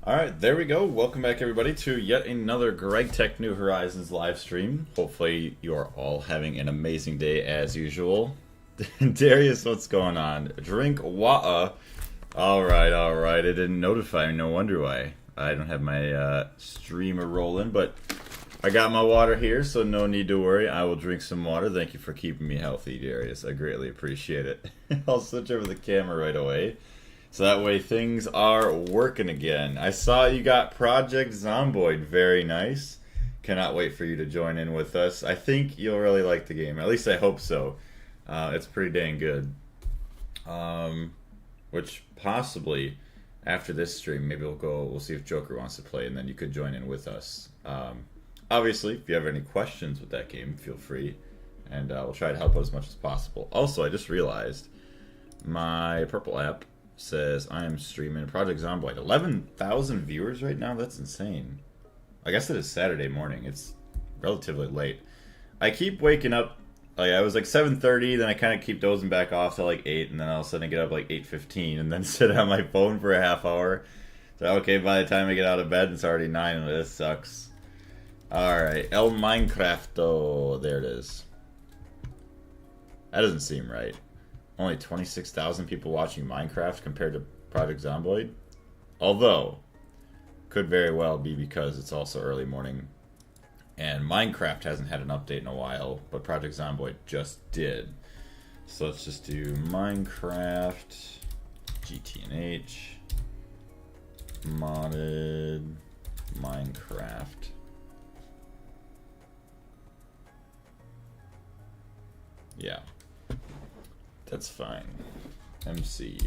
Alright, there we go. Welcome back, everybody, to yet another Greg Tech New Horizons live stream. Hopefully, you are all having an amazing day as usual. Darius, what's going on? Drink water. Alright. It didn't notify me. No wonder why. I don't have my streamer rolling, but I got my water here, so no need to worry. I will drink some water. Thank you for keeping me healthy, Darius. I greatly appreciate it. I'll switch over the camera right away. So that way things are working again. I saw you got Project Zomboid. Very nice. Cannot wait for you to join in with us. I think you'll really like the game. At least I hope so. It's pretty dang good. Which possibly after this stream, maybe we'll see if Joker wants to play, and then you could join in with us. Obviously, if you have any questions with that game, feel free, and we'll try to help out as much as possible. Also, I just realized my Purple app says I am streaming Project Zomboid. 11,000 viewers right now? That's insane. I guess it is Saturday morning. It's relatively late. I keep waking up, like I was like 7:30, then I kind of keep dozing back off till like 8, and then all of a sudden I get up like 8:15, and then sit on my phone for a half hour. So okay, by the time I get out of bed, it's already 9, and this sucks. Alright, El Minecrafto. There it is. That doesn't seem right. Only 26,000 people watching Minecraft compared to Project Zomboid. Although, could very well be because it's also early morning. And Minecraft hasn't had an update in a while, but Project Zomboid just did. So let's just do Minecraft, GTNH, modded, Minecraft. Yeah. That's fine. MC.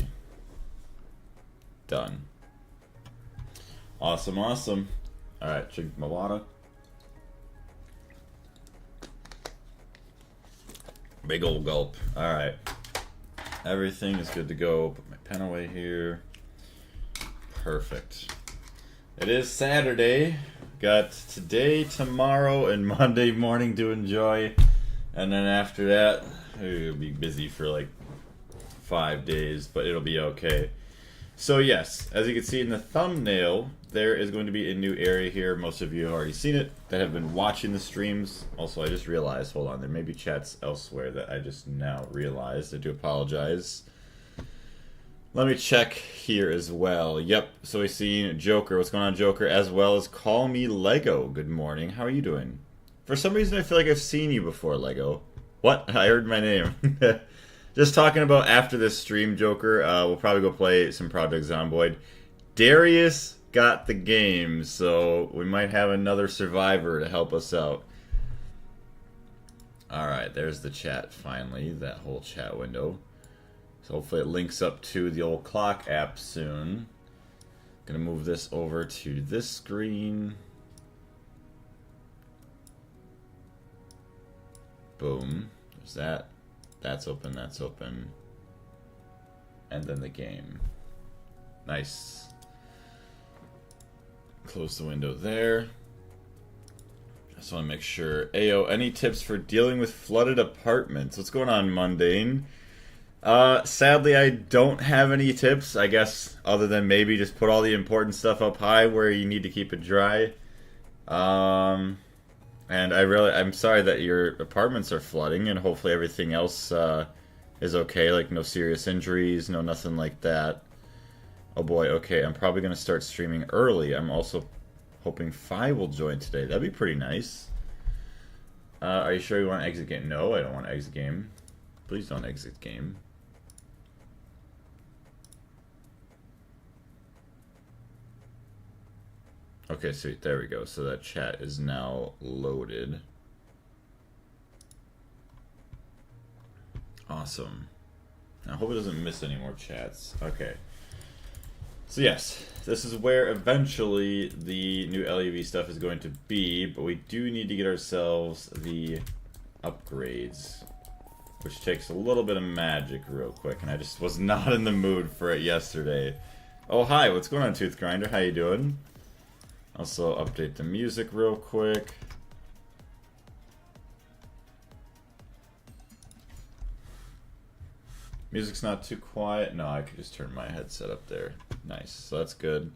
Done. Awesome. Alright, drink my water. Big old gulp. Alright. Everything is good to go. Put my pen away here. Perfect. It is Saturday. Got today, tomorrow, and Monday morning to enjoy. And then after that, we'll be busy for like 5 days, but it'll be okay. So yes, as you can see in the thumbnail, there is going to be a new area here. Most of you have already seen it that have been watching the streams. Also, I just realized, hold on, there may be chats elsewhere that I just now realized. I do apologize. Let me check here as well. Yep, so we've seen Joker. What's going on, Joker? As well as Call Me Lego. Good morning. How are you doing? For some reason, I feel like I've seen you before, Lego. What? I heard my name. Just talking about after this stream, Joker, we'll probably go play some Project Zomboid. Darius got the game, so we might have another survivor to help us out. Alright, there's the chat finally, that whole chat window. So hopefully it links up to the old clock app soon. Gonna move this over to this screen. Boom. There's that. That's open, that's open. And then the game. Nice. Close the window there. Just want to make sure. Ayo, any tips for dealing with flooded apartments? What's going on, Mundane? Sadly, I don't have any tips, I guess, other than maybe just put all the important stuff up high where you need to keep it dry. And I'm sorry that your apartments are flooding, and hopefully everything else is okay, like no serious injuries, no nothing like that. Oh boy, okay, I'm probably going to start streaming early. I'm also hoping Fi will join today. That'd be pretty nice. Are you sure you want to exit game? No, I don't want to exit game. Please don't exit game. Okay, sweet. There we go. So that chat is now loaded. Awesome. I hope it doesn't miss any more chats. Okay. So yes, this is where eventually the new LuV stuff is going to be, but we do need to get ourselves the upgrades, which takes a little bit of magic real quick, and I just was not in the mood for it yesterday. Oh, hi. What's going on, Tooth Grinder? How you doing? Also, update the music real quick. Music's not too quiet. No, I could just turn my headset up there. Nice. So that's good.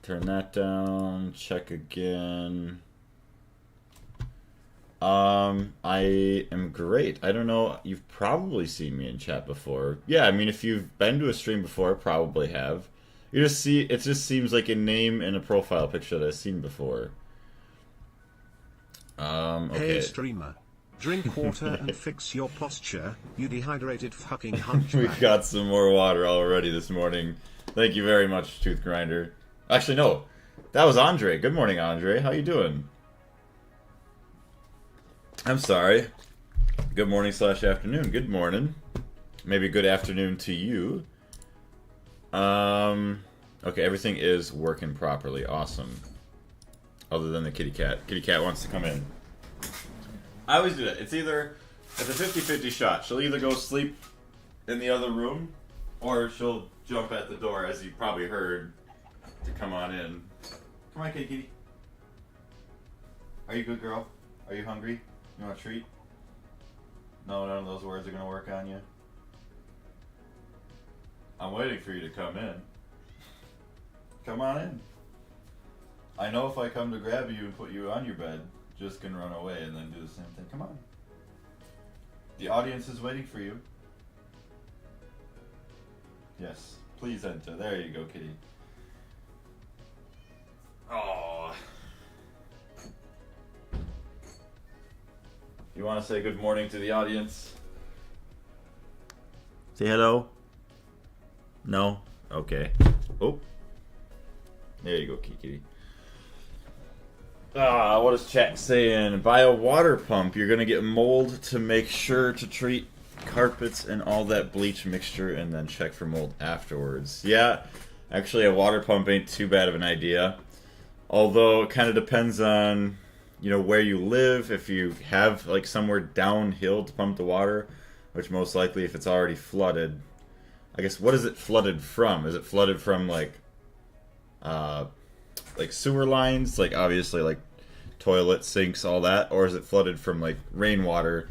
Turn that down. Check again. I am great. I don't know. You've probably seen me in chat before. Yeah, I mean, if you've been to a stream before, probably have. You just see, it just seems like a name and a profile picture that I've seen before. Okay. Hey streamer, drink water and fix your posture, you dehydrated fucking hunchback. We've got some more water already this morning. Thank you very much, Tooth Grinder. Actually, no. That was Andre. Good morning, Andre. How you doing? I'm sorry. Good morning / afternoon. Good morning. Maybe good afternoon to you. Okay, everything is working properly. Awesome. Other than the kitty cat. Kitty cat wants to come in. I always do that. It's a 50-50 shot. She'll either go sleep in the other room, or she'll jump at the door, as you probably heard, to come on in. Come on, kitty kitty. Are you a good girl? Are you hungry? You want a treat? No, none of those words are going to work on you. I'm waiting for you to come in. Come on in. I know if I come to grab you and put you on your bed, just can run away and then do the same thing. Come on. The audience is waiting for you. Yes, please enter. There you go, kitty. Oh. You want to say good morning to the audience? Say hello. No? Okay. Oh. There you go, kitty. What is chat saying? Buy a water pump. You're going to get mold, to make sure to treat carpets and all that bleach mixture and then check for mold afterwards. Yeah, actually a water pump ain't too bad of an idea. Although it kind of depends on, you know, where you live. If you have like somewhere downhill to pump the water, which most likely if it's already flooded. I guess, what is it flooded from? Is it flooded from like sewer lines, like obviously like toilet sinks, all that, or is it flooded from like rainwater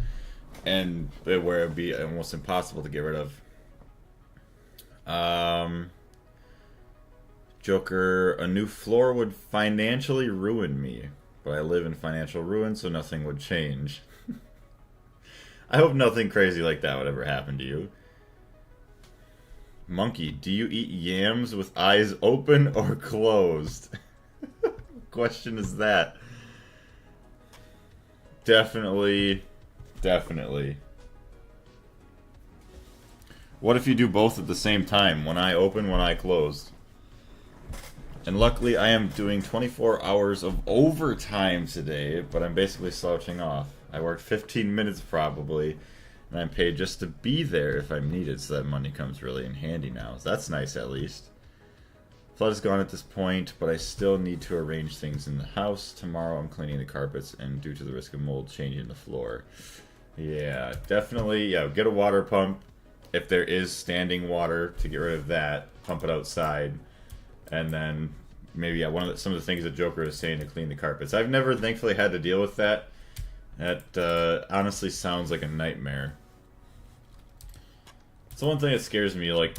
and where it'd be almost impossible to get rid of? Joker, a new floor would financially ruin me, but I live in financial ruin, so nothing would change. I hope nothing crazy like that would ever happen to you. Monkey, do you eat yams with eyes open or closed? Question is that? Definitely. What if you do both at the same time? One eye open, one eye closed. And luckily I am doing 24 hours of overtime today, but I'm basically slouching off. I worked 15 minutes probably, and I'm paid just to be there if I'm needed, so that money comes really in handy now. So that's nice at least. Flood is gone at this point, but I still need to arrange things in the house. Tomorrow I'm cleaning the carpets, and due to the risk of mold, changing the floor. Yeah, definitely, yeah, get a water pump. If there is standing water, to get rid of that, pump it outside. And then maybe some of the things that Joker is saying to clean the carpets. I've never, thankfully, had to deal with that. That honestly sounds like a nightmare. It's the one thing that scares me, like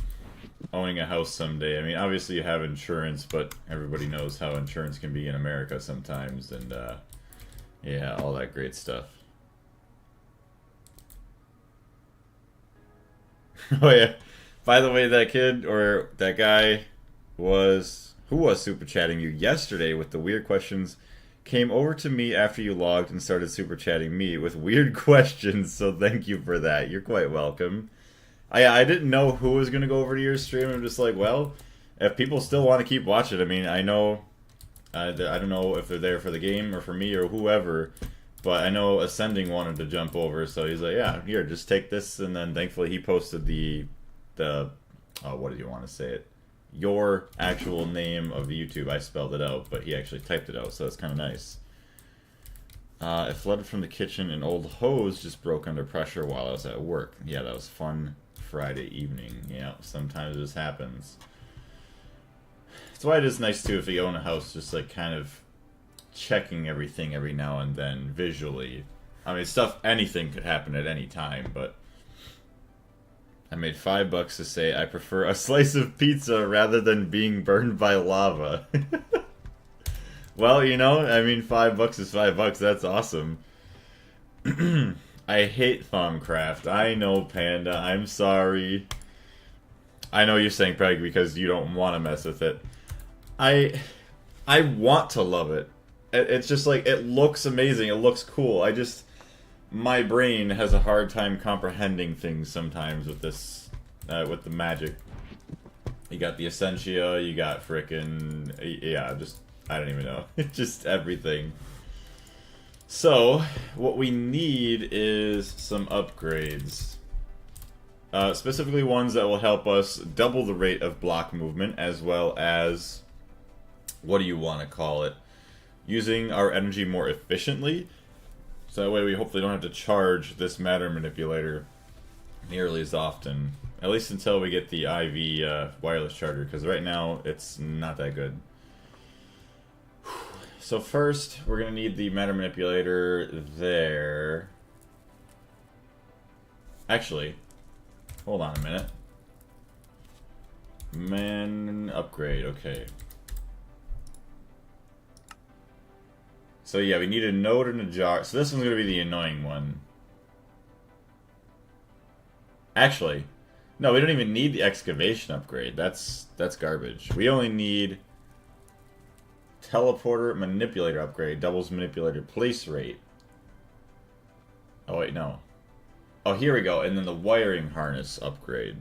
owning a house someday. I mean, obviously you have insurance, but everybody knows how insurance can be in America sometimes, and yeah, all that great stuff. Oh yeah, by the way, that kid or that guy who was super chatting you yesterday with the weird questions came over to me after you logged and started super chatting me with weird questions, so thank you for that. You're quite welcome. I didn't know who was going to go over to your stream. I'm just like, well, if people still want to keep watching, I mean, I know, I don't know if they're there for the game or for me or whoever, but I know Ascending wanted to jump over, so he's like, yeah, here, just take this, and then thankfully he posted the what did you want to say it? Your actual name of YouTube. I spelled it out, but he actually typed it out, so it's kind of nice. It flooded from the kitchen. An old hose just broke under pressure while I was at work. Yeah, that was fun Friday evening. Yeah, sometimes this happens. That's why it is nice, too, if you own a house, just like kind of checking everything every now and then visually. I mean, anything could happen at any time, but I made $5 to say I prefer a slice of pizza rather than being burned by lava. Well, you know, I mean, $5 is $5. That's awesome. I hate Thaumcraft. I know, Panda. I'm sorry. I know you're saying probably because you don't want to mess with it. I want to love it. It's just like, it looks amazing. It looks cool. My brain has a hard time comprehending things sometimes with this, with the magic. You got the Essentia, you got frickin', yeah, I don't even know. Just everything. So, what we need is some upgrades. Specifically ones that will help us double the rate of block movement, as well as, what do you want to call it? Using our energy more efficiently. So that way we hopefully don't have to charge this matter manipulator nearly as often. At least until we get the IV wireless charger, because right now it's not that good. So first, we're going to need the matter manipulator there. Actually, hold on a minute. Man, upgrade, okay. So yeah, we need a node and a jar. So this one's going to be the annoying one. Actually, no, we don't even need the excavation upgrade. That's garbage. We only need teleporter manipulator upgrade. Doubles manipulator place rate. Oh wait, no. Oh, here we go. And then the wiring harness upgrade.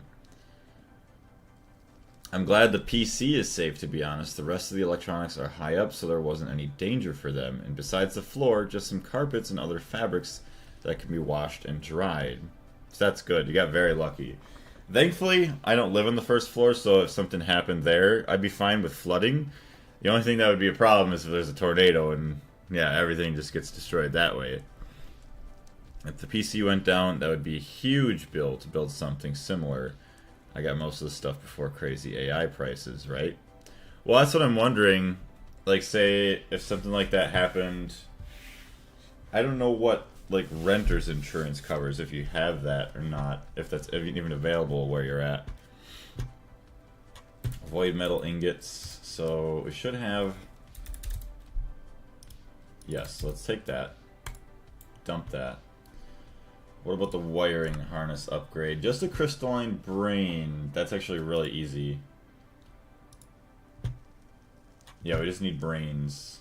I'm glad the PC is safe, to be honest. The rest of the electronics are high up, so there wasn't any danger for them. And besides the floor, just some carpets and other fabrics that can be washed and dried. So that's good. You got very lucky. Thankfully, I don't live on the first floor, so if something happened there, I'd be fine with flooding. The only thing that would be a problem is if there's a tornado, and yeah, everything just gets destroyed that way. If the PC went down, that would be a huge bill to build something similar. I got most of the stuff before crazy AI prices, right? Well, that's what I'm wondering. Like, say, if something like that happened, I don't know what, like, renter's insurance covers, if you have that or not, if that's even available where you're at. Void metal ingots, so we should have... Yes, let's take that. Dump that. What about the wiring harness upgrade? Just a crystalline brain. That's actually really easy. Yeah, we just need brains.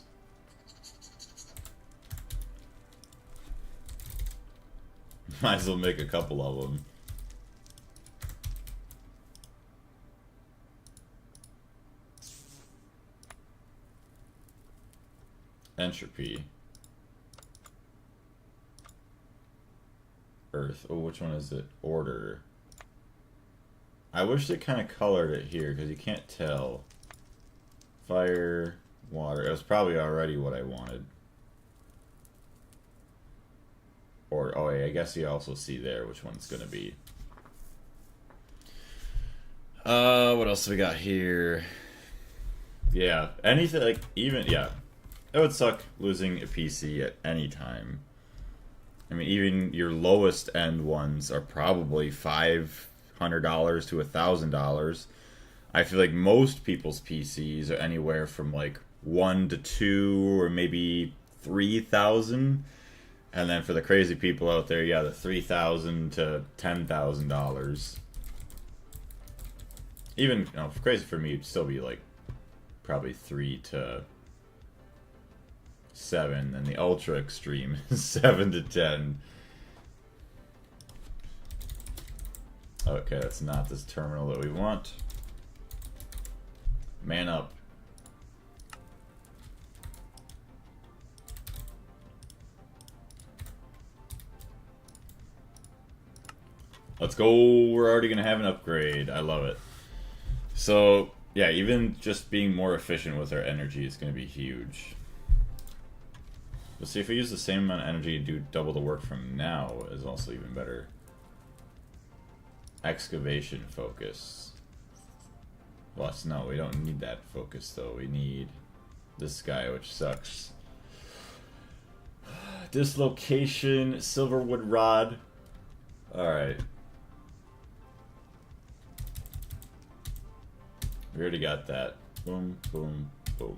Might as well make a couple of them. Entropy. Earth. Oh, which one is it? Order. I wish they kind of colored it here, because you can't tell. Fire, water. It was probably already what I wanted. Or, oh yeah, I guess you also see there which one it's going to be. What else do we got here? Yeah, anything, like, even, yeah. It would suck losing a PC at any time. I mean, even your lowest end ones are probably $500 to $1,000. I feel like most people's PCs are anywhere from like 1 to 2 or maybe 3,000. And then for the crazy people out there, yeah, the $3,000 to $10,000. Even, you know, crazy for me, it'd still be like probably 3 to 7, and the ultra extreme is 7 to 10. Okay, that's not this terminal that we want. Man up. Let's go. We're already gonna have an upgrade. I love it. So yeah, even just being more efficient with our energy is gonna be huge. Let's see, if we use the same amount of energy to do double the work from now is also even better. Excavation focus. Well, no, we don't need that focus though. We need this guy, which sucks. Dislocation, silverwood rod. Alright. already got that. Boom, boom, boom.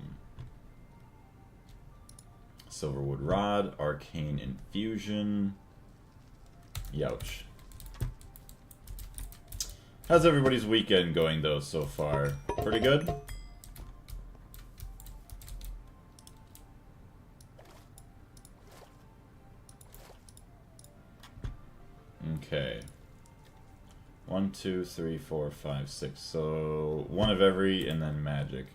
Silverwood Rod, Arcane Infusion. Youch. How's everybody's weekend going, though, so far? Pretty good? Okay. 1, 2, 3, 4, 5, 6. So, one of every, and then magic.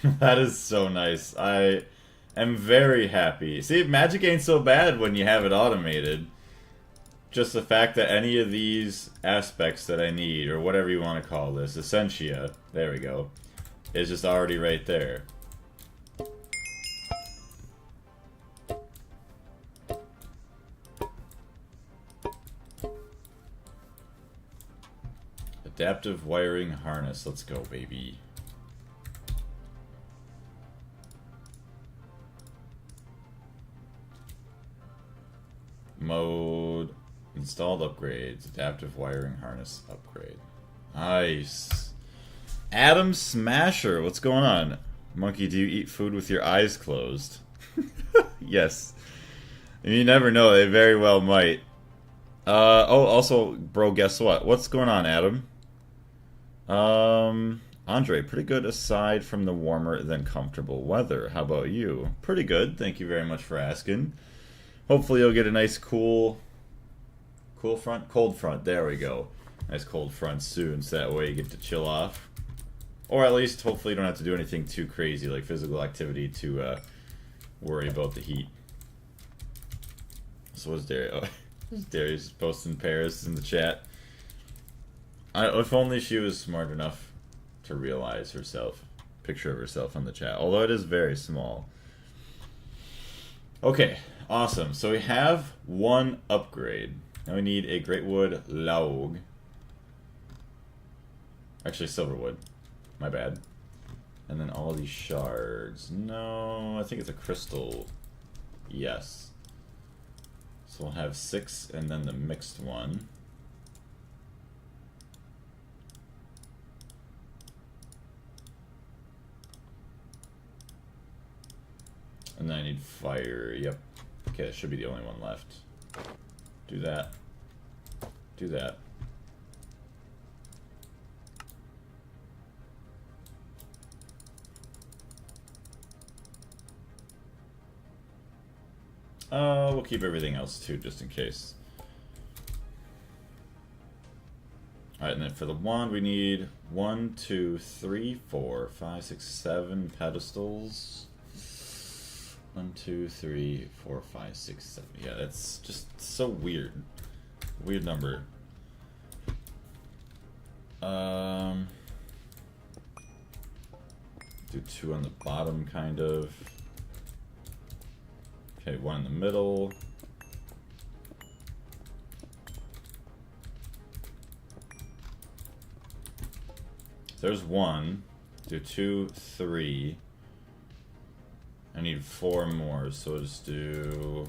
That is so nice. I am very happy. See, magic ain't so bad when you have it automated. Just the fact that any of these aspects that I need, or whatever you want to call this, essentia, there we go, is just already right there. Adaptive wiring harness. Let's go, baby. Mode. Installed upgrades. Adaptive wiring harness upgrade. Nice. Adam Smasher. What's going on? Monkey, do you eat food with your eyes closed? Yes. You never know. They very well might. Oh, also, bro, guess what? What's going on, Adam? Andre, pretty good aside from the warmer than comfortable weather. How about you? Pretty good. Thank you very much for asking. Hopefully you'll get a nice cold front. There we go. Nice cold front soon, so that way you get to chill off. Or at least, hopefully you don't have to do anything too crazy, like physical activity, to worry about the heat. So what's Dario? Darius posting Paris in the chat. If only she was smart enough to realize herself. Picture of herself on the chat. Although it is very small. Okay, awesome. So we have one upgrade. Now we need a Greatwood Laug. Actually, Silverwood. My bad. And then all these shards. No, I think it's a crystal. Yes. So we'll have 6 and then the mixed one. And then I need fire. Yep. Okay, that should be the only one left. Do that. Do that. We'll keep everything else too, just in case. Alright, and then for the wand, we need 1, 2, 3, 4, 5, 6, 7 pedestals. 1, 2, 3, 4, 5, 6, 7. Yeah, that's just so weird. Weird number. Do 2 on the bottom, kind of. Okay, 1 in the middle. There's 1. Do 2, 3. I need 4 more, so we'll just do...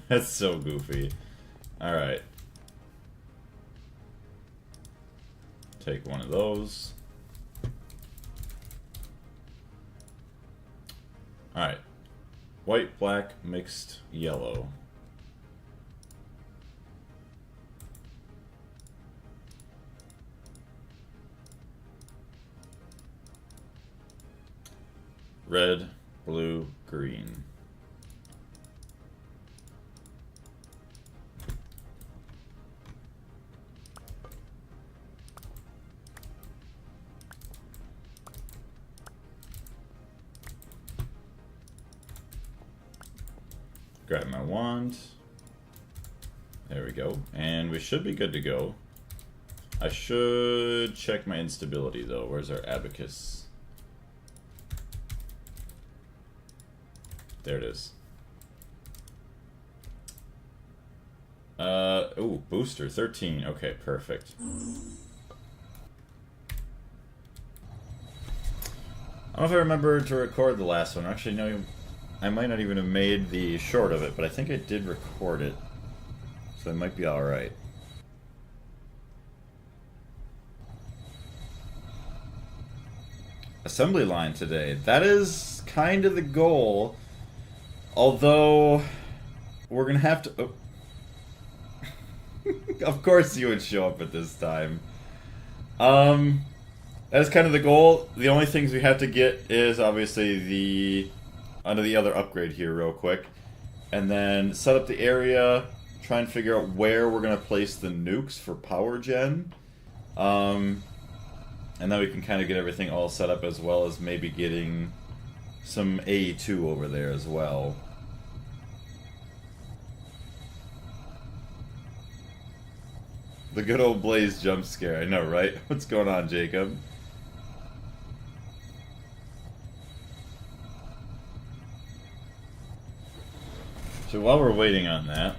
That's so goofy. Alright. Take one of those. Alright. White, black, mixed, yellow. Red, blue, green. Grab my wand. There we go. And we should be good to go. I should check my instability though. Where's our abacus? There it is. Ooh, booster, 13. Okay, perfect. I don't know if I remember to record the last one. Actually, no, I might not even have made the short of it, but I think I did record it. So it might be alright. Assembly line today. That is kind of the goal. Although, we're going to have to... Oh. Of course you would show up at this time. That's kind of the goal. The only things we have to get is obviously the... Under the other upgrade here real quick. And then set up the area. Try and figure out where we're going to place the nukes for power gen. And then we can kind of get everything all set up, as well as maybe getting some A2 over there as well. The good old Blaze jump scare, I know, right? What's going on, Jacob? So while we're waiting on that...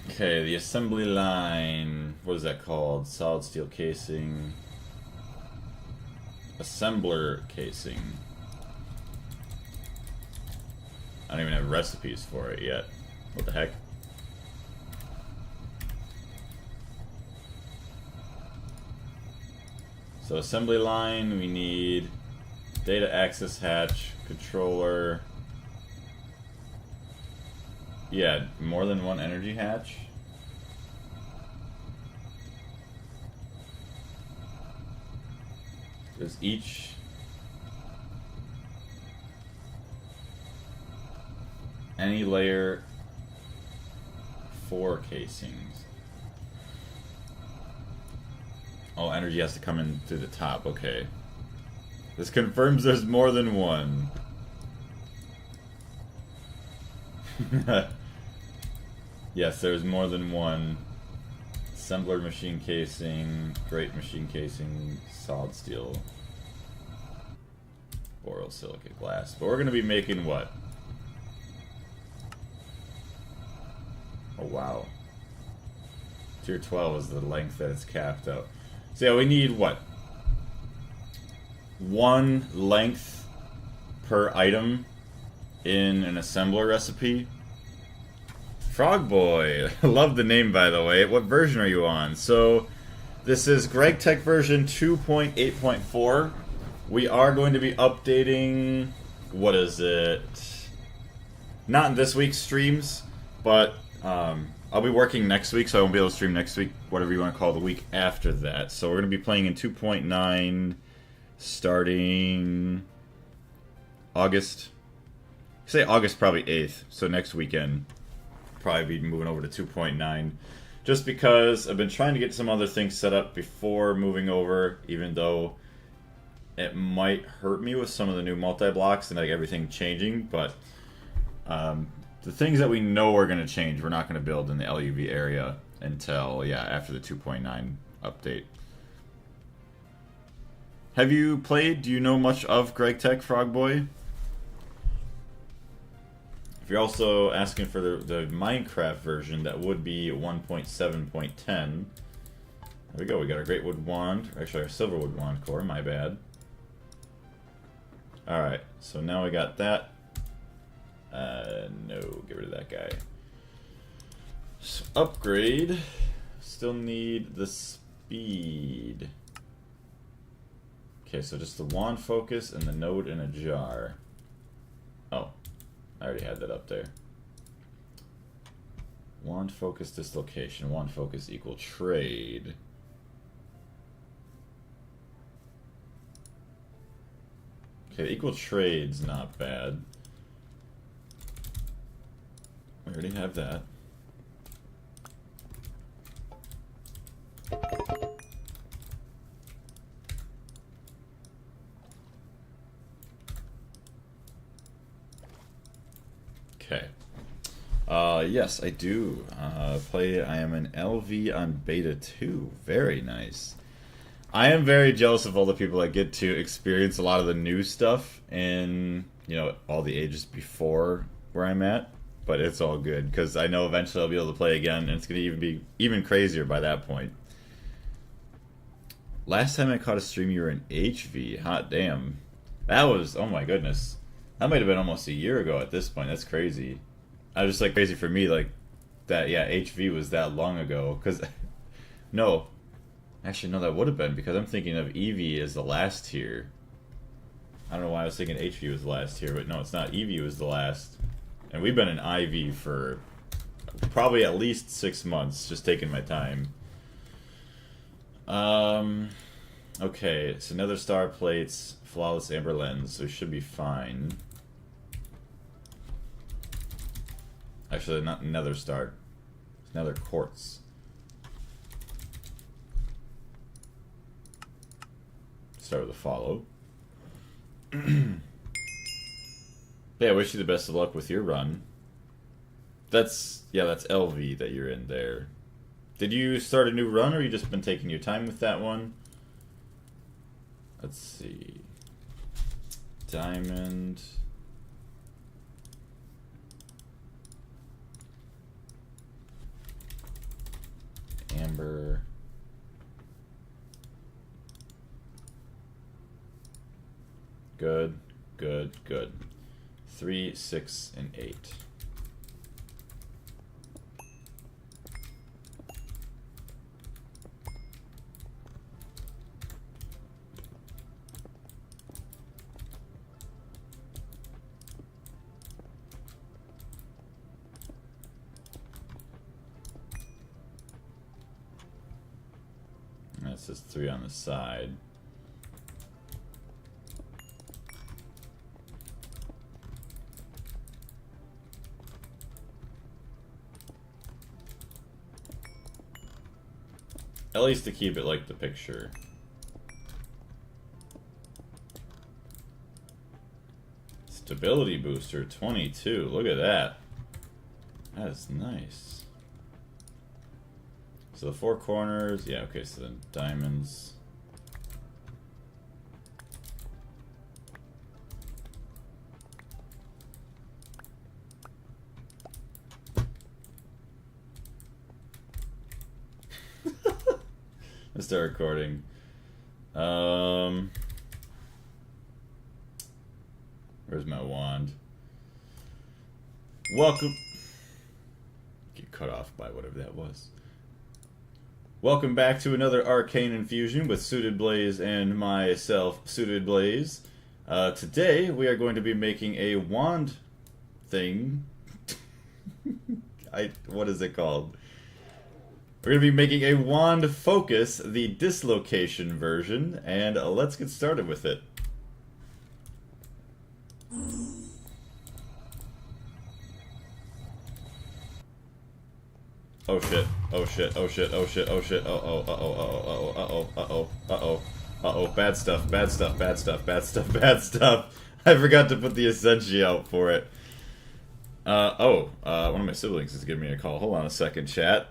Okay, the assembly line... What is that called? Solid steel casing... Assembler casing. I don't even have recipes for it yet. What the heck? So assembly line, we need data access hatch, controller. Yeah, more than one energy hatch. Does each any layer 4 casings? Oh, energy has to come in through the top, okay. This confirms there's more than one. Yes, there's more than one. Assembler machine casing, great machine casing, solid steel, borosilicate glass. But we're going to be making what? Oh, wow. Tier 12 is the length that it's capped out. So yeah, we need what? One length per item in an assembler recipe. Frog Boy, love the name, by the way. What version are you on? So this is GregTech version 2.8.4. We are going to be updating, what is it? Not in this week's streams, but I'll be working next week, so I won't be able to stream next week, whatever you want to call the week after that. So we're going to be playing in 2.9 starting August. Say August probably 8th, so next weekend. Probably be moving over to 2.9, just because I've been trying to get some other things set up before moving over, even though it might hurt me with some of the new multi-blocks and like everything changing, but the things that we know are going to change, we're not going to build in the LuV area until, yeah, after the 2.9 update. Have you played? Do you know much of GregTech, Frogboy? If you're also asking for the Minecraft version, that would be 1.7.10. There we go, we got our Great Wood Wand. Actually, our Silverwood Wand core, my bad. Alright, so now we got that. No, get rid of that guy. So upgrade. Still need the speed. Okay, so just the wand focus and the node in a jar. Oh, I already had that up there. Wand focus dislocation. Wand focus equal trade. Okay, equal trade's not bad. We already have that. Okay. Yes, I do. I am an LV on Beta 2. Very nice. I am very jealous of all the people that get to experience a lot of the new stuff in, you know, all the ages before where I'm at. but it's all good because I know eventually I'll be able to play again, and it's gonna even be even crazier by that point. Last time I caught a stream, you were in HV. Hot damn, that was, oh my goodness, that might have been almost a year ago at this point. That's crazy. I was just like crazy for me, like that. Yeah, HV was that long ago. Because no, actually no, that would have been because I'm thinking of EV as the last tier. I don't know why I was thinking HV was the last tier, but no, it's not. EV was the last. And we've been in IV for probably at least 6 months, just taking my time. Okay, so another star plates, flawless amber lens, so we should be fine. Actually, not another star. It's another quartz. Start with a follow. Yeah, I wish you the best of luck with your run. That's LV that you're in there. Did you start a new run, or you just been taking your time with that one? Let's see. Diamond. Amber. Good, good, good. 3, 6, and 8. That says 3 on the side. At least to keep it like the picture. Stability booster 22. Look at that. That is nice. So the 4 corners, yeah, okay, so then diamonds. Let's start recording. Where's my wand? Welcome. Get cut off by whatever that was. Welcome back to another Arcane Infusion with Suited Blaze and myself, Suited Blaze. Today we are going to be making a wand thing. What is it called? We're going to be making a wand focus, the dislocation version, and let's get started with it. Oh shit, oh shit, oh shit, oh shit, oh shit, uh-oh, uh-oh, uh-oh, uh-oh, uh-oh, uh-oh, uh-oh, bad stuff, bad stuff, bad stuff, bad stuff, bad stuff. I forgot to put the Essentia out for it. One of my siblings is giving me a call. Hold on a second, chat.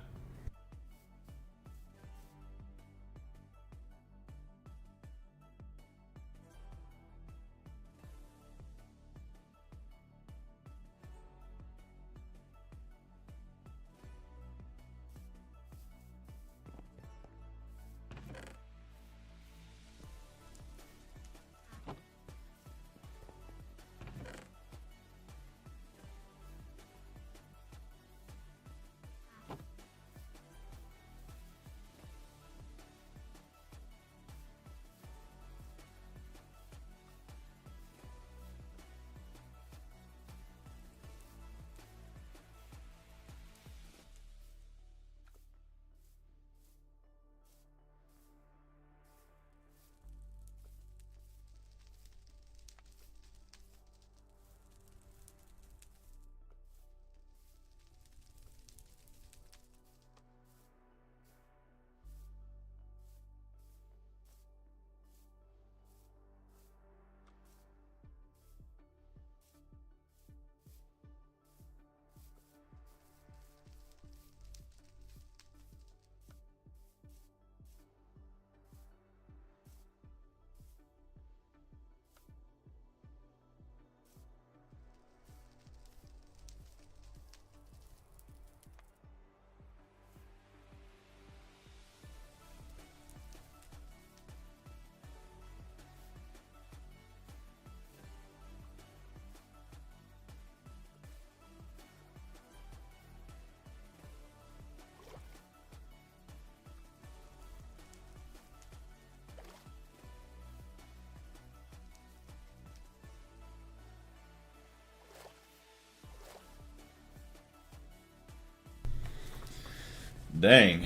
Dang.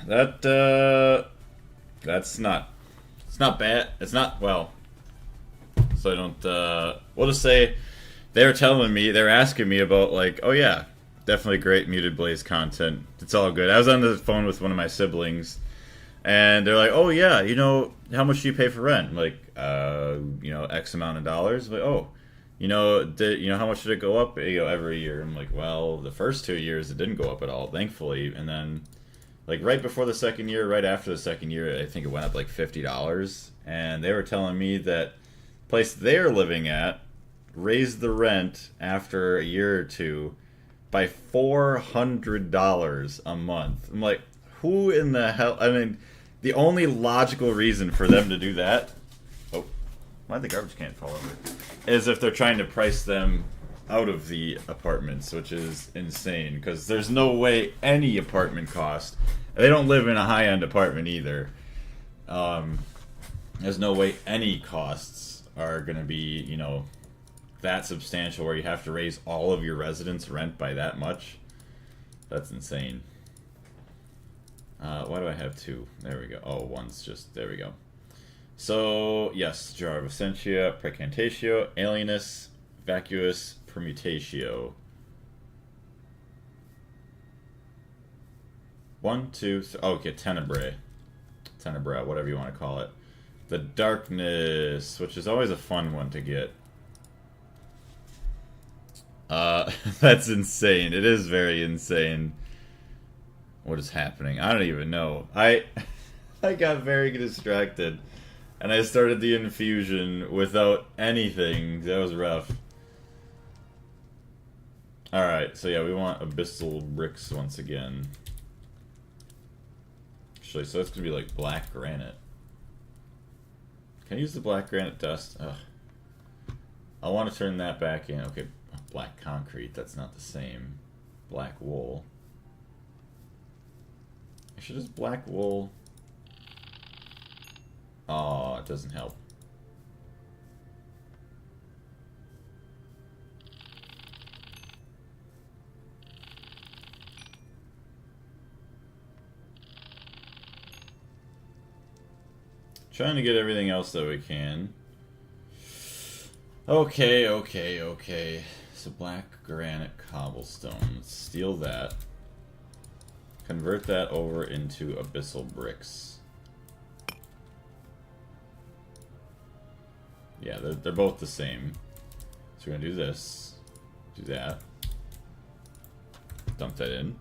That's not... It's not bad. It's not... Well... So I don't... we'll just say... They were asking me about, like, oh yeah, definitely great Muted Blaze content. It's all good. I was on the phone with one of my siblings, and they're like, oh yeah, you know, how much do you pay for rent? I'm like, you know, X amount of dollars. I'm like, oh, you know, how much did it go up, you know, every year? I'm like, well, the first 2 years it didn't go up at all, thankfully. And then, like, right before the second year, right after the second year, I think it went up like $50. And they were telling me that the place they're living at raised the rent after a year or two by $400 a month. I'm like, who in the hell? I mean, the only logical reason for them to do that, oh, why'd the garbage can fall over, is if they're trying to price them out of the apartments, which is insane, because there's no way any apartment cost, they don't live in a high-end apartment either, there's no way any costs are going to be, you know, that substantial where you have to raise all of your residents' rent by that much. That's insane. Why do I have two? There we go. Oh, one's just... There we go. So, yes. Jar of Essentia, Precantatio, Alienus, Vacuous, Permutatio. 1, 2, 3... Oh, okay, Tenebrae. Tenebra, whatever you want to call it. The Darkness, which is always a fun one to get. That's insane. It is very insane. What is happening? I don't even know. I got very distracted, and I started the infusion without anything. That was rough. Alright, so yeah, we want Abyssal Bricks once again. Actually, so it's gonna be like black granite. Can I use the black granite dust? Ugh. I want to turn that back in. Okay. Black concrete, that's not the same. Black wool. I should just black wool. Oh, it doesn't help. Trying to get everything else that we can. Okay. So black granite cobblestone. Let's steal that. Convert that over into abyssal bricks. Yeah, they're both the same. So we're gonna do this. Do that. Dump that in.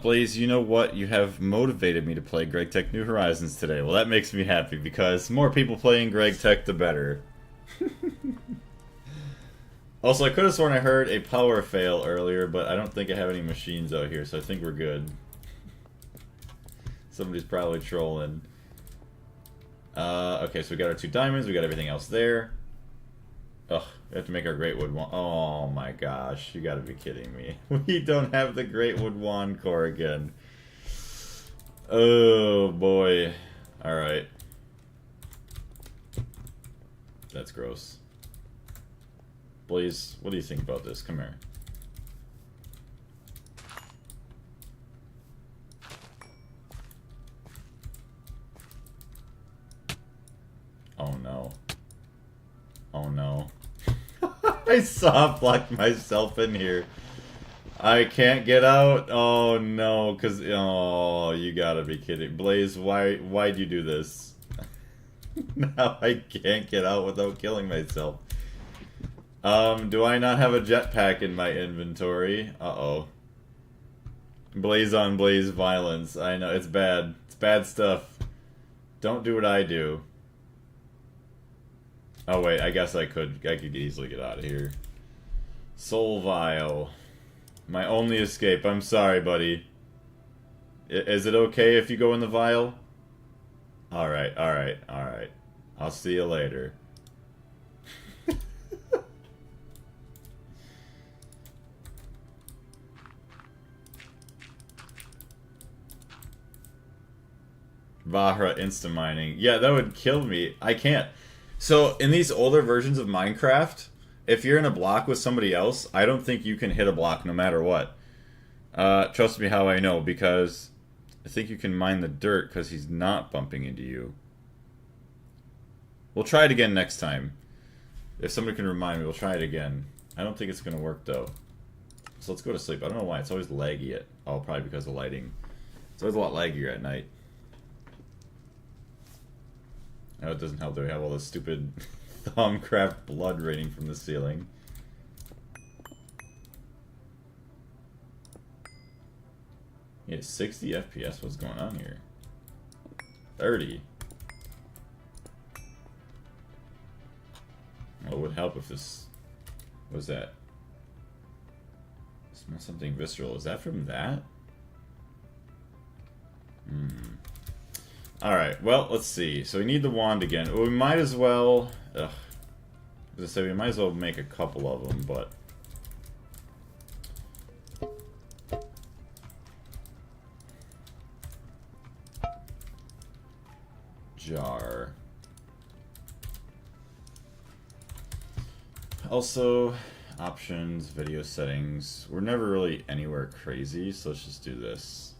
Blaze, you know what? You have motivated me to play Greg Tech New Horizons today. Well, that makes me happy because the more people playing Greg Tech, the better. Also, I could have sworn I heard a power fail earlier, but I don't think I have any machines out here, so I think we're good. Somebody's probably trolling. Okay, so we got our 2 diamonds, we got everything else there. Ugh, we have to make our Great Wood Wand. Oh my gosh, you gotta be kidding me. We don't have the Great Wood Wand core again. Oh boy. Alright. That's gross. Blaze, what do you think about this? Come here. Oh no. Oh no. I soft locked myself in here. I can't get out. Oh no, cause oh, you gotta be kidding. Blaze, why'd you do this? Now I can't get out without killing myself. Do I not have a jetpack in my inventory? Uh-oh. Blaze on blaze violence. I know, it's bad. It's bad stuff. Don't do what I do. Oh wait, I guess I could easily get out of here. Soul Vial. My only escape. I'm sorry, buddy. Is it okay if you go in the vial? Alright. I'll see you later. Vahra insta-mining. Yeah, that would kill me. I can't. So, in these older versions of Minecraft, if you're in a block with somebody else, I don't think you can hit a block no matter what. Trust me how I know, because I think you can mine the dirt because he's not bumping into you. We'll try it again next time. If somebody can remind me, we'll try it again. I don't think it's going to work, though. So let's go to sleep. I don't know why. It's always laggy. Oh, probably because of lighting. It's always a lot laggier at night. Oh, it doesn't help that we have all this stupid Thaumcraft blood raining from the ceiling. Yeah, 60 FPS. What's going on here? 30. Well, it would help if this... What was that? Smell something visceral. Is that from that? Alright, well, let's see. So we need the wand again. Well, we might as well... Ugh. As I said, we might as well make a couple of them, but... Jar. Also, options, video settings. We're never really anywhere crazy, so let's just do this.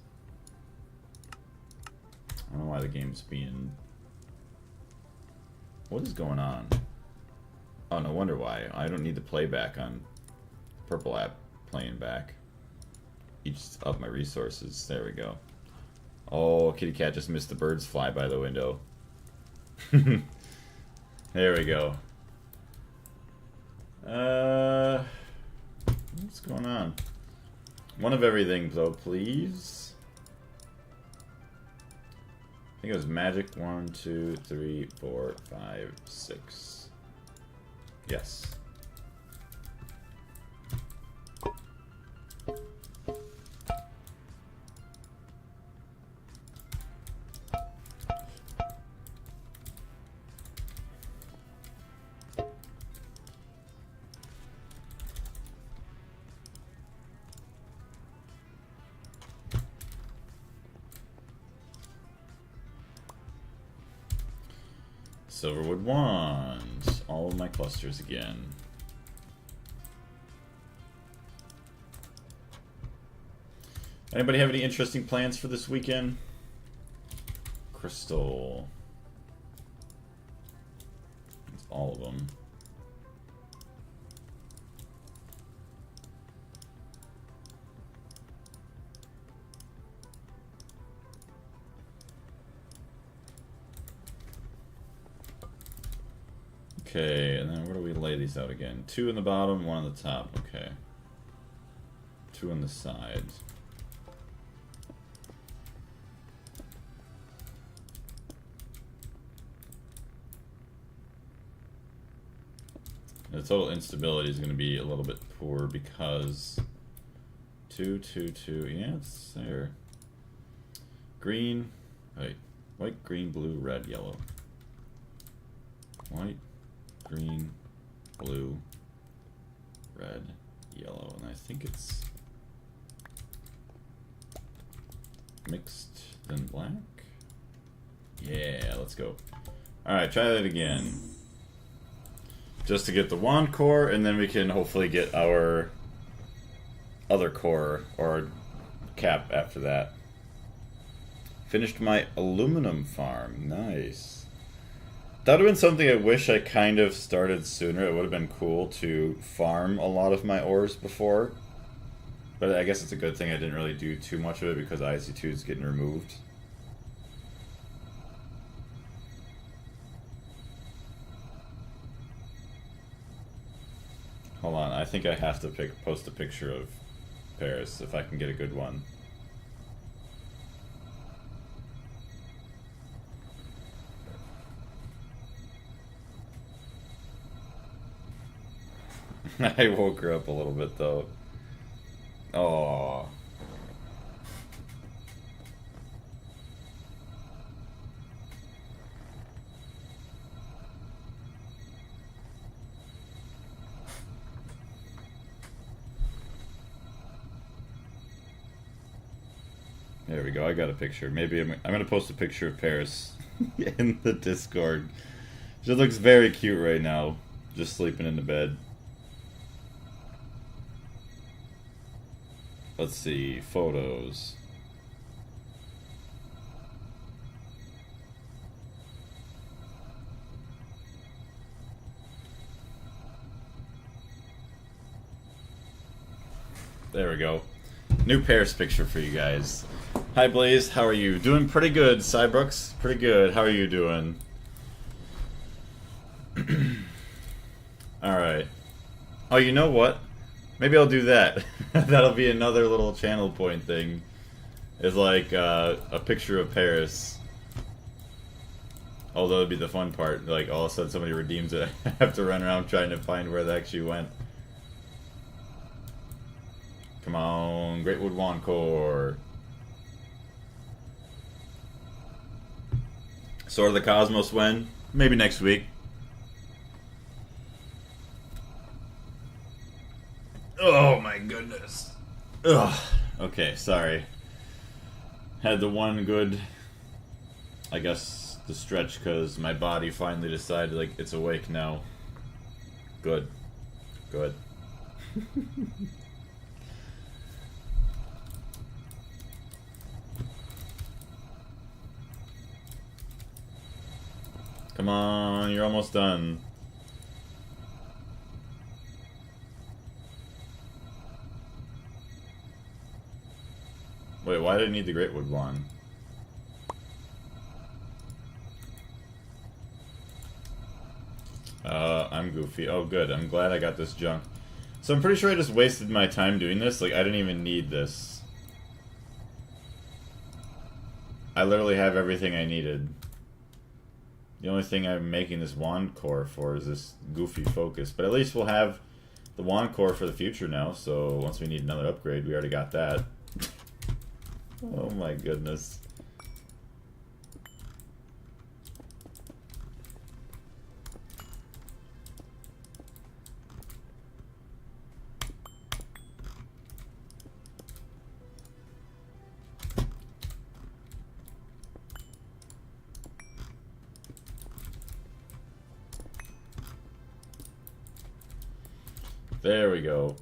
I don't know why the game's being... What is going on? Oh, no wonder why. I don't need the playback on Purple app playing back. Each up my resources. There we go. Oh, kitty cat just missed the birds fly by the window. There we go. What's going on? One of everything, though, please. I think it was magic. 1, 2, 3, 4, 5, 6. Yes. Silverwood wand. All of my clusters again. Anybody have any interesting plans for this weekend? Crystal. That's all of them. Okay, and then where do we lay these out again? 2 in the bottom, 1 on the top. Okay. 2 on the sides. The total instability is going to be a little bit poor because 2, 2, 2. Yeah, it's there. Green. Wait. White, green, blue, red, yellow. White, green, blue, red, yellow, and I think it's mixed then black. Yeah, let's go. Alright, try that again. Just to get the wand core, and then we can hopefully get our other core or cap after that. Finished my aluminum farm. Nice. That would have been something I wish I kind of started sooner. It would have been cool to farm a lot of my ores before. But I guess it's a good thing I didn't really do too much of it because IC2 is getting removed. Hold on, I think I have to post a picture of Paris if I can get a good one. I woke her up a little bit though. Oh. There we go. I got a picture. Maybe I'm gonna post a picture of Paris in the Discord. She looks very cute right now, just sleeping in the bed. Let's see, photos. There we go. New Paris picture for you guys. Hi Blaze, how are you? Doing pretty good, Cybrooks. Pretty good. How are you doing? Alright. Oh, you know what? Maybe I'll do that. That'll be another little channel point thing. It's like a picture of Paris. Although it'd be the fun part. Like all of a sudden somebody redeems it. I have to run around trying to find where they actually went. Come on, Greatwood Wand Core. Sword of the Cosmos when? Maybe next week. Oh my goodness. Ugh. Okay, sorry. Had the one good, I guess, the stretch because my body finally decided like it's awake now. Good. Good. Come on, you're almost done. Wait, why did I need the Greatwood Wand? I'm goofy. Oh, good. I'm glad I got this junk. So I'm pretty sure I just wasted my time doing this. Like, I didn't even need this. I literally have everything I needed. The only thing I'm making this wand core for is this goofy focus. But at least we'll have the wand core for the future now. So once we need another upgrade, we already got that. Oh my goodness. There we go.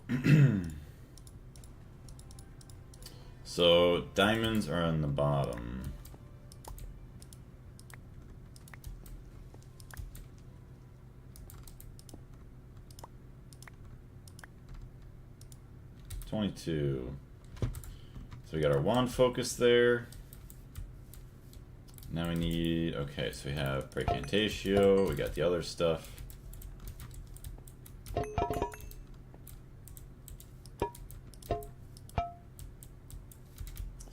So, diamonds are on the bottom. $22. So we got our wand focus there. Now we need, okay, so we have Precantatio, we got the other stuff.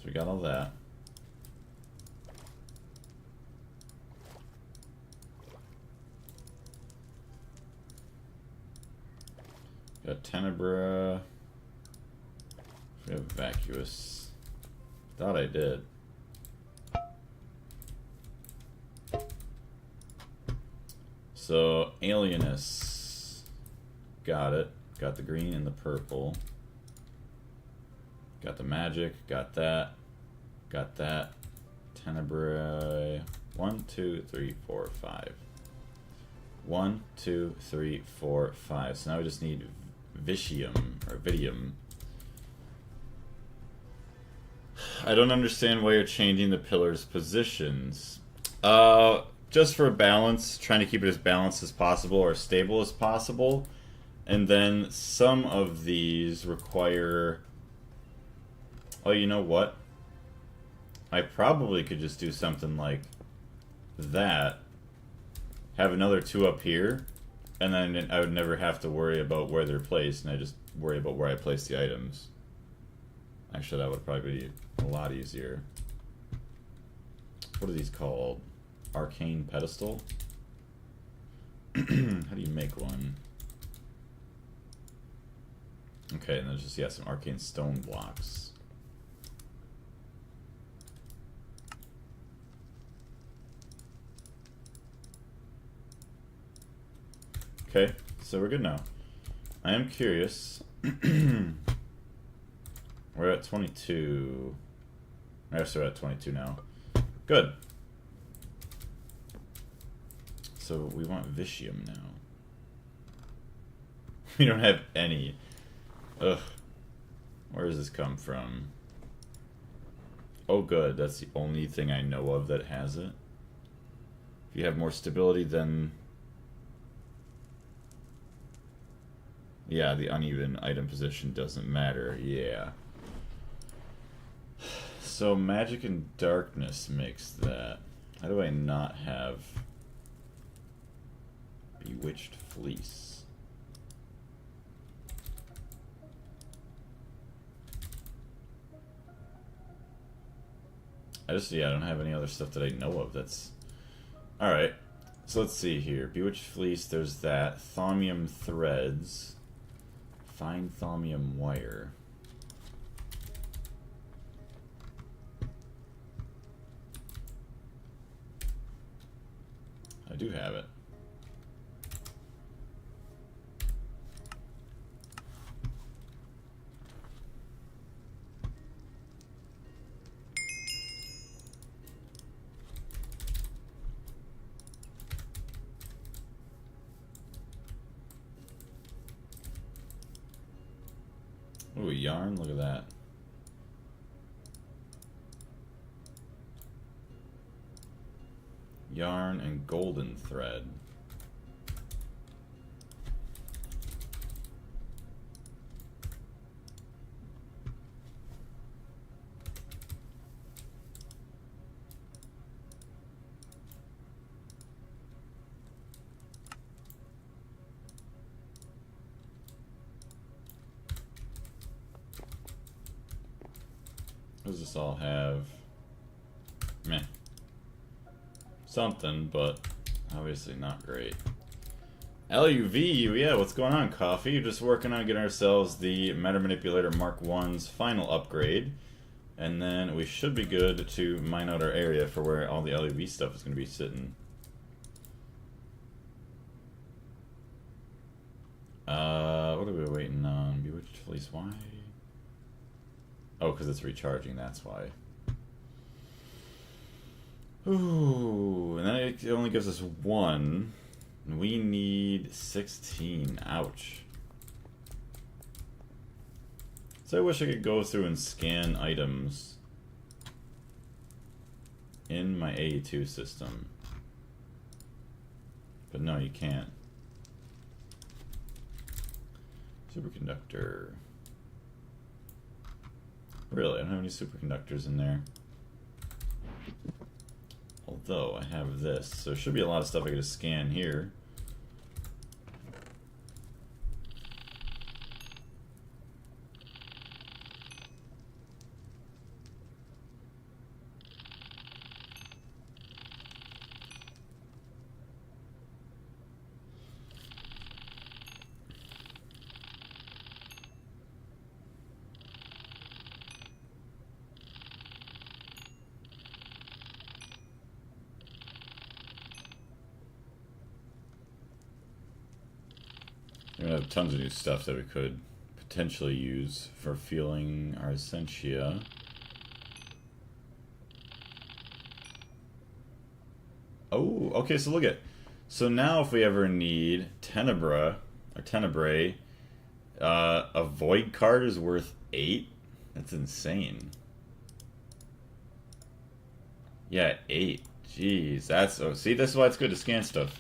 We got all that. Got Tenebra. We have Vacuous. Thought I did. So Alienus. Got it. Got the green and the purple. Got the magic, got that, Tenebrae. 1, 2, 3, 4, 5. 1, 2, 3, 4, 5. So now we just need Vitium, or Vitium. I don't understand why you're changing the pillars' positions. Just for balance, trying to keep it as balanced as possible, or stable as possible. And then some of these require... Oh, you know what? I probably could just do something like that. Have another 2 up here, and then I would never have to worry about where they're placed, and I just worry about where I place the items. Actually, that would probably be a lot easier. What are these called? Arcane pedestal? How do you make one? Okay, and there's just, yeah, some arcane stone blocks. Okay, so we're good now. I am curious. We're at 22. Actually, we're at 22 now. Good. So we want Vitium now. We don't have any. Ugh. Where does this come from? Oh good, that's the only thing I know of that has it. If you have more stability, then... Yeah, the uneven item position doesn't matter. Yeah. So magic and darkness makes that. How do I not have bewitched fleece? I don't have any other stuff that I know of that's... Alright, so let's see here. Bewitched fleece, there's that. Thaumium threads. Fine thaumium wire. I do have it. Ooh, yarn, look at that. Yarn and golden thread. What does this all have? Meh. Something, but obviously not great. LuV, yeah, what's going on, Coffee? Just working on getting ourselves the Matter Manipulator Mark 1's final upgrade. And then we should be good to mine out our area for where all the LuV stuff is going to be sitting. What are we waiting on? Bewitched Fleece, why? Oh, because it's recharging, that's why. Ooh, and then it only gives us 1. We need 16. Ouch. So I wish I could go through and scan items in my A2 system. But no, you can't. Superconductor. Really, I don't have any superconductors in there. Although I have this, so there should be a lot of stuff I could scan here. We have tons of new stuff that we could potentially use for fueling our essentia. Oh, okay, so look at. So now if we ever need Tenebra, or Tenebrae, a Void card is worth 8? That's insane. Yeah, 8. Jeez, that's... Oh, see, that's why it's good to scan stuff.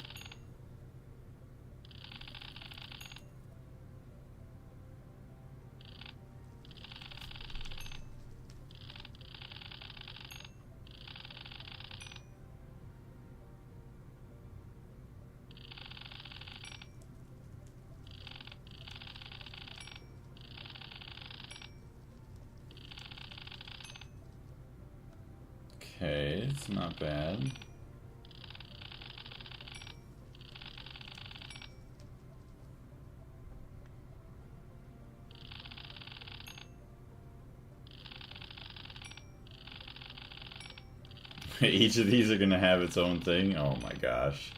Okay, it's not bad. Each of these are gonna have its own thing. Oh my gosh.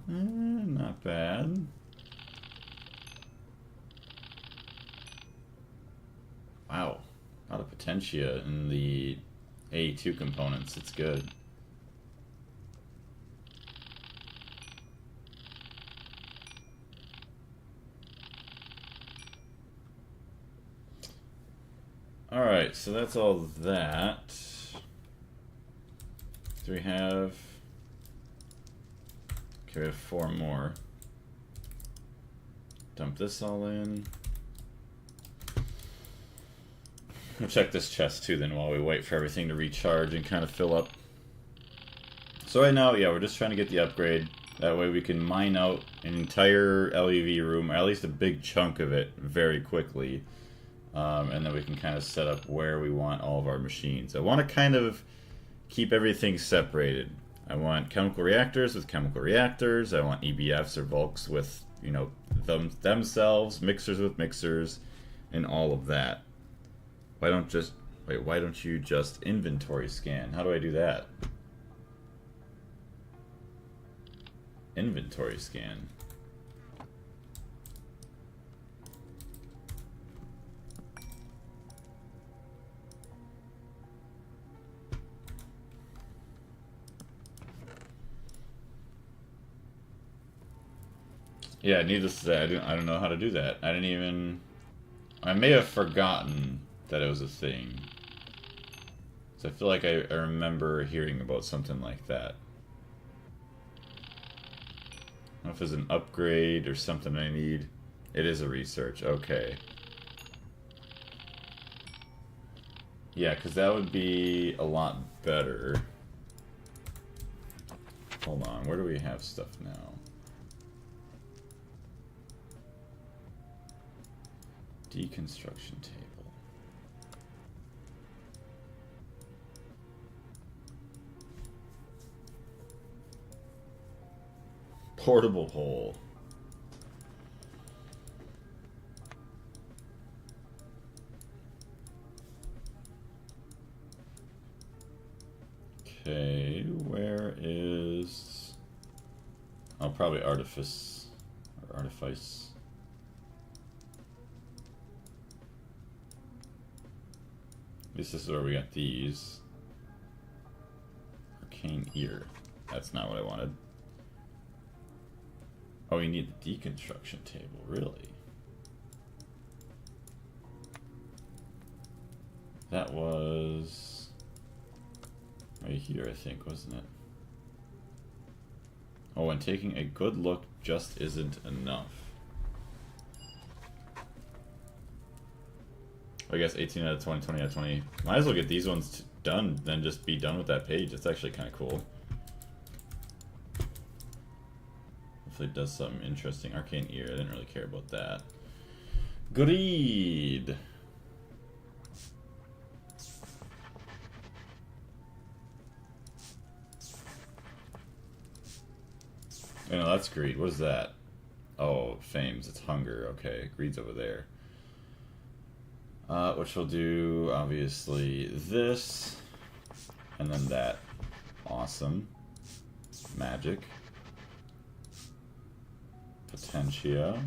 Not bad. Wow. A lot of potentia in the A2 components. It's good. Alright, so that's all that. Do we have... Okay, we have 4 more. Dump this all in. We'll check this chest too then while we wait for everything to recharge and kind of fill up. So right now, yeah, we're just trying to get the upgrade. That way we can mine out an entire LuV room, or at least a big chunk of it, very quickly. And then we can kind of set up where we want all of our machines. I want to kind of keep everything separated. I want chemical reactors with chemical reactors. I want EBFs or Volks with, you know, themselves, mixers with mixers, and all of that. Why don't you just inventory scan? How do I do that? Inventory scan. Yeah, needless to say, I don't know how to do that. I may have forgotten that it was a thing. So I feel like I remember hearing about something like that. I don't know if it's an upgrade or something I need. It is a research, okay. Yeah, because that would be a lot better. Hold on, where do we have stuff now? Deconstruction table. Portable hole. Okay, where is... Oh, probably artifice. Or artifice. At least this is where we got these. Arcane ear. That's not what I wanted. Oh, you need the deconstruction table, really? That was right here, I think, wasn't it? Oh, and taking a good look just isn't enough. I guess 18 out of 20, 20 out of 20. Might as well get these ones done, then just be done with that page. It's actually kind of cool. Hopefully it does something interesting. Arcane ear, I didn't really care about that. Greed! Oh, no, that's greed. What is that? Oh, fames. It's hunger. Okay, greed's over there. Which will do, obviously, this. And then that. Awesome. Magic. Potentia.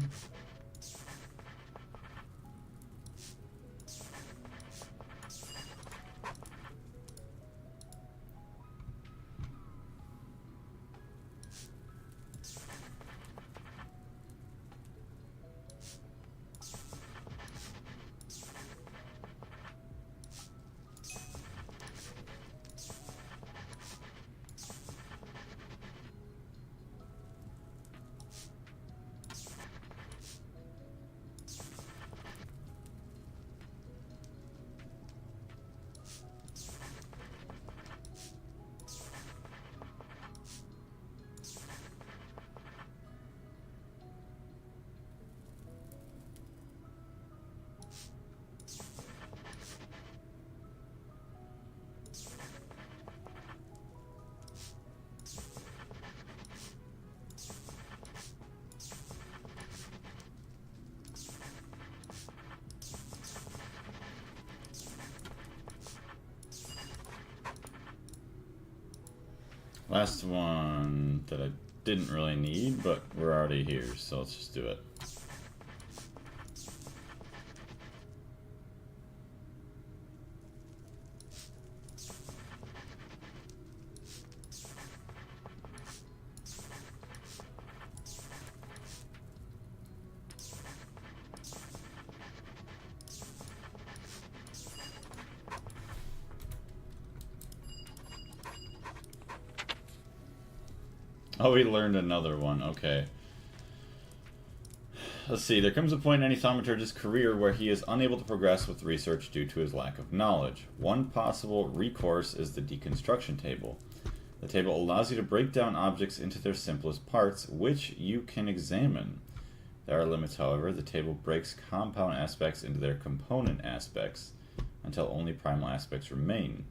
Last one that I didn't really need, but we're already here, so let's just do it. Oh, we learned another one. Okay. Let's see. There comes a point in any thaumaturgist's career where he is unable to progress with research due to his lack of knowledge. One possible recourse is the deconstruction table. The table allows you to break down objects into their simplest parts, which you can examine. There are limits, however. The table breaks compound aspects into their component aspects until only primal aspects remain.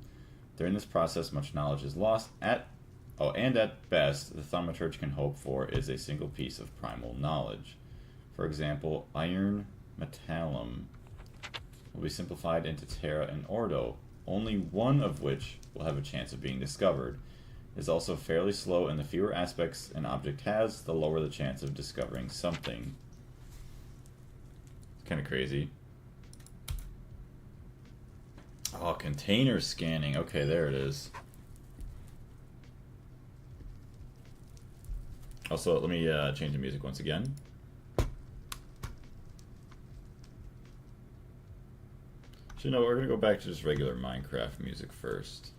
During this process, much knowledge is lost. And at best, the thaumaturge can hope for is a single piece of primal knowledge. For example, iron metallum will be simplified into terra and ordo, only one of which will have a chance of being discovered. It is also fairly slow, and the fewer aspects an object has, the lower the chance of discovering something. It's kind of crazy. Oh, container scanning. Okay, there it is. Also, let me change the music once again. So, you know, we're going to go back to just regular Minecraft music first.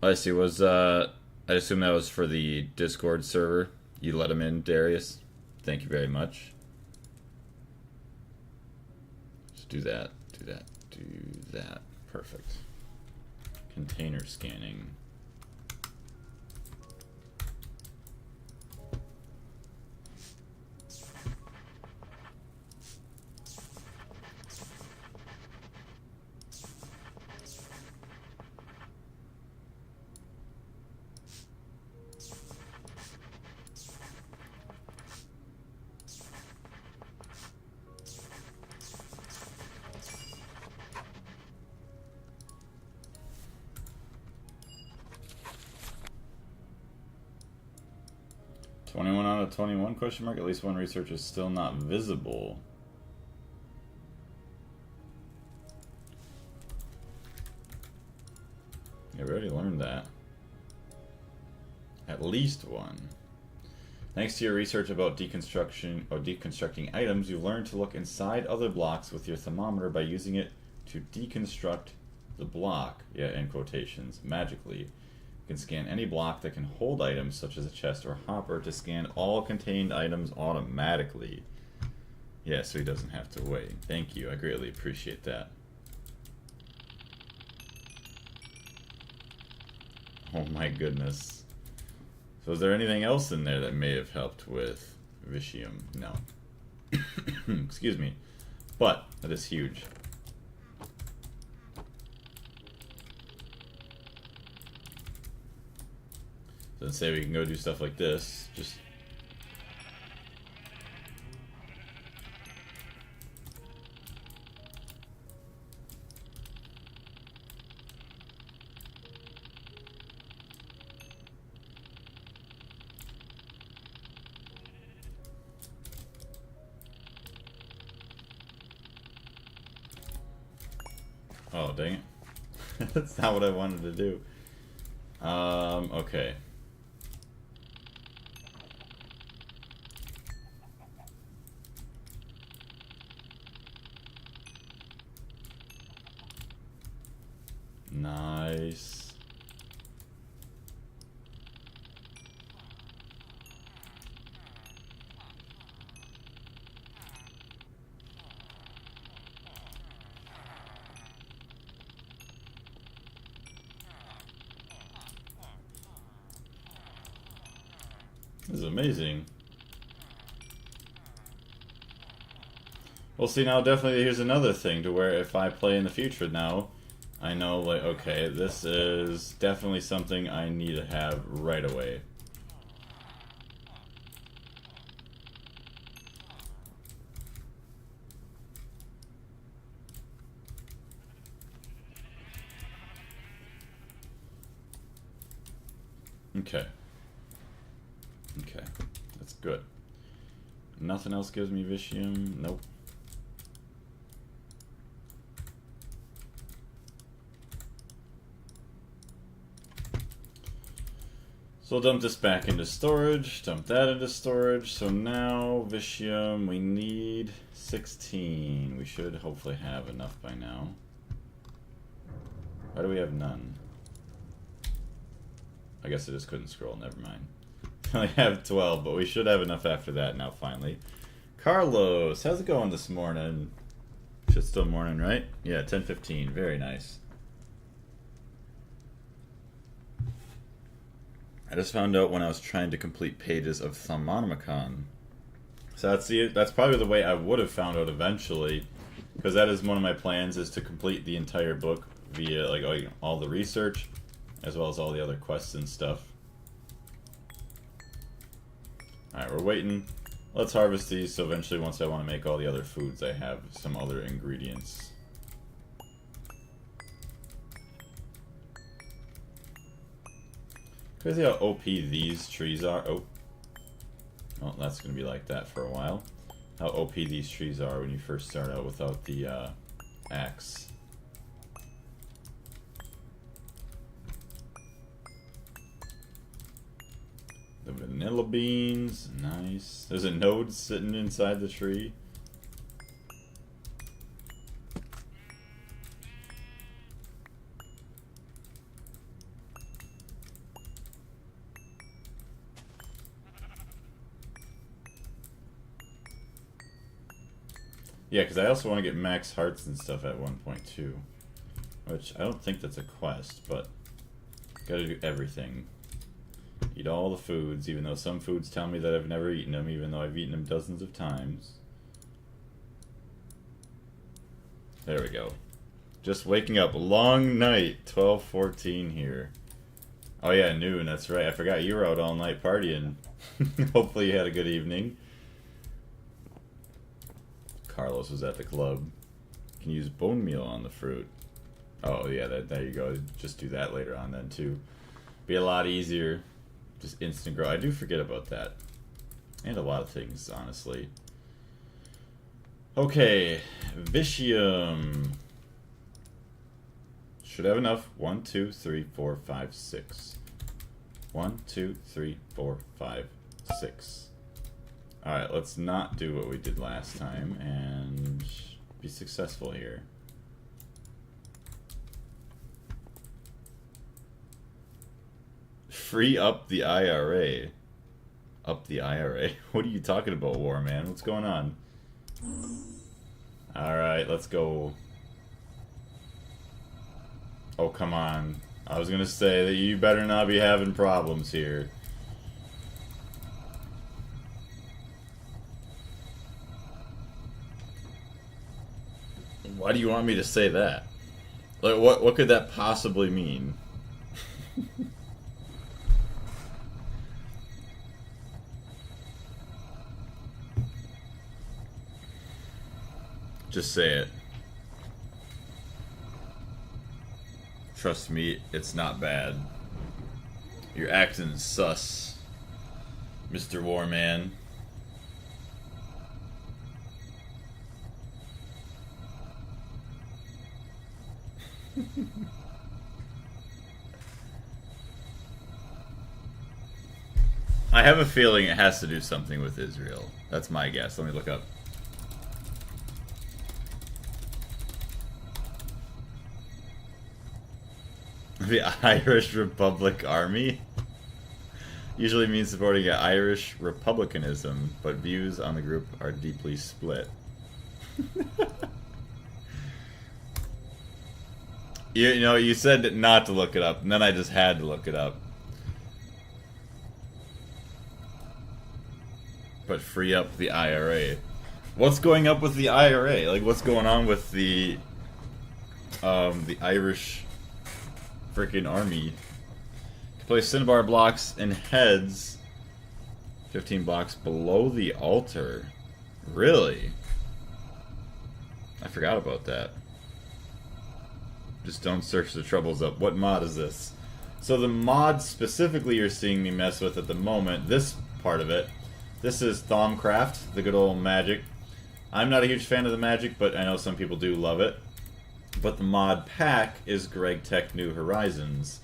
I see. I assume that was for the Discord server. You let him in, Darius. Thank you very much. Just do that. Do that. Do that. Perfect. Container scanning. "21 out of 21 question mark. At least one researcher is still not visible." Yeah, we already learned that. At least one. Thanks to your research about deconstructing items, you've learned to look inside other blocks with your thermometer by using it to deconstruct the block. Yeah, in quotations, magically. You can scan any block that can hold items, such as a chest or hopper, to scan all contained items automatically. Yeah, so he doesn't have to wait. Thank you, I greatly appreciate that. Oh my goodness. So is there anything else in there that may have helped with Vitium? No. Excuse me. But that is huge. So let's say we can go do stuff like this. Just oh, dang it. That's not what I wanted to do. Okay. Nice. This is amazing. Well, see, now definitely here's another thing to where if I play in the future now, I know, like, okay, this is definitely something I need to have right away. Okay. Okay. That's good. Nothing else gives me Vitium? Nope. So we'll dump this back into storage, dump that into storage. So now, Vitium, we need 16. We should hopefully have enough by now. Why do we have none? I guess I just couldn't scroll, never mind. I only have 12, but we should have enough after that now, finally. Carlos, how's it going this morning? Shit's still morning, right? Yeah, 10:15, very nice. I just found out when I was trying to complete pages of Thaumonomicon. So that's probably the way I would have found out eventually, because that is one of my plans, is to complete the entire book via like all the research, as well as all the other quests and stuff. Alright, we're waiting. Let's harvest these, so eventually once I want to make all the other foods, I have some other ingredients. Crazy how OP these trees are. Oh. Well, that's going to be like that for a while. How OP these trees are when you first start out without the axe. The vanilla beans, nice. There's a node sitting inside the tree. Yeah, because I also want to get max hearts and stuff at 1.2. Which, I don't think that's a quest, but gotta do everything. Eat all the foods, even though some foods tell me that I've never eaten them, even though I've eaten them dozens of times. There we go. Just waking up. Long night. 12:14 here. Oh yeah, noon, that's right. I forgot you were out all night partying. Hopefully you had a good evening. Carlos was at the club. Can use bone meal on the fruit. Oh yeah, there you go. Just do that later on then too. Be a lot easier. Just instant grow. I do forget about that. And a lot of things, honestly. Okay. Vitium. Should have enough. 1, 2, 3, 4, 5, 6. 1, 2, 3, 4, 5, 6. Alright, let's not do what we did last time and be successful here. Free up the IRA. Up the IRA? What are you talking about, War Man? What's going on? Alright, let's go. Oh, come on. I was gonna say that you better not be having problems here. Why do you want me to say that? Like, what could that possibly mean? Just say it. Trust me, it's not bad. You're acting sus, Mr. Warman. I have a feeling it has to do something with Israel. That's my guess. Let me look up. The Irish Republic Army usually means supporting Irish republicanism, but views on the group are deeply split. You know, you said not to look it up, and then I just had to look it up. But free up the IRA. What's going up with the IRA? Like, what's going on with the Irish freaking army? Place cinnabar blocks and heads 15 blocks below the altar. Really? I forgot about that. Just don't search the troubles up. What mod is this? So the mod specifically you're seeing me mess with at the moment, this part of it, this is Thaumcraft, the good old magic. I'm not a huge fan of the magic, but I know some people do love it. But the mod pack is Greg Tech New Horizons.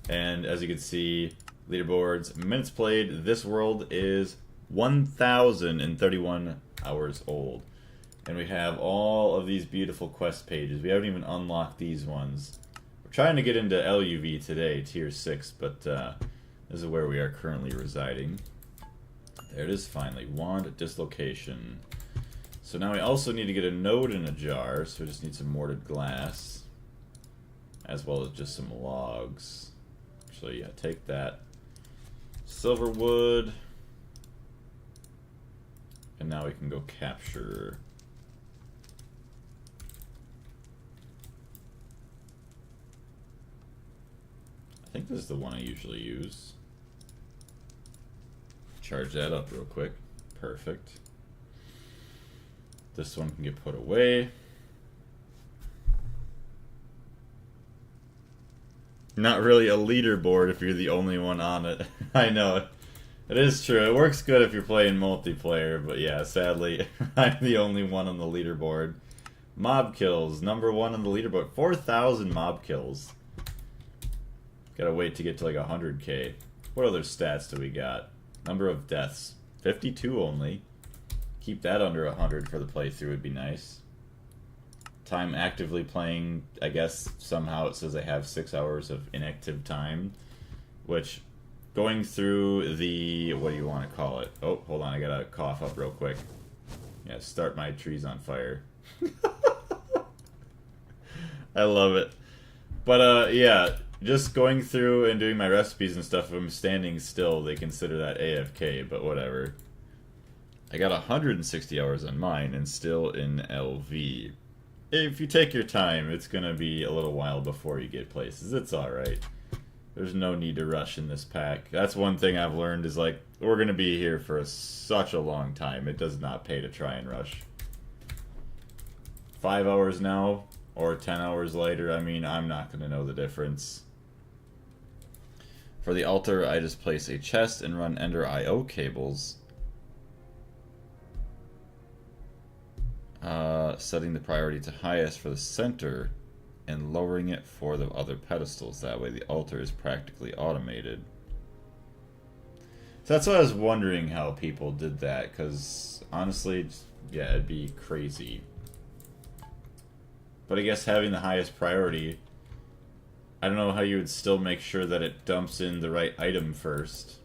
And as you can see, Leaderboards, minutes played. This world is 1,031 hours old. And we have all of these beautiful quest pages. We haven't even unlocked these ones. We're trying to get into LuV today, tier 6, but this is where we are currently residing. There it is finally. Wand dislocation. So now we also need to get a node in a jar, so we just need some mortared glass. As well as just some logs. Actually, yeah, take that. Silver wood. And now we can go capture. I think this is the one I usually use. Charge that up real quick. Perfect. This one can get put away. Not really a leaderboard if you're the only one on it. I know. It is true. It works good if you're playing multiplayer, but yeah, sadly, I'm the only one on the leaderboard. Mob kills, number 1 on the leaderboard. 4,000 mob kills. Gotta wait to get to like 100k. What other stats do we got? Number of deaths. 52 only. Keep that under 100 for the playthrough would be nice. Time actively playing, I guess somehow it says I have 6 hours of inactive time. Which, going through the, what do you want to call it? Oh, hold on, I gotta cough up real quick. Yeah, start my trees on fire. I love it. But yeah, just going through and doing my recipes and stuff, if I'm standing still, they consider that AFK, but whatever. I got 160 hours on mine and still in LV. If you take your time, it's gonna be a little while before you get places. It's alright. There's no need to rush in this pack. That's one thing I've learned is like, we're gonna be here for such a long time. It does not pay to try and rush. 5 hours now, or 10 hours later, I mean, I'm not gonna know the difference. For the altar, I just place a chest and run Ender IO cables. Setting the priority to highest for the center and lowering it for the other pedestals. That way the altar is practically automated. So that's why I was wondering how people did that, because honestly, yeah, it'd be crazy. But I guess having the highest priority, I don't know how you would still make sure that it dumps in the right item first.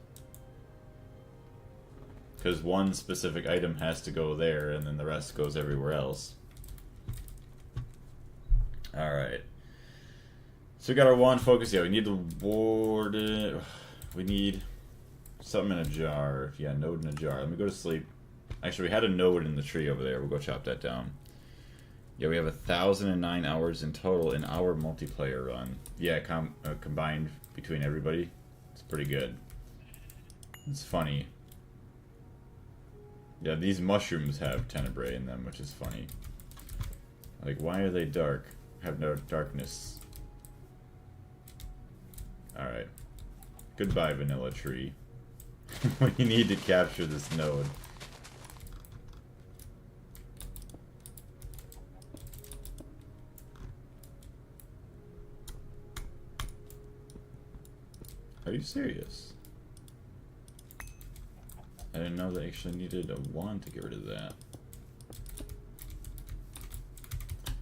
Because one specific item has to go there, and then the rest goes everywhere else. Alright. So we got our wand focus. Yeah, we need the ward. We need something in a jar. Yeah, node in a jar. Let me go to sleep. Actually, we had a node in the tree over there. We'll go chop that down. Yeah, we have 1,009 hours in total in our multiplayer run. Yeah, combined between everybody. It's pretty good. It's funny. Yeah, these mushrooms have tenebrae in them, which is funny. Like, why are they dark? Have no darkness. Alright. Goodbye, vanilla tree. We need to capture this node. Are you serious? I didn't know they actually needed a wand to get rid of that.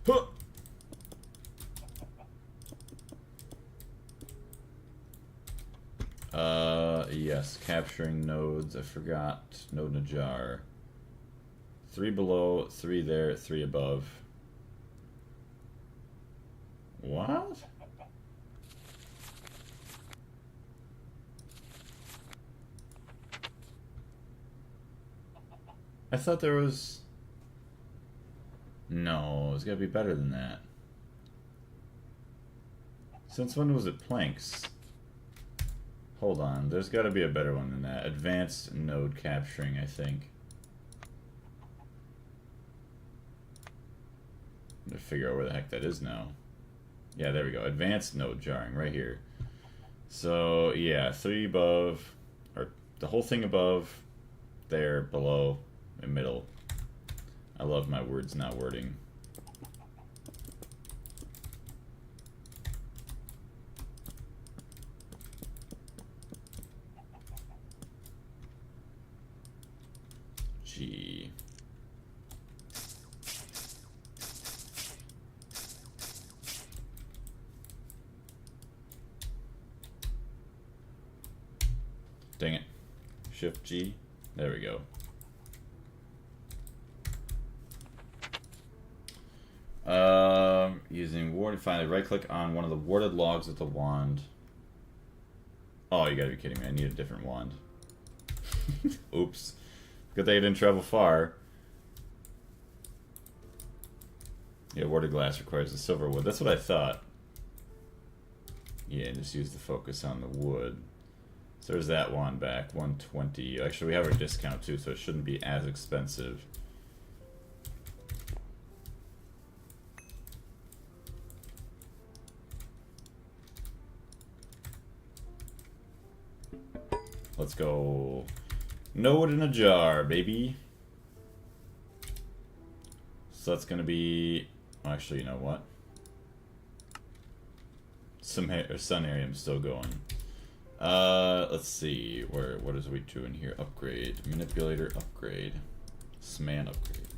Huh! Yes, capturing nodes. I forgot. Node in a jar. 3 below, 3 there, 3 above. What? I thought there was... No, it's gotta be better than that. Since when was it planks? Hold on, there's gotta be a better one than that. Advanced node capturing, I think. I'm gonna figure out where the heck that is now. Yeah, there we go. Advanced node jarring, right here. So, yeah, 3 above, or the whole thing above, there, below, and middle. I love my words not wording. G. Dang it. Shift G. There we go. Using ward, finally right click on one of the warded logs with the wand. Oh, you gotta be kidding me. I need a different wand. Oops. Good thing I didn't travel far. Yeah, warded glass requires the silver wood. That's what I thought. Yeah, just use the focus on the wood. So there's that wand back, 120. Actually, we have our discount too, so it shouldn't be as expensive. Let's go. Node in a jar, baby. So that's gonna be. Actually, you know what? Sunarium's still going. Let's see. What is we doing here? Upgrade. Manipulator upgrade. Sman upgrade.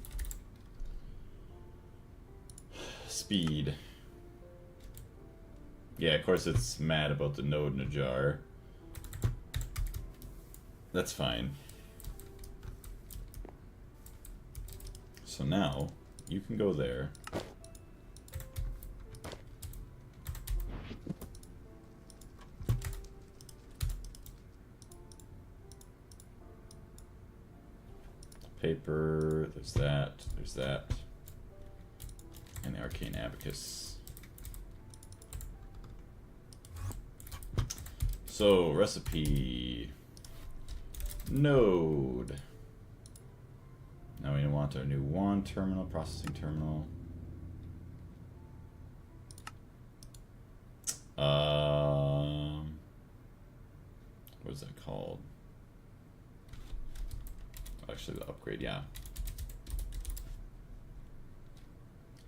Speed. Yeah, of course it's mad about the node in a jar. That's fine. So now, you can go there. Paper, there's that, and the arcane abacus. So, recipe. Node. Now we want our new wand terminal, processing terminal. What is that called? Actually, the upgrade, yeah.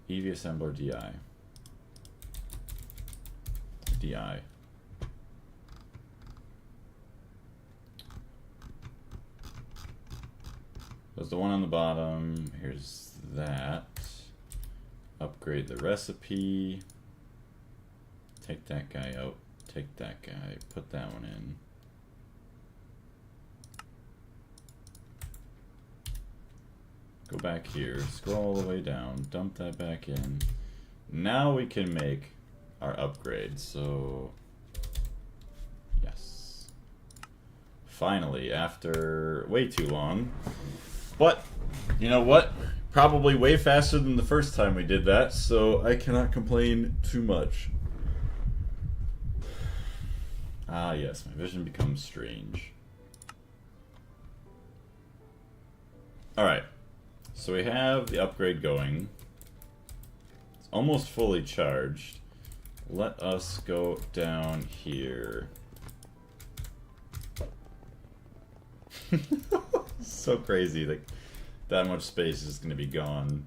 EV assembler DI. DI. There's the one on the bottom. Here's that. Upgrade the recipe. Take that guy out. Take that guy. Put that one in. Go back here. Scroll all the way down. Dump that back in. Now we can make our upgrade. So, yes. Finally, after way too long. But, you know what? Probably way faster than the first time we did that, so I cannot complain too much. Ah, yes, my vision becomes strange. Alright, so we have the upgrade going. It's almost fully charged. Let us go down here. So crazy, like that much space is going to be gone.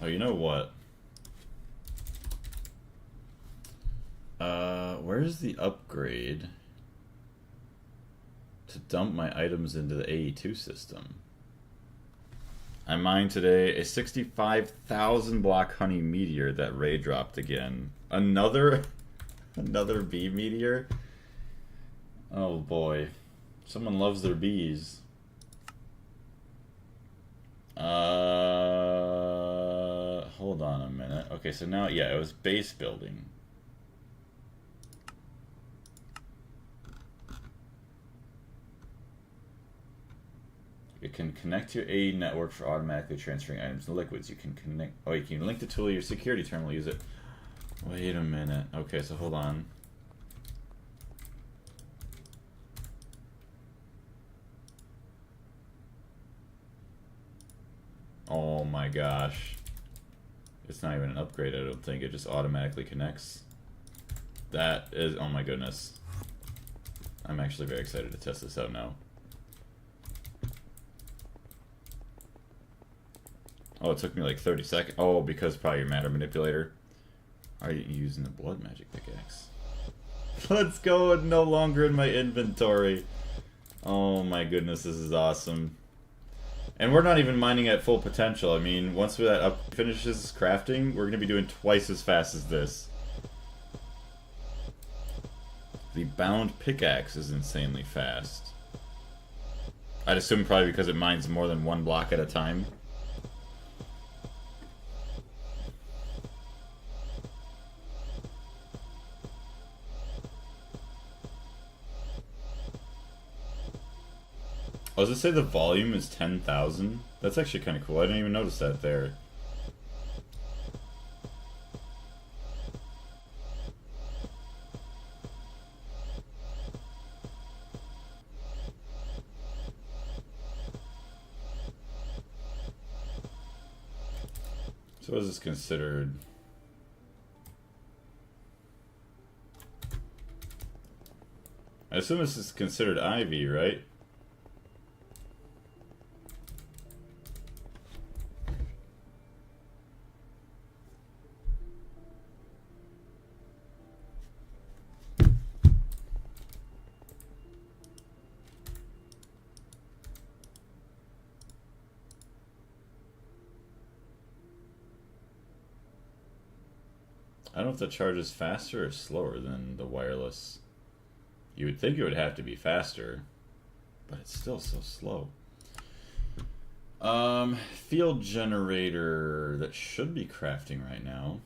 Oh, you know what? Where's the upgrade to dump my items into the AE2 system? I mined today a 65,000 block honey meteor that Ray dropped again. Another bee meteor? Oh boy. Someone loves their bees. Hold on a minute. Okay, so now, yeah, it was base building. It can connect to your AE network for automatically transferring items and liquids. You can connect. Oh, you can link the tool to your security terminal. Use it. Wait a minute. Okay, so hold on. Oh my gosh. It's not even an upgrade, I don't think. It just automatically connects. That is. Oh my goodness. I'm actually very excited to test this out now. Oh, it took me like 30 seconds. Oh, because probably your Matter Manipulator. Are you using the Blood Magic Pickaxe? Let's go, no longer in my inventory. Oh my goodness, this is awesome. And we're not even mining at full potential. I mean, once that finishes crafting, we're going to be doing twice as fast as this. The bound pickaxe is insanely fast. I'd assume probably because it mines more than one block at a time. Oh, does it say the volume is 10,000? That's actually kind of cool. I didn't even notice that there. So what is this considered? I assume this is considered ivy, right? I don't know if the charge is faster or slower than the wireless. You would think it would have to be faster, but it's still so slow. Field generator that should be crafting right now.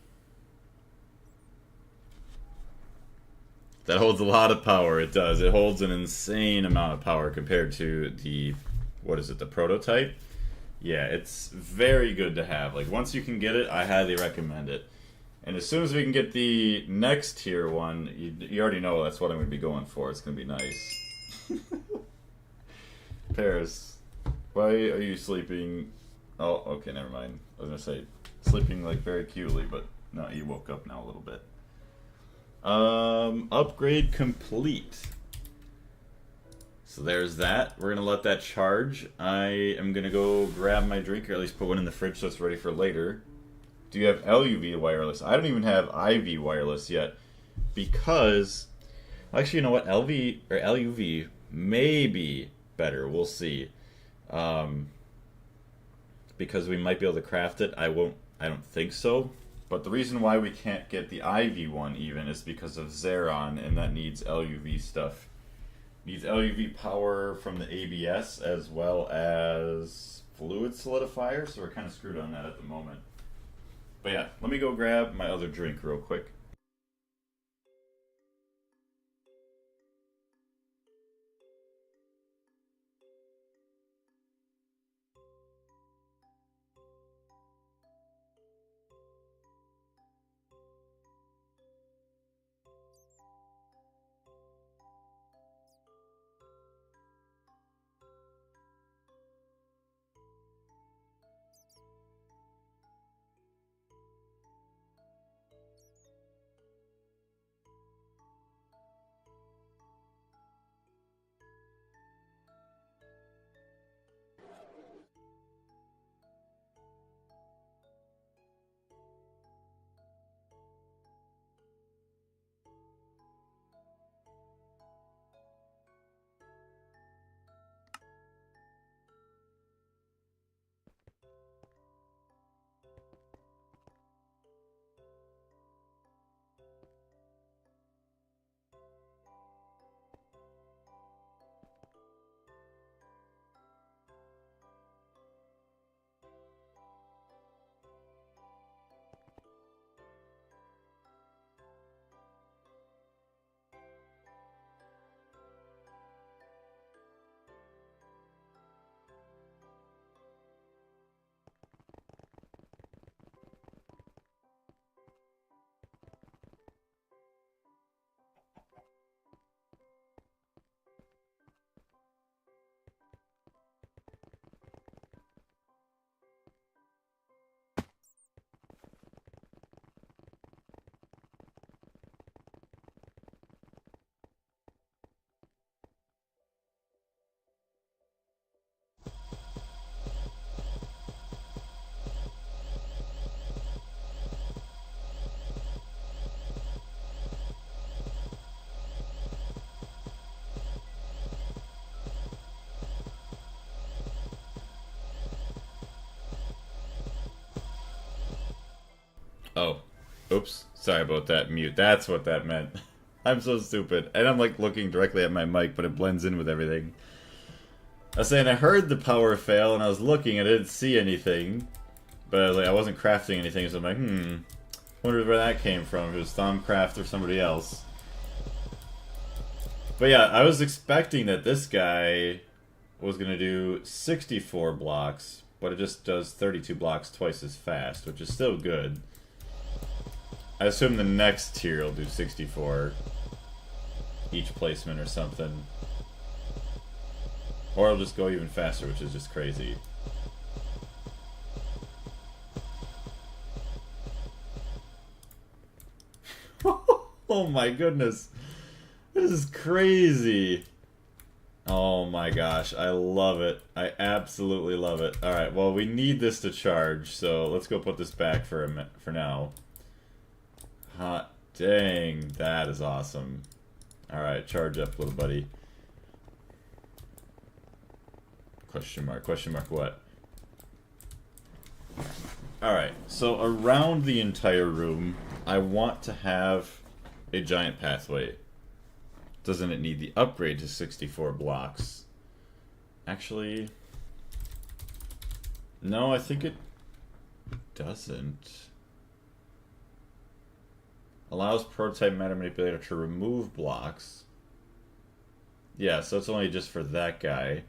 That holds a lot of power. It does. It holds an insane amount of power compared to the, what is it, the prototype? Yeah, it's very good to have. Like, once you can get it, I highly recommend it. And as soon as we can get the next tier one, you already know that's what I'm going to be going for. It's going to be nice. Paris, why are you sleeping? Oh, okay, never mind. I was going to say, sleeping like very cutely, but no, you woke up now a little bit. Upgrade complete. So there's that. We're going to let that charge. I am going to go grab my drink, or at least put one in the fridge so it's ready for later. Do you have LuV wireless? I don't even have IV wireless yet. Because, actually, you know what? LV or LuV may be better. We'll see. Because we might be able to craft it. I don't think so. But the reason why we can't get the IV one even is because of Xeron, and that needs LuV stuff. Needs LuV power from the ABS as well as fluid solidifier, so we're kind of screwed on that at the moment. But yeah, let me go grab my other drink real quick. Oh, oops. Sorry about that mute. That's what that meant. I'm so stupid. And I'm like looking directly at my mic, but it blends in with everything. I was saying I heard the power fail and I was looking, I didn't see anything. But I was like, I wasn't crafting anything, so I'm like, wonder where that came from. If it was Thaumcraft or somebody else. But yeah, I was expecting that this guy was going to do 64 blocks, but it just does 32 blocks twice as fast, which is still good. I assume the next tier will do 64 each placement or something. Or it'll just go even faster, which is just crazy. Oh my goodness. This is crazy. Oh my gosh, I love it. I absolutely love it. Alright, well we need this to charge, so let's go put this back for now. Hot dang, that is awesome. Alright, charge up, little buddy. Question mark what? Alright, so around the entire room, I want to have a giant pathway. Doesn't it need the upgrade to 64 blocks? Actually, no, I think it doesn't. Allows prototype matter manipulator to remove blocks. Yeah, so it's only just for that guy.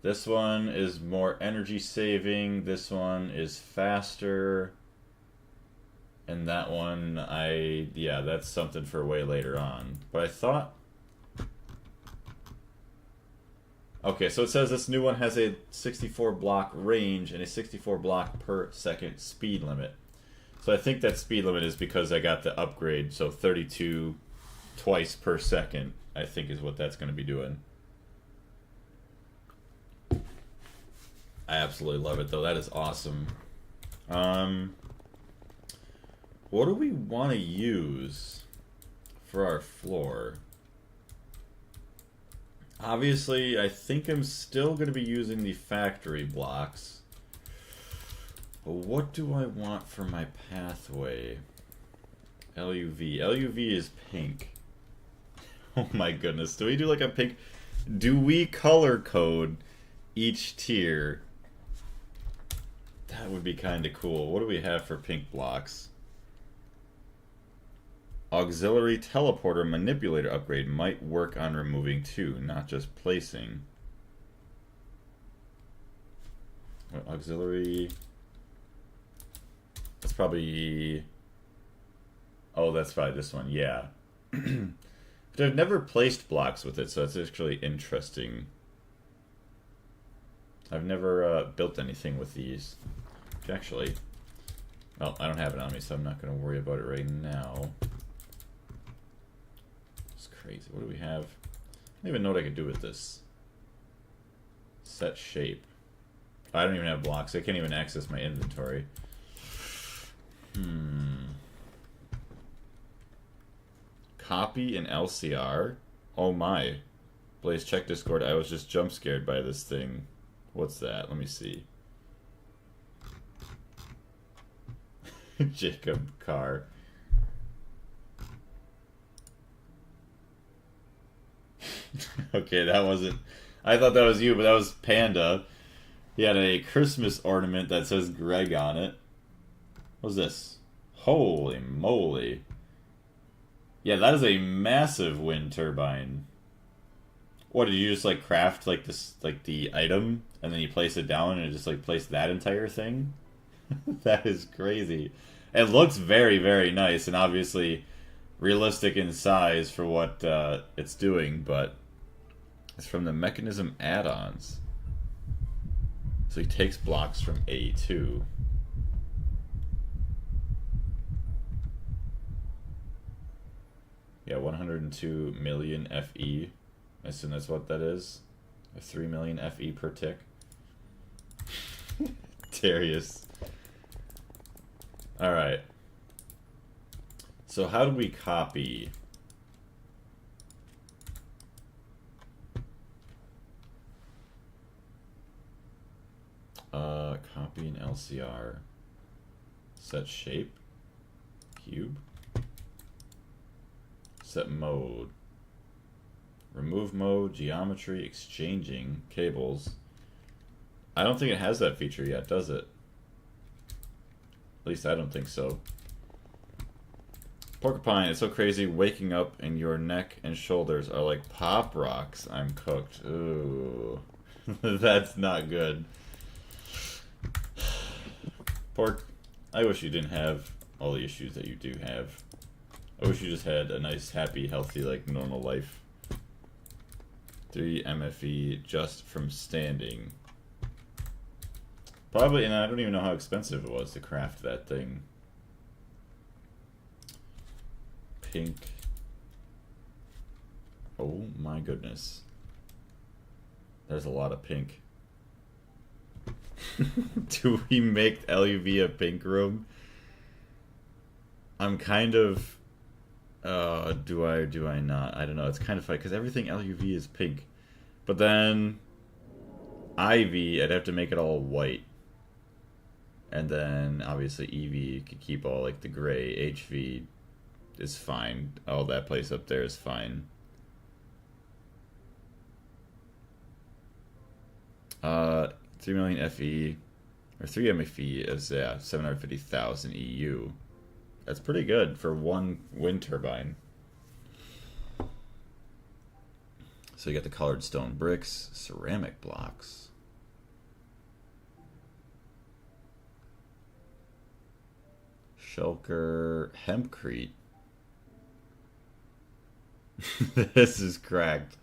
This one is more energy saving. This one is faster. And that one, yeah, that's something for way later on. But I thought... Okay, so it says this new one has a 64 block range and a 64 block per second speed limit. So I think that speed limit is because I got the upgrade, so 32 twice per second, I think is what that's going to be doing. I absolutely love it, though. That is awesome. What do we want to use for our floor? Obviously, I think I'm still going to be using the factory blocks. But what do I want for my pathway? LuV. LuV is pink. Oh my goodness. Do we do like a pink... Do we color code each tier? That would be kind of cool. What do we have for pink blocks? Auxiliary teleporter manipulator upgrade might work on removing too, not just placing. What, auxiliary... That's probably... Oh, that's probably this one, yeah. But I've never placed blocks with it, so that's actually interesting. I've never built anything with these. Actually... Oh, I don't have it on me, so I'm not going to worry about it right now. It's crazy. What do we have? I don't even know what I could do with this. Set shape. I don't even have blocks. I can't even access my inventory. Copy an LCR? Oh my. Blaze, check Discord. I was just jump scared by this thing. What's that? Let me see. Jacob Carr. Okay, that wasn't... I thought that was you, but that was Panda. He had a Christmas ornament that says Greg on it. What's this? Holy moly. Yeah, that is a massive wind turbine. What, did you just like craft like this, like the item, and then you place it down and just like place that entire thing? That is crazy. It looks very, very nice, and obviously realistic in size for what it's doing, but it's from the Mechanism add-ons. So he takes blocks from A2. Yeah, 102 million FE. I assume that's what that is. 3 million FE per tick. Darius. Alright. So how do we copy? Copy an LCR. Set shape. cube. Set mode. Remove mode, geometry, exchanging, cables. I don't think it has that feature yet, does it? At least I don't think so. Porcupine, it's so crazy. Waking up and your neck and shoulders are like pop rocks. I'm cooked. Ooh. That's not good. Pork, I wish you didn't have all the issues that you do have. I wish you just had a nice, happy, healthy, like, normal life. 3 MFE just from standing. Probably, and I don't even know how expensive it was to craft that thing. Pink. Oh my goodness. There's a lot of pink. Do we make LuV a pink room? I'm kind of... do I not? I don't know. It's kind of funny because everything LuV is pink. But then Ivy, I'd have to make it all white. And then obviously EV could keep all like the gray. HV is fine. All that place up there is fine. 3 million FE or 3 MFE is 750,000 EU. That's pretty good for one wind turbine. So you got the colored stone bricks, ceramic blocks. Shulker, hempcrete. This is cracked.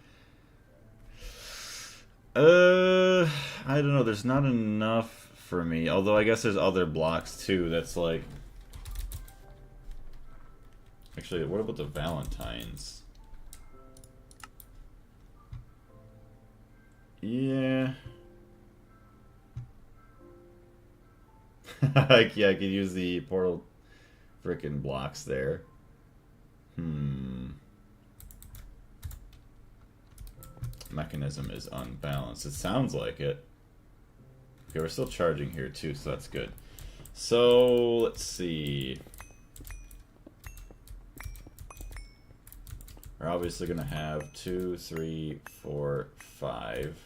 I don't know. There's not enough for me. Although I guess there's other blocks too. That's like. Actually, what about the Valentines? Yeah. Yeah, I could use the portal frickin' blocks there. Mechanism is unbalanced. It sounds like it. Okay, we're still charging here too, so that's good. So, let's see. We're obviously going to have 2, 3, 4, 5.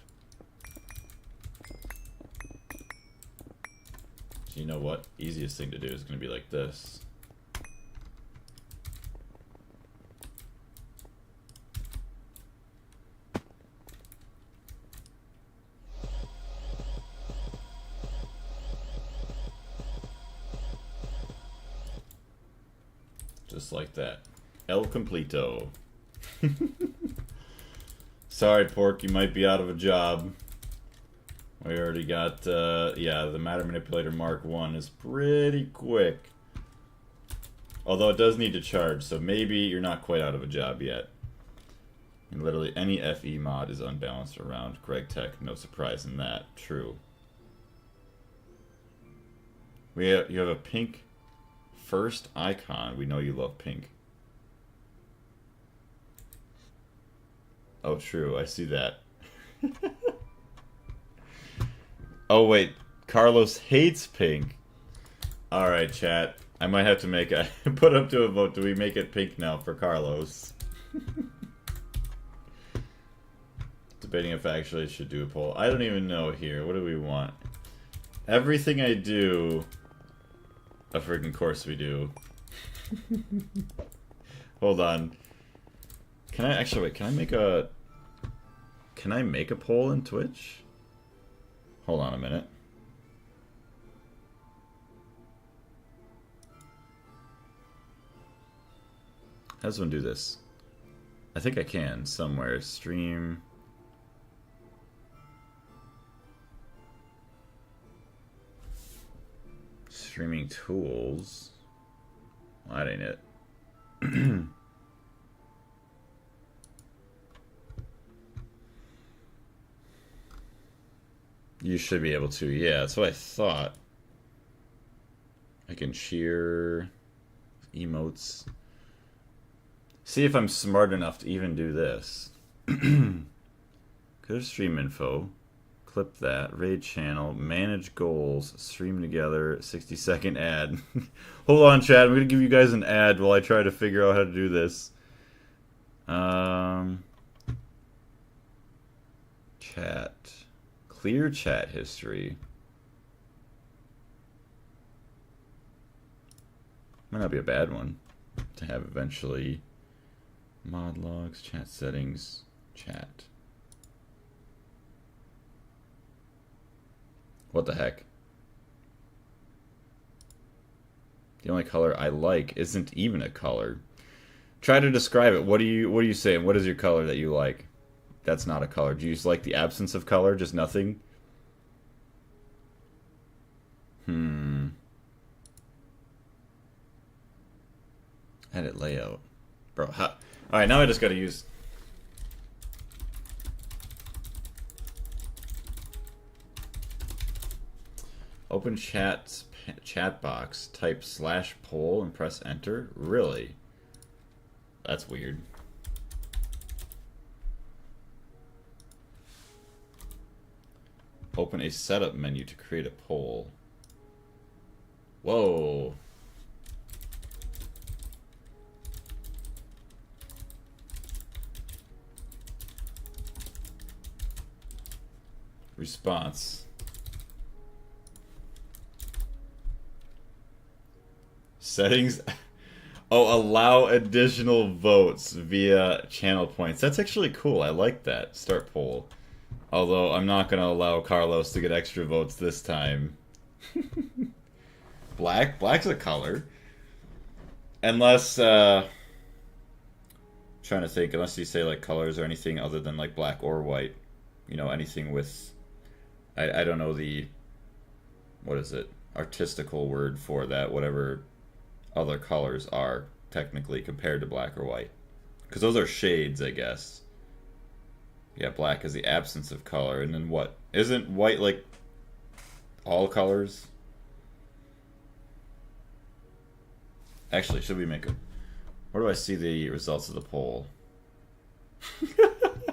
So you know what? Easiest thing to do is going to be like this. Just like that. El Completo. Sorry, Pork, you might be out of a job. We already got, yeah, the Matter Manipulator Mark 1 is pretty quick. Although it does need to charge, so maybe you're not quite out of a job yet. And literally any FE mod is unbalanced around Greg Tech. No surprise in that. True. You have a pink first icon. We know you love pink. Oh, true. I see that. Oh, wait. Carlos hates pink. Alright, chat. I might have to make a... put up to a vote. Do we make it pink now for Carlos? Debating if I actually should do a poll. I don't even know here. What do we want? Everything I do... A freaking course we do. Hold on. Can I actually wait? Can I make a? Can I make a poll in Twitch? Hold on a minute. How does one do this? I think I can somewhere. Stream. Streaming tools. Well, that ain't it. You should be able to. Yeah, that's what I thought. I can cheer emotes. See if I'm smart enough to even do this. Go to stream info. clip that. Raid channel. Manage goals. Stream together. 60-second ad. Hold on, chat. I'm going to give you guys an ad while I try to figure out how to do this. Chat. Clear chat history. Might not be a bad one to have eventually. Mod logs, chat settings, chat. What the heck? The only color I like isn't even a color. Try to describe it. What are you saying? What is your color that you like? That's not a color. Do you just like the absence of color? Just nothing? Edit layout. Bro, how... Alright, now I just gotta use... Open chat box, type /poll and press enter? Really? That's weird. Open a setup menu to create a poll. Whoa. Response. Settings. Oh, allow additional votes via channel points. That's actually cool. I like that. Start poll. Although I'm not going to allow Carlos to get extra votes this time. Black? Black's a color. Unless, trying to think, unless you say like colors or anything other than like black or white. You know, anything with, I don't know the, what is it, artistical word for that, whatever other colors are technically compared to black or white. Because those are shades, I guess. Yeah, black is the absence of color. And then what? Isn't white like all colors? Actually, should we make a... Where do I see the results of the poll?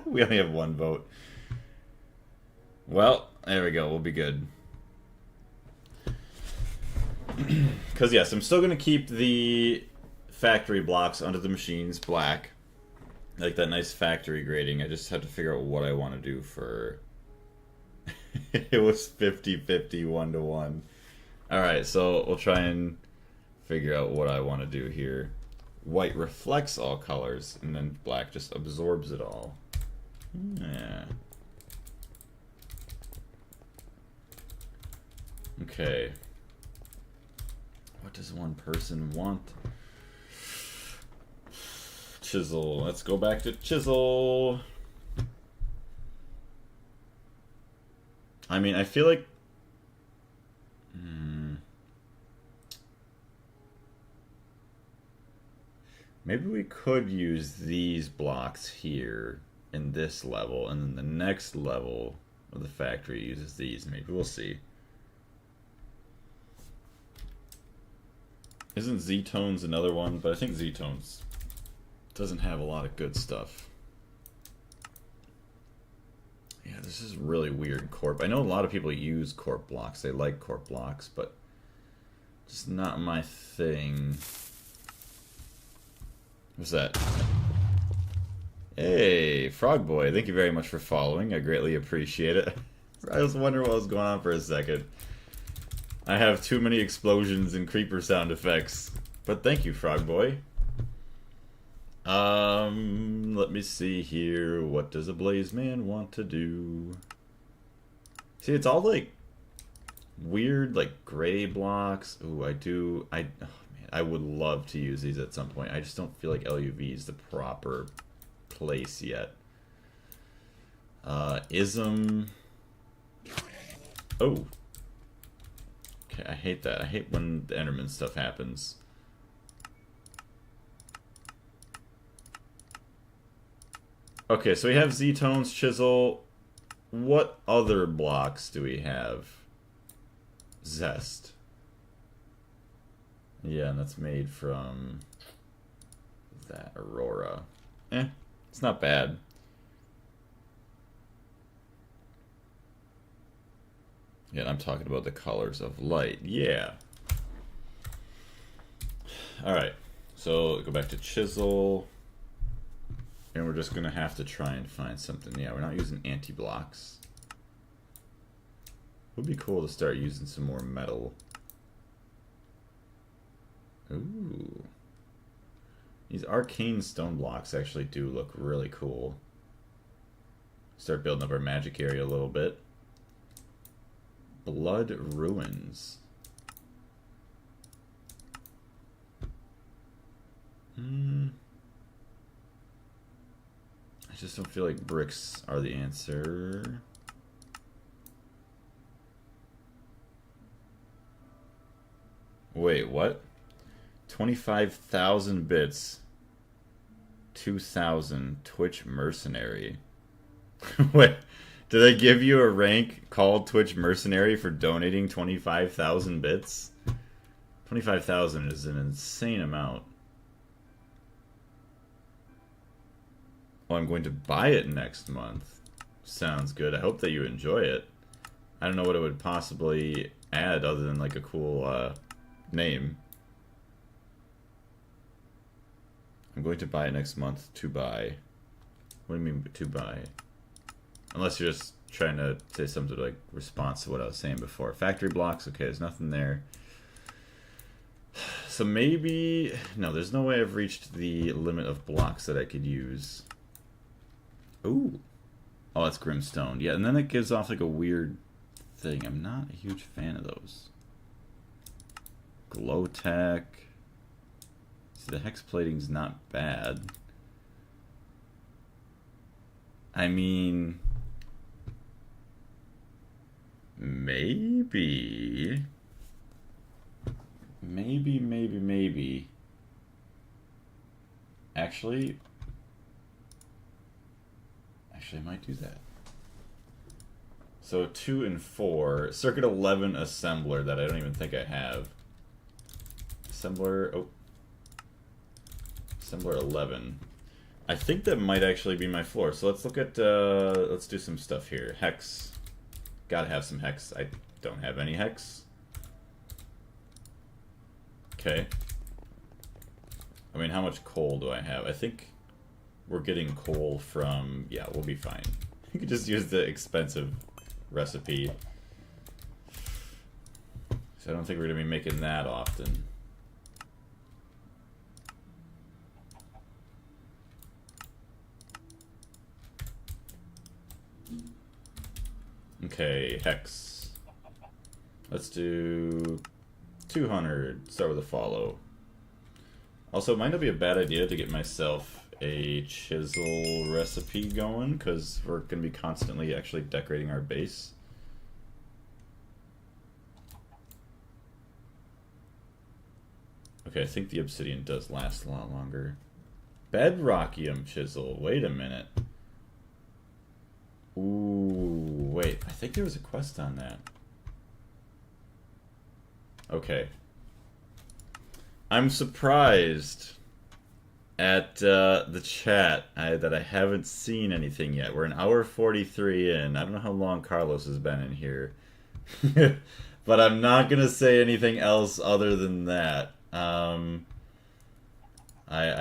We only have one vote. Well, there we go. We'll be good. Because, yes, I'm still going to keep the factory blocks under the machines black. Like that nice factory grading. I just had to figure out what I want to do for... It was 50-50, 1-to-1. Alright, so we'll try and figure out what I want to do here. White reflects all colors, and then black just absorbs it all. Yeah. Okay. What does one person want? Chisel. Let's go back to chisel. I mean, I feel like... Maybe we could use these blocks here in this level, and then the next level of the factory uses these. Maybe we'll see. Isn't Z-Tones another one? But I think Z-Tones doesn't have a lot of good stuff. Yeah, this is really weird corp. I know a lot of people use corp blocks. They like corp blocks, but just not my thing. What's that? Hey, Frog Boy, thank you very much for following. I greatly appreciate it. I was wondering what was going on for a second. I have too many explosions and creeper sound effects. But thank you, Frog Boy. Let me see here. What does a Blaze Man want to do? See, it's all like weird, like gray blocks. Ooh, oh man, I would love to use these at some point. I just don't feel like LuV is the proper place yet. Ism. Oh. Okay, I hate that. I hate when the Enderman stuff happens. Okay, so we have Z-Tones, Chisel. What other blocks do we have? Zest. Yeah, and that's made from that Aurora. It's not bad. Yeah, I'm talking about the colors of light. Yeah. Alright, so go back to chisel. And we're just going to have to try and find something. Yeah, we're not using anti-blocks. It would be cool to start using some more metal. Ooh. These arcane stone blocks actually do look really cool. Start building up our magic area a little bit. Blood ruins. I just don't feel like bricks are the answer. Wait, what? 25,000 bits. 2,000 Twitch Mercenary. Wait, did they give you a rank called Twitch Mercenary for donating 25,000 bits? 25,000 is an insane amount. Oh, I'm going to buy it next month. Sounds good. I hope that you enjoy it. I don't know what it would possibly add other than like a cool name. I'm going to buy it next month to buy. What do you mean to buy? Unless you're just trying to say something like response to what I was saying before. Factory blocks, okay, there's nothing there. So maybe... No, there's no way I've reached the limit of blocks that I could use. Ooh. Oh, that's Grimstone. Yeah, and then it gives off like a weird thing. I'm not a huge fan of those. Glow Tech. See, the hex plating's not bad. I mean... Maybe... Maybe. Actually, I might do that. So 2 and 4. Circuit 11 assembler that I don't even think I have. Assembler, oh. Assembler 11. I think that might actually be my floor. So let's look at, let's do some stuff here. Hex. Gotta have some hex. I don't have any hex. Okay. I mean, how much coal do I have? I think we're getting coal from... Yeah, we'll be fine. You could just use the expensive recipe. So I don't think we're going to be making that often. Okay, hex. Let's do 200. Start with a follow. Also, it might not be a bad idea to get myself a chisel recipe going, because we're going to be constantly actually decorating our base. Okay, I think the obsidian does last a lot longer. Bedrockium chisel. Wait a minute. Ooh, wait. I think there was a quest on that. Okay. I'm surprised at the chat that I haven't seen anything yet. We're an hour 43 in. I don't know how long Carlos has been in here. But I'm not going to say anything else other than that. I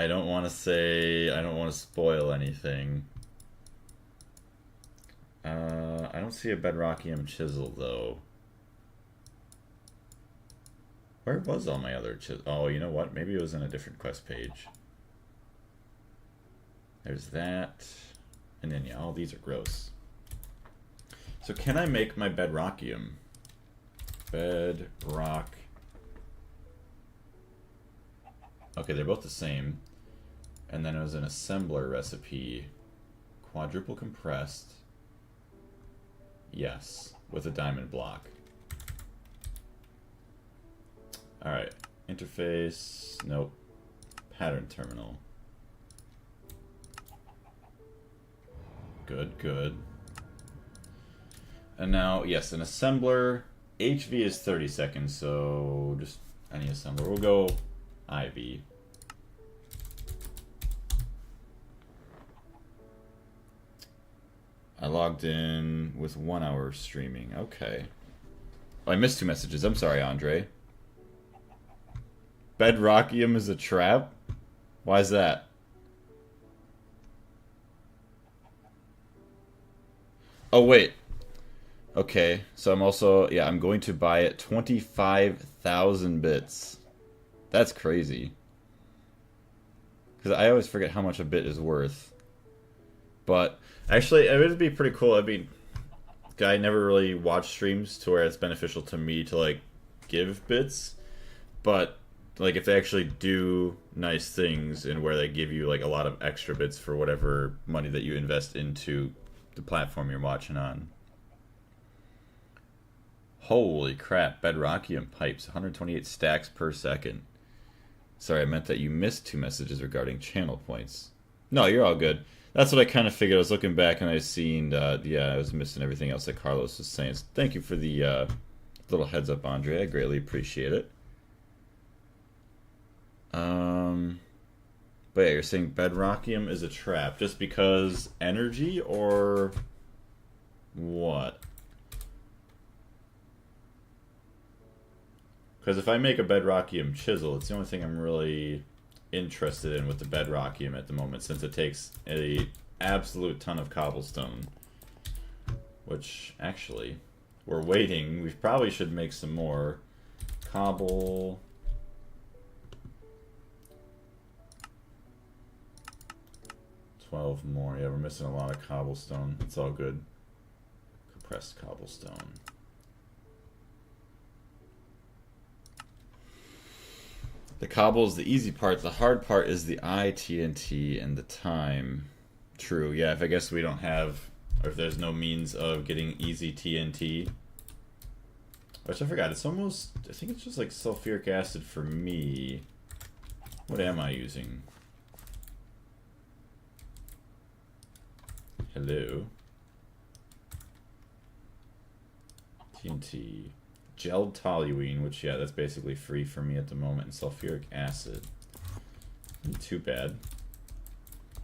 don't want to say... I don't want to spoil anything. I don't see a Bedrockium chisel, though. Where was all my other chisel? Oh, you know what? Maybe it was in a different quest page. There's that. And then, yeah, all these are gross. So can I make my Bedrockium? Bedrock. Okay, they're both the same. And then it was an assembler recipe. Quadruple compressed. Yes, with a diamond block. Alright, interface, nope. Pattern terminal. Good, good. And now, yes, an assembler. HV is 30 seconds, so just any assembler. We'll go IV. I logged in with 1 hour streaming. Okay. Oh, I missed 2 messages. I'm sorry, Andre. Bedrockium is a trap? Why is that? Oh, wait. Okay, so I'm also... Yeah, I'm going to buy it 25,000 bits. That's crazy. Because I always forget how much a bit is worth. But, actually, it would be pretty cool. I mean, I never really watched streams to where it's beneficial to me to, like, give bits. But, like, if they actually do nice things and where they give you, like, a lot of extra bits for whatever money that you invest into the platform you're watching on. Holy crap, Bedrockium pipes, 128 stacks per second. Sorry, I meant that you missed 2 messages regarding channel points. No, you're all good. That's what I kind of figured. I was looking back and I seen, yeah, I was missing everything else that Carlos was saying. So thank you for the little heads up, Andre. I greatly appreciate it. But yeah, you're saying Bedrockium is a trap just because energy or what? Because if I make a Bedrockium chisel, it's the only thing I'm really interested in with the Bedrockium at the moment, since it takes a absolute ton of cobblestone. Which, actually, we're waiting. We probably should make some more. Cobble... 12 more. Yeah, we're missing a lot of cobblestone. It's all good. Compressed cobblestone. The cobble is the easy part. The hard part is the TNT and the time. True. Yeah, if I guess we don't have, or if there's no means of getting easy TNT. Which I forgot. It's almost, I think it's just like sulfuric acid for me. What am I using? Hello. TNT. Gelled toluene, which, yeah, that's basically free for me at the moment, and sulfuric acid. Not too bad.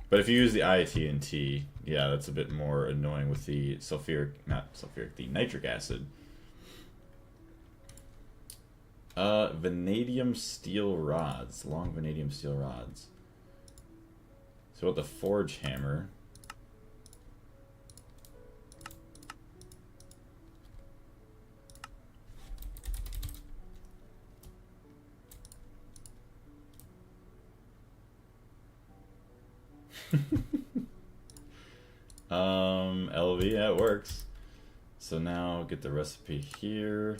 But if you use the TNT, yeah, that's a bit more annoying with the the nitric acid. Vanadium steel rods. Long vanadium steel rods. So with the forge hammer... LV, yeah, it works. So now get the recipe here.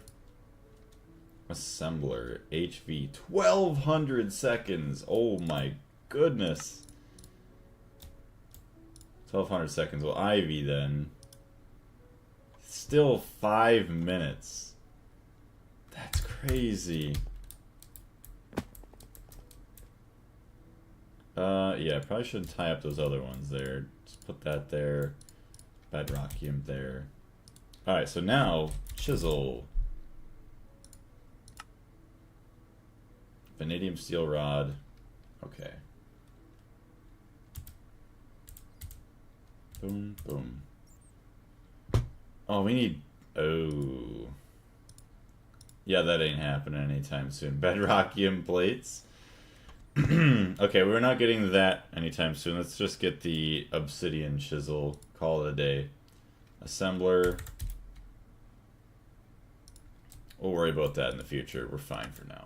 Assembler, HV, 1200 seconds. Oh my goodness. 1200 seconds. Well, Ivy then. Still 5 minutes. That's crazy. Yeah, probably shouldn't tie up those other ones there. Just put that there. Bedrockium there. Alright, so now, chisel. Vanadium steel rod. Okay. Boom, boom. Oh, we need... Oh. Yeah, that ain't happening anytime soon. Bedrockium plates. Okay, we're not getting that anytime soon. Let's just get the obsidian chisel. Call it a day. Assembler. We'll worry about that in the future. We're fine for now.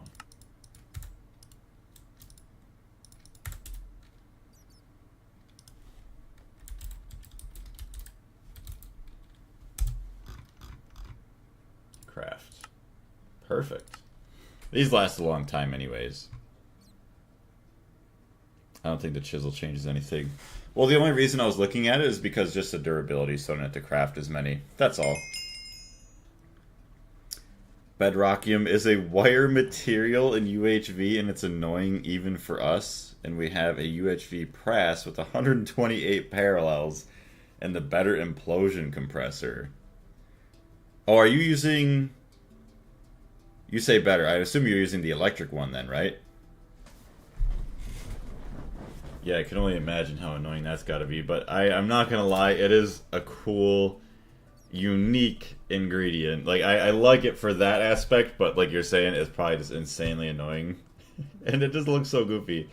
Craft. Perfect. These last a long time anyways. I don't think the chisel changes anything. Well, the only reason I was looking at it is because just the durability, so I don't have to craft as many. That's all. Bedrockium is a wire material in UHV, and it's annoying even for us. And we have a UHV press with 128 parallels and the better implosion compressor. Oh, are you using... You say better. I assume you're using the electric one then, right? Yeah, I can only imagine how annoying that's got to be. But I'm not going to lie, it is a cool unique ingredient. Like, I like it for that aspect, but like you're saying, it's probably just insanely annoying. And it just looks so goofy.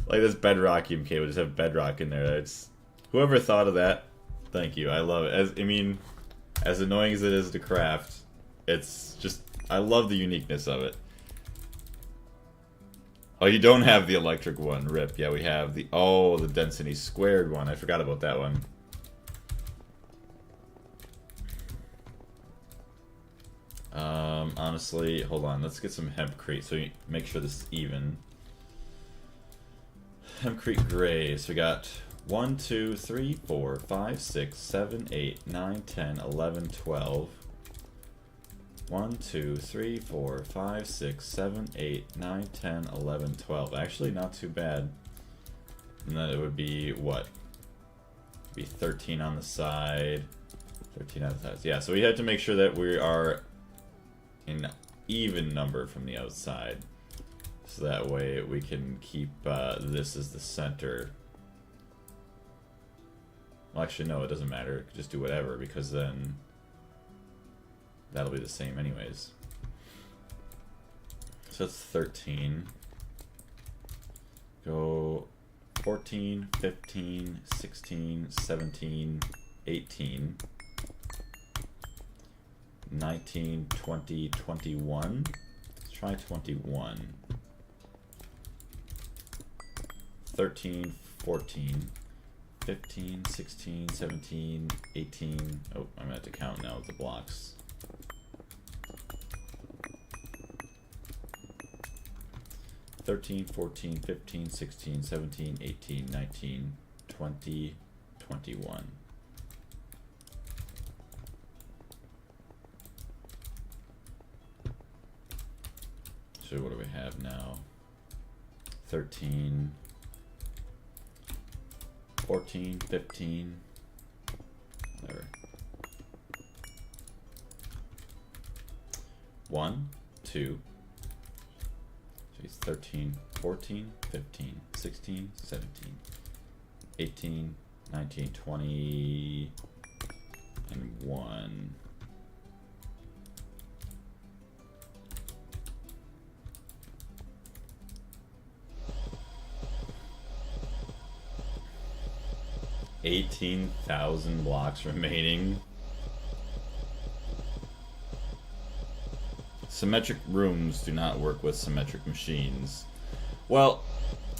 Like this bedrock EMK would just have bedrock in there. It's whoever thought of that, thank you. I love it. As annoying as it is to craft, it's just, I love the uniqueness of it. Oh, you don't have the electric one, rip. Yeah, we have the, oh, the density squared one. I forgot about that one. Honestly, hold on. Let's get some hempcrete so you make sure this is even. Hempcrete gray. So we got 1, 2, 3, 4, 5, 6, 7, 8, 9, 10, 11, 12. 1, 2, 3, 4, 5, 6, 7, 8, 9, 10, 11, 12. Actually, not too bad. And then it would be what? Be 13 on the side. 13 on the sides. Yeah, so we had to make sure that we are an even number from the outside. So that way we can keep this as the center. Well, actually, no, it doesn't matter. Just do whatever, because then that'll be the same anyways. So that's 13. Go 14, 15, 16, 17, 18, 19, 20, 21. Let's try 21. 13, 14, 15, 16, 17, 18. Oh, I'm gonna have to count now with the blocks. 13, 14, 15, 16, 17, 18, 19, 20, 21. So what do we have now? 13, 14, 15, whatever. 1, 2, so it's 13, 14, 15, 16, 17, 18, 19, 20, and 1. $18,000 blocks remaining. Symmetric rooms do not work with symmetric machines. Well,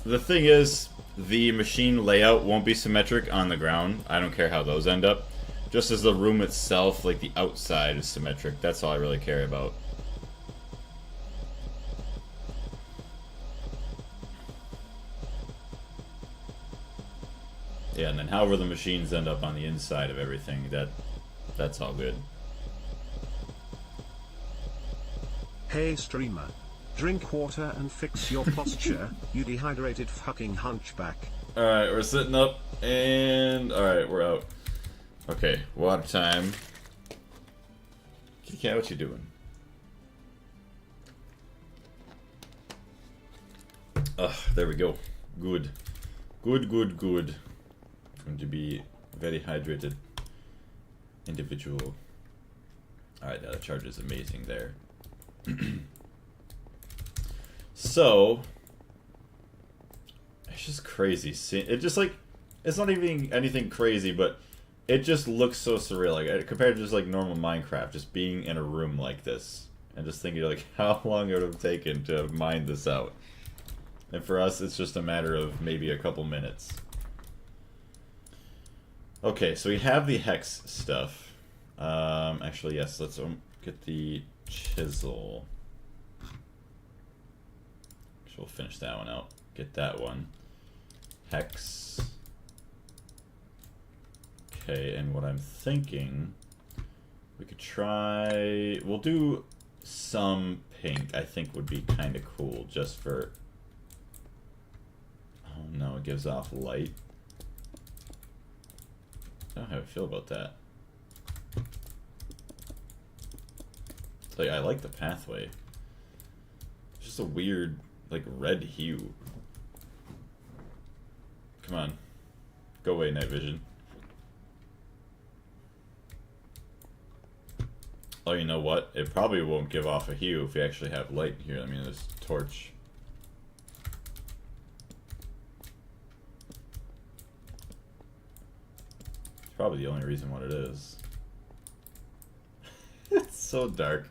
the thing is, the machine layout won't be symmetric on the ground. I don't care how those end up. Just as the room itself, like the outside, is symmetric. That's all I really care about. Yeah, and then however the machines end up on the inside of everything, that's all good. Hey streamer. Drink water and fix your posture, you dehydrated fucking hunchback. Alright, we're sitting up, and alright, we're out. Okay, water time. Kitty cat, what you doing? Ugh, there we go. Good. Good, good, good. Going to be a very hydrated individual. Alright, now the charge is amazing there. So, it's just crazy. It just like, it's not even anything crazy, but it just looks so surreal. Like, compared to just like normal Minecraft, just being in a room like this. And just thinking like, how long it would have taken to have mined this out. And for us, it's just a matter of maybe a couple minutes. Okay, so we have the hex stuff. Actually, yes, let's get the chisel. So we'll finish that one out. Get that one. Hex. Okay, and what I'm thinking, we could try, we'll do some pink, I think would be kind of cool, just for, oh no, it gives off light. I don't know how I feel about that. Like, I like the pathway. It's just a weird, like, red hue. Come on. Go away, night vision. Oh, you know what? It probably won't give off a hue if you actually have light here. I mean, this torch. It's probably the only reason what it is. It's so dark.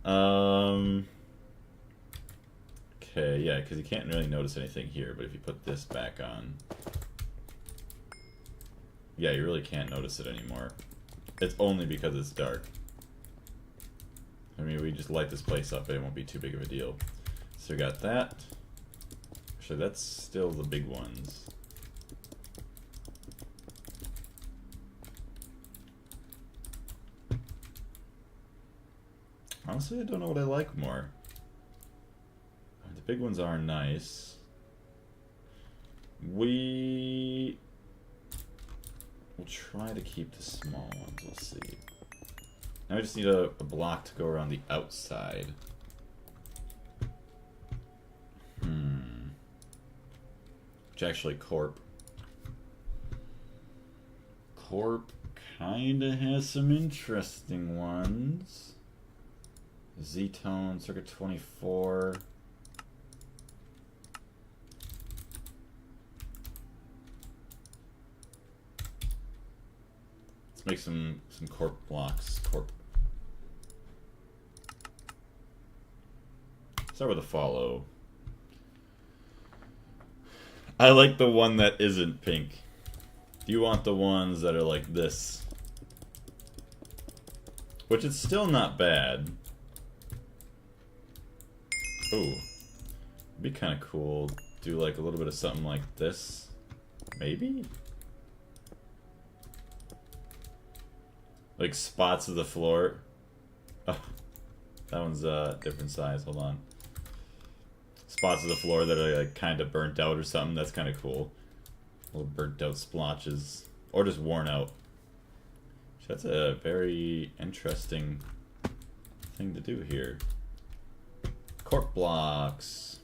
Okay, yeah, because you can't really notice anything here, but if you put this back on, yeah, you really can't notice it anymore. It's only because it's dark. I mean, we just light this place up, it won't be too big of a deal. So we got that. Actually, that's still the big ones. Honestly, I don't know what I like more. The big ones are nice. We'll try to keep the small ones, we'll see. Now we just need a block to go around the outside. Which actually Corp kinda has some interesting ones. Z-Tone, Circuit 24. Let's make some Corp blocks. Corp. Start with a follow. I like the one that isn't pink. Do you want the ones that are like this? Which is still not bad. Ooh. It'd be kind of cool. Do like a little bit of something like this. Maybe? Like spots of the floor. Oh, that one's a different size. Hold on. Spots of the floor that are like kind of burnt out or something. That's kind of cool. Little burnt out splotches. Or just worn out. That's a very interesting thing to do here. Cork blocks.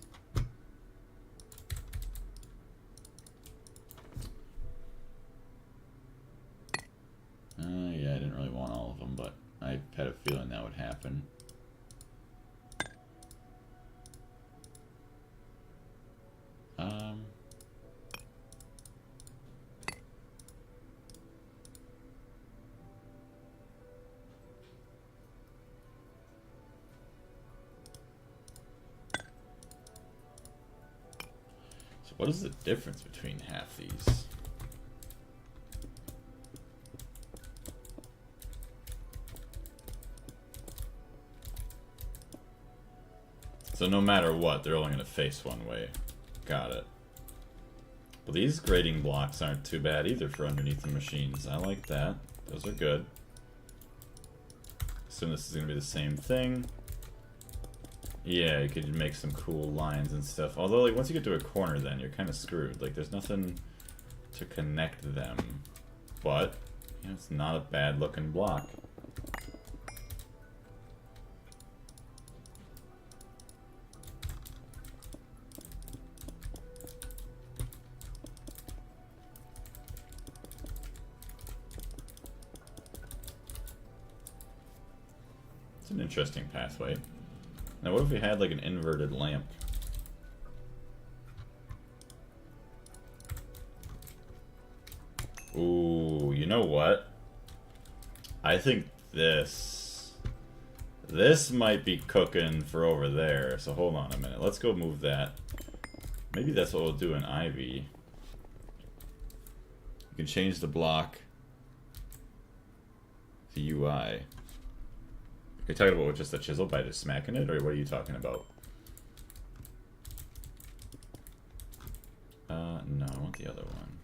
Yeah, I didn't really want all of them, but I had a feeling that would happen. So what is the difference between half these? So no matter what, they're only going to face one way. Got it. Well, these grading blocks aren't too bad either for underneath the machines. I like that. Those are good. Assume this is going to be the same thing. Yeah, you could make some cool lines and stuff. Although, like, once you get to a corner, then you're kind of screwed. Like, there's nothing to connect them. But, you know, it's not a bad-looking block. It's an interesting pathway. Now what if we had like an inverted lamp? Ooh, you know what? I think this might be cooking for over there. So hold on a minute. Let's go move that. Maybe that's what we'll do in Ivy. You can change the block. The UI. Are you talking about with just the chisel by just smacking it, or what are you talking about? No, I want the other one.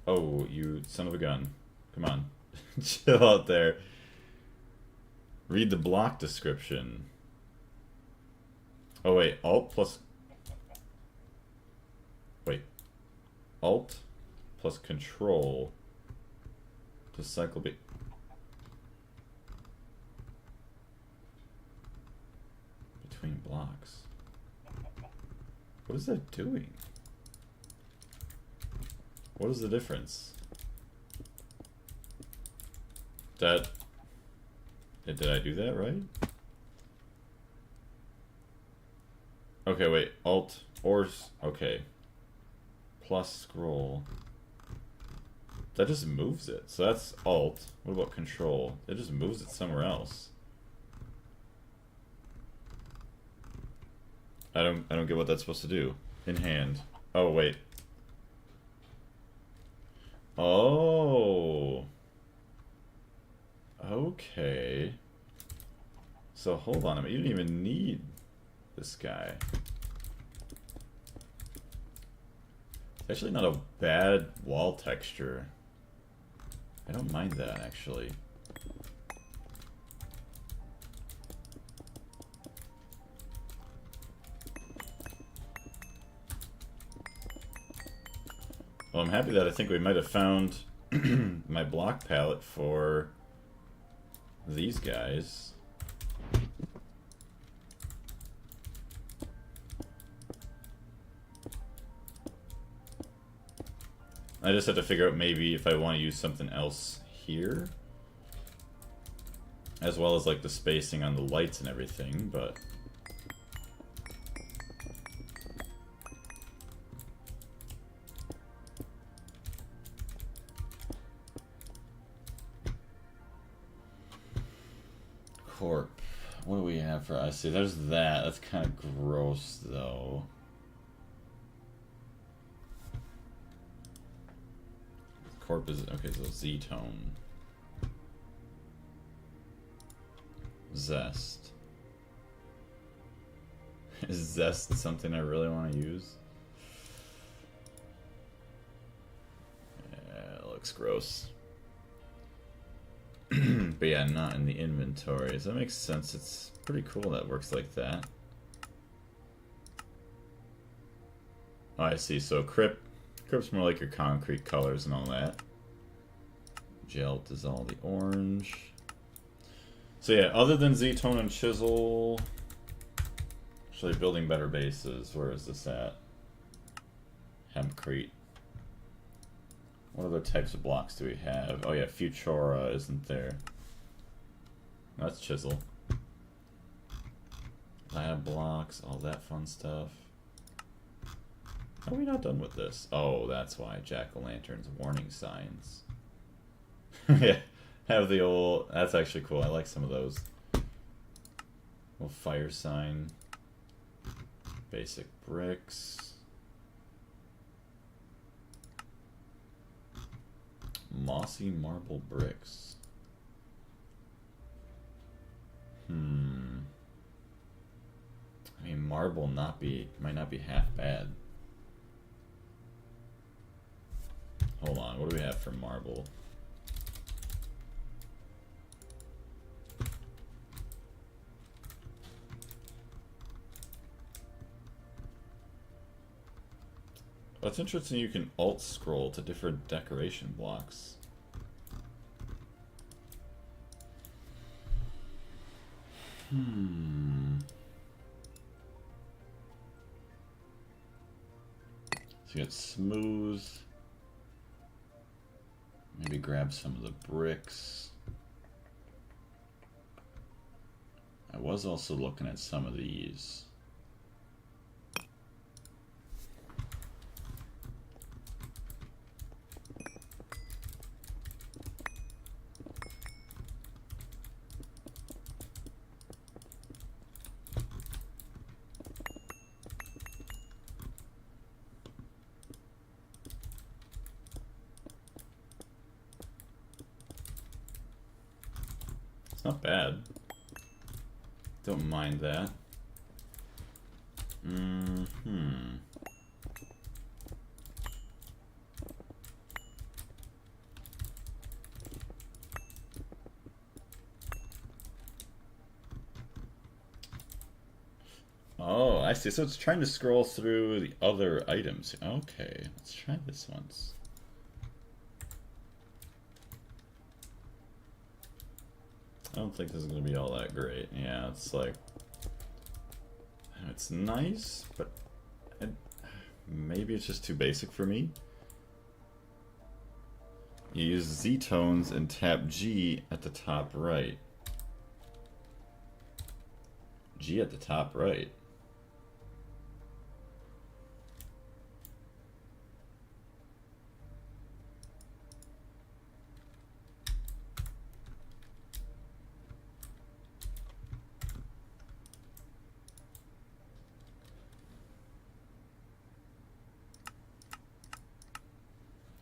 Oh, you son of a gun. Come on. Chill out there. Read the block description. Oh wait, Alt plus... Wait. Alt plus Control to cycle between blocks. What is that doing? What is the difference? That... Did I do that right? Okay, wait. Alt or... Okay. Plus scroll. That just moves it. So that's Alt. What about Control? It just moves it somewhere else. I don't get what that's supposed to do. In hand. Oh, wait. Oh. Okay. So hold on a minute. You didn't even need this guy. It's actually not a bad wall texture. I don't mind that, actually. Well, I'm happy that I think we might have found my block palette for these guys. I just have to figure out maybe if I want to use something else here, as well as like the spacing on the lights and everything, but Corp. What do we have for us? See, there's that. That's kind of gross, though. Corp is okay. So Z-tone, Zest. Is Zest something I really want to use? Yeah, it looks gross. But yeah, not in the inventory. So that makes sense. It's pretty cool that works like that. Oh, I see. So Crypt's more like your concrete colors and all that. Gelt is all the orange. So yeah, other than Z-tone and chisel, actually building better bases. Where is this at? Hempcrete. What other types of blocks do we have? Oh yeah, Futura isn't there. That's chisel. Lab blocks, all that fun stuff. How are we not done with this? Oh, that's why. Jack-o'-lanterns, warning signs. Yeah, have the old... That's actually cool. I like some of those. Little fire sign. Basic bricks. Mossy marble bricks. I mean, marble might not be half bad. Hold on, what do we have for marble? Well, it's interesting you can alt scroll to different decoration blocks. So you got smooth. Maybe grab some of the bricks. I was also looking at some of these. It's not bad. Don't mind that. Oh, I see. So it's trying to scroll through the other items. Okay, let's try this once. I don't think this is going to be all that great. Yeah, it's like... It's nice, but maybe it's just too basic for me. You use Z tones and tap G at the top right. G at the top right.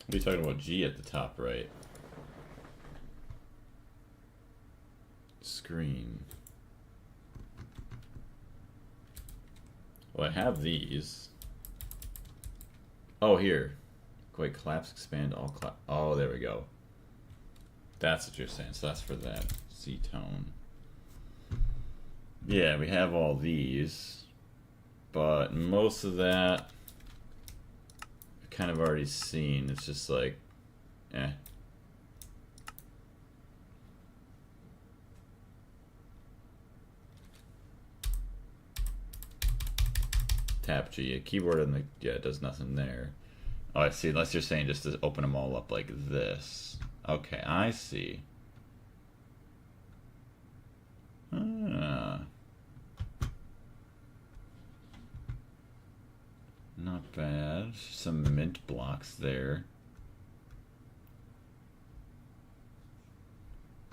What are you talking about? G at the top right. Screen. Well, I have these. Oh, here. Wait, collapse, expand, all collapse. Oh, there we go. That's what you're saying. So that's for that C tone. Yeah, we have all these. But most of that I've kind of already seen. It's just like, eh. Tap G. A keyboard and the, yeah, it does nothing there. Oh, I see. Unless you're saying just to open them all up like this. Okay, I see. Ah. Not bad. Some mint blocks there.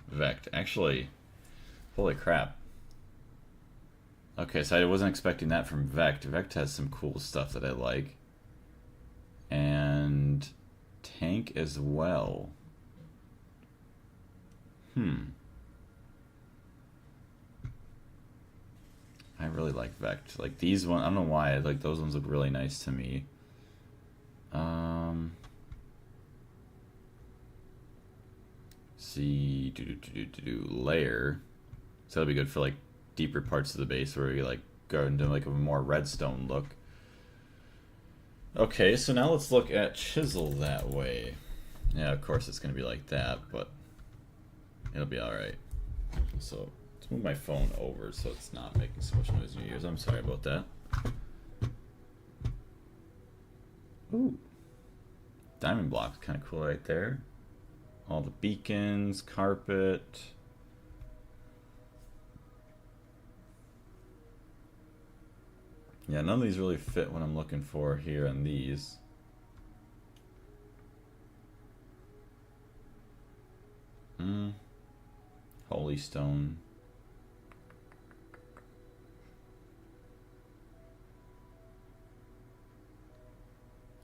Vect. Actually, holy crap. Okay, so I wasn't expecting that from Vect. Vect has some cool stuff that I like. And tank as well. I really like Vect. Like these ones, I don't know why, like those ones look really nice to me. See, layer. So that'll be good for like deeper parts of the base where you like go into like a more redstone look. Okay, so now let's look at chisel that way. Yeah, of course it's gonna be like that, but it'll be alright. So let's move my phone over so it's not making so much noise in your ears. I'm sorry about that. Ooh. Diamond block's kinda cool right there. All the beacons, carpet. Yeah, none of these really fit what I'm looking for here on these. Holy stone.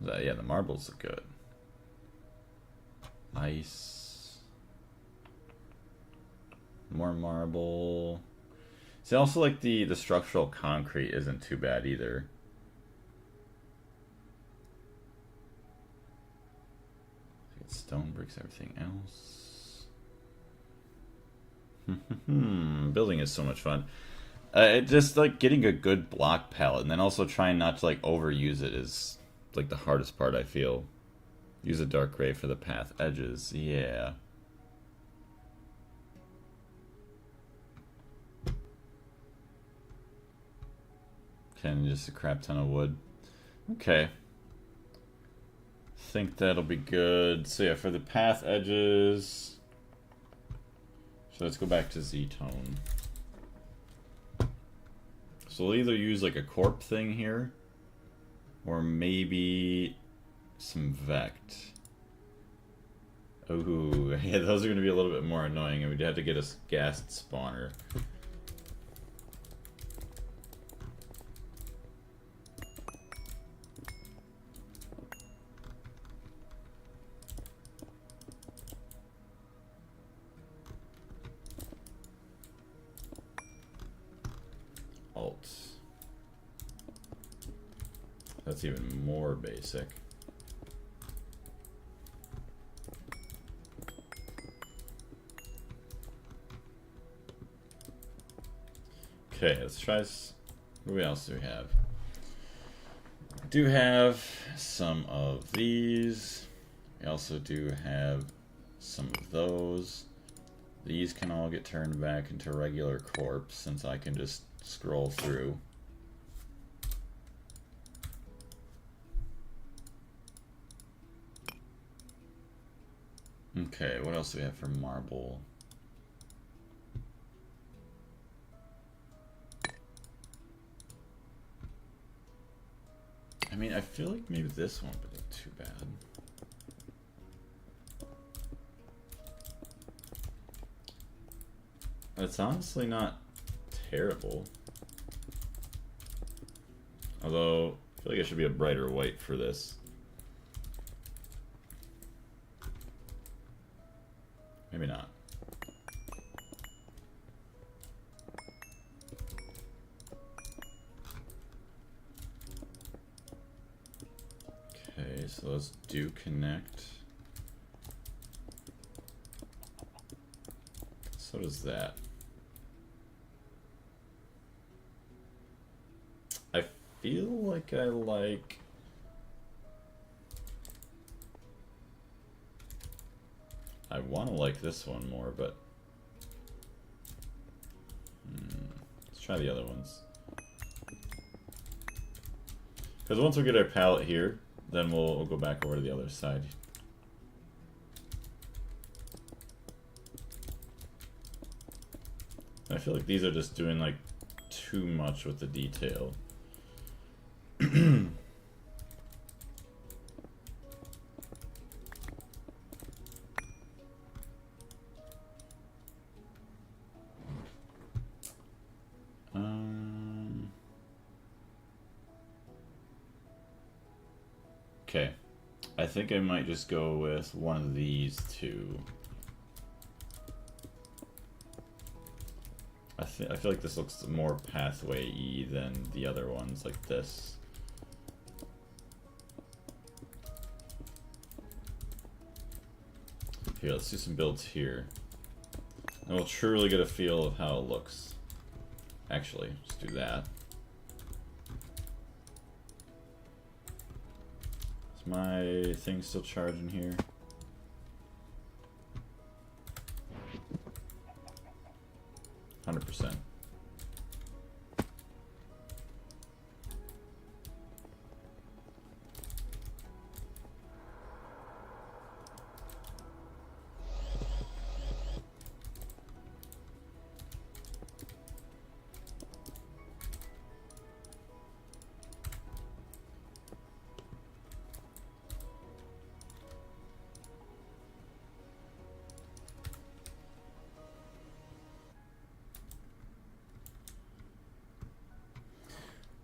Yeah, the marbles look good. Ice. More marble. See, also like the structural concrete isn't too bad either. Stone bricks, everything else. Building is so much fun. Just like getting a good block palette and then also trying not to like overuse it is like the hardest part, I feel. Use a dark gray for the path edges. Yeah. And just a crap ton of wood. Okay. Think that'll be good. So yeah, for the path edges. So let's go back to Z-tone. So we'll either use like a corp thing here, or maybe some vect. Ooh, yeah, those are going to be a little bit more annoying, and we'd have to get a ghast spawner. Alt. That's even more basic. Okay, let's try. What else do we have? We do have some of these. We also do have some of those. These can all get turned back into regular corpse since I can just scroll through. Okay, what else do we have for marble? I mean, I feel like maybe this won't be too bad. It's honestly not terrible. Although, I feel like it should be a brighter white for this. Maybe not. Okay, so let's do connect. So does that. I feel like I like... I want to like this one more, but... let's try the other ones. Because once we get our palette here, then we'll go back over to the other side. I feel like these are just doing like too much with the detail. Okay, I think I might just go with one of these two. I feel like this looks more pathway-y than the other ones, like this. Here, let's do some builds here. And we'll truly get a feel of how it looks. Actually, just do that. Is my thing still charging here? %.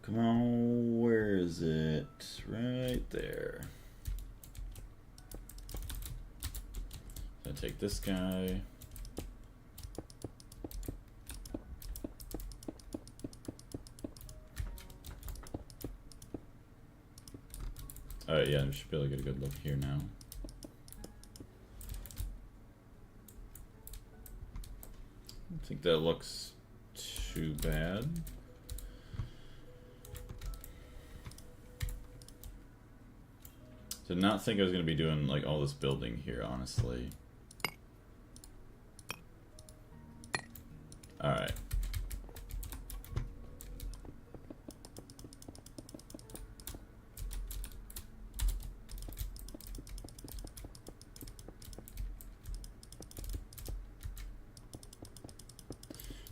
Come on, where is it? Right there. So I take this guy. Alright, yeah, we should be able to get a good look here now. I don't think that looks too bad. Did not think I was going to be doing like all this building here, honestly. Alright.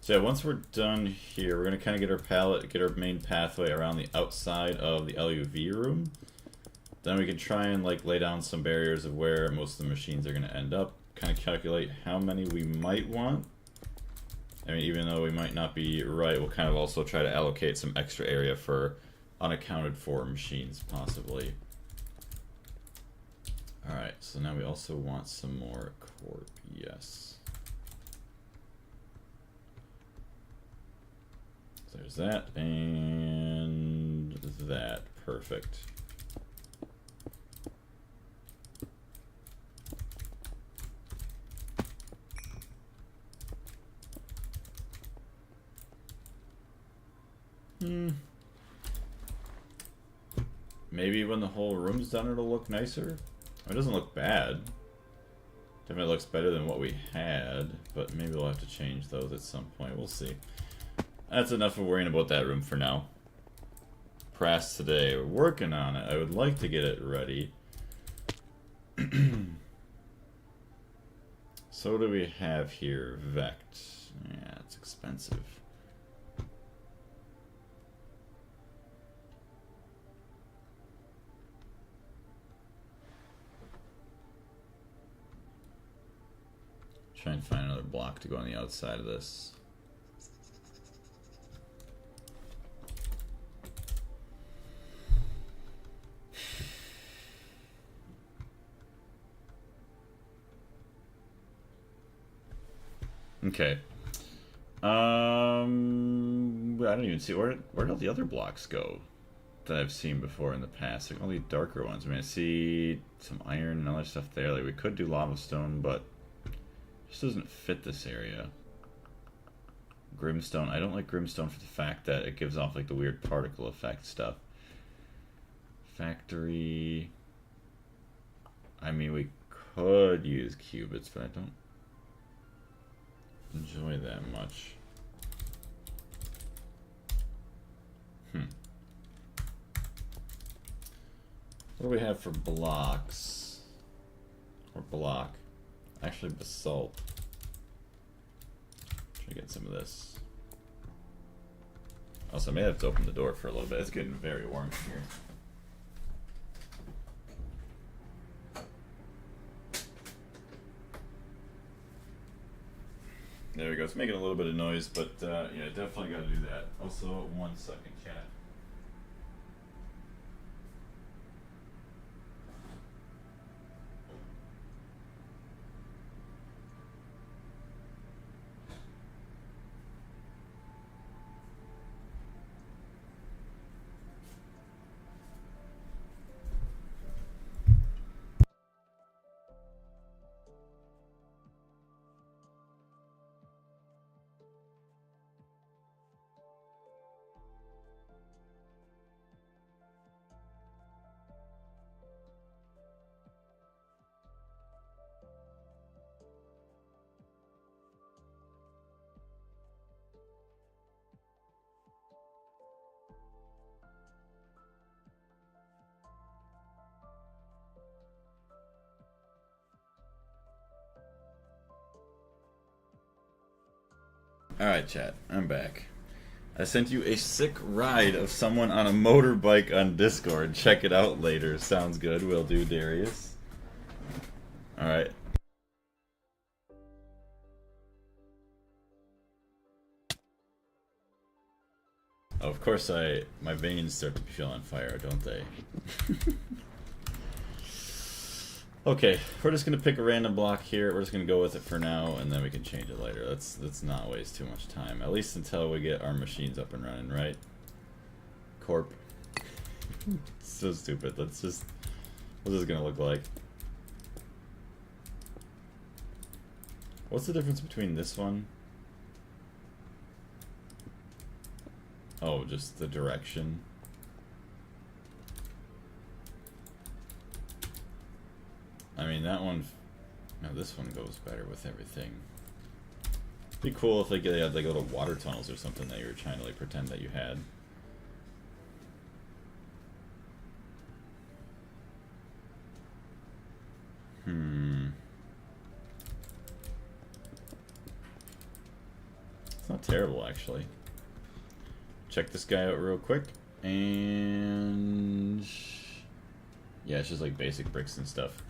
So yeah, once we're done here, we're going to kind of get our palette, get our main pathway around the outside of the LuV room. Then we can try and like lay down some barriers of where most of the machines are going to end up. Kind of calculate how many we might want. I mean, even though we might not be right, we'll kind of also try to allocate some extra area for unaccounted for machines, possibly. Alright, so now we also want some more corp, yes. So there's that, and that, perfect. Maybe when the whole room's done it'll look nicer. It doesn't look bad. Definitely looks better than what we had, but maybe we'll have to change those at some point. We'll see. That's enough of worrying about that room for now. Press today. We're working on it. I would like to get it ready. So what do we have here? Vect. Yeah, it's expensive. Try and find another block to go on the outside of this. Okay. I don't even see where did all the other blocks go that I've seen before in the past. Like all the darker ones. I mean, I see some iron and other stuff there. Like we could do lava stone, but it just doesn't fit this area. Grimstone. I don't like Grimstone for the fact that it gives off like the weird particle effect stuff. Factory. I mean, we could use qubits, but I don't enjoy that much. What do we have for blocks? Or block? Actually, basalt. Try to get some of this. Also, I may have to open the door for a little bit. It's getting very warm here. There we go. It's making a little bit of noise, but yeah, definitely got to do that. Also, 1 second, chat. Alright, chat, I'm back. I sent you a sick ride of someone on a motorbike on Discord. Check it out later. Sounds good. Will do, Darius. Alright. Oh, of course my veins start to feel on fire, don't they? Okay, we're just gonna pick a random block here. We're just gonna go with it for now, and then we can change it later. Let's not waste too much time. At least until we get our machines up and running, right? Corp. So stupid. What's this gonna look like? What's the difference between this one? Oh, just the direction. I mean, that one... No, this one goes better with everything. It'd be cool if like, they had like little water tunnels or something that you were trying to like pretend that you had. It's not terrible, actually. Check this guy out real quick. And... yeah, it's just like basic bricks and stuff.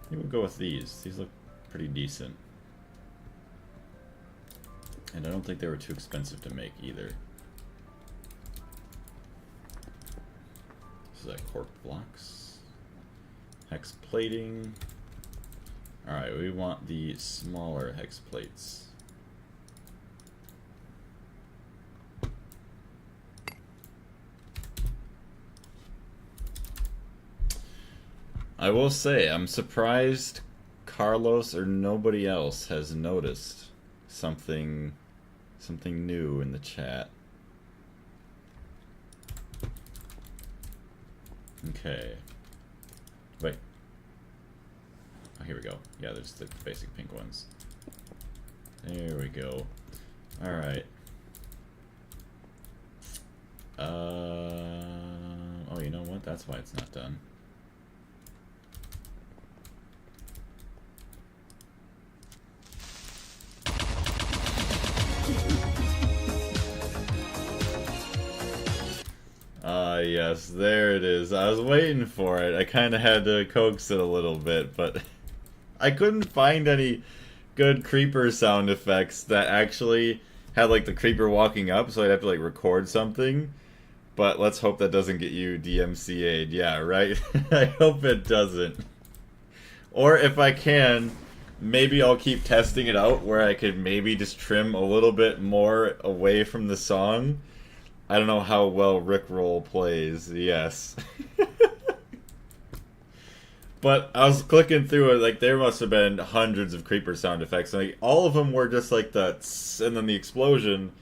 I think we'll go with these. These look pretty decent. And I don't think they were too expensive to make either. This is like cork blocks. Hex plating. Alright, we want the smaller hex plates. I will say, I'm surprised Carlos or nobody else has noticed something new in the chat. Okay. Wait. Oh, here we go. Yeah, there's the basic pink ones. There we go. Alright. Oh, you know what? That's why it's not done. yes. There it is. I was waiting for it. I kind of had to coax it a little bit, but I couldn't find any good creeper sound effects that actually had like the creeper walking up, so I'd have to like record something. But let's hope that doesn't get you DMCA'd. Yeah, right? I hope it doesn't. Or if I can, maybe I'll keep testing it out where I could maybe just trim a little bit more away from the song. I don't know how well Rickroll plays, yes. But I was clicking through it, like there must have been hundreds of creeper sound effects. Like all of them were just like the tss and then the explosion.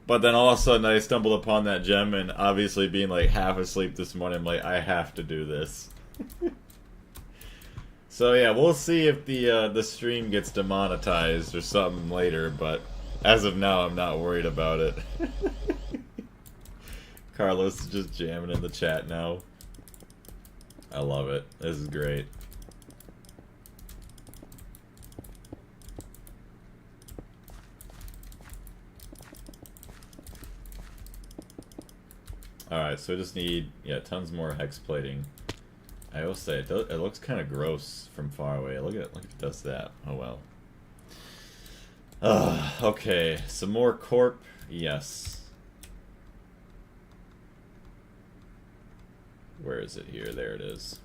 But then all of a sudden I stumbled upon that gem, and obviously being like half asleep this morning, I'm like, I have to do this. So yeah, we'll see if the stream gets demonetized or something later, but as of now I'm not worried about it. Carlos is just jamming in the chat now. I love it. This is great. Alright, so we just need, yeah, tons more hex plating. I will say, it looks kind of gross from far away. Look at it does that. Oh well. Okay, some more corp. Yes. Where is it here? There it is.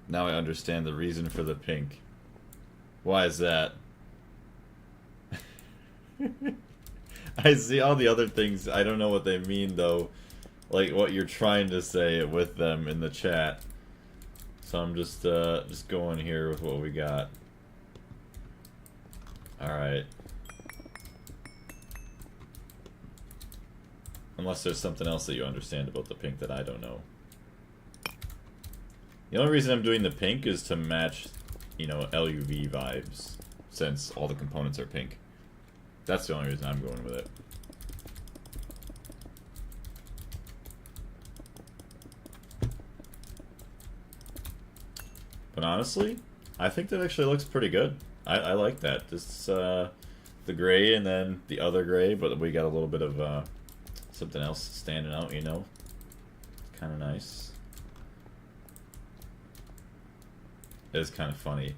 Now I understand the reason for the pink. Why is that? I see all the other things. I don't know what they mean though. Like what you're trying to say with them in the chat. So I'm just going here with what we got. Alright. Unless there's something else that you understand about the pink that I don't know. The only reason I'm doing the pink is to match, you know, LuV vibes, since all the components are pink. That's the only reason I'm going with it. But honestly, I think that actually looks pretty good. I like that. This the gray and then the other gray, but we got a little bit of something else standing out, you know. Kind of nice. It's kind of funny.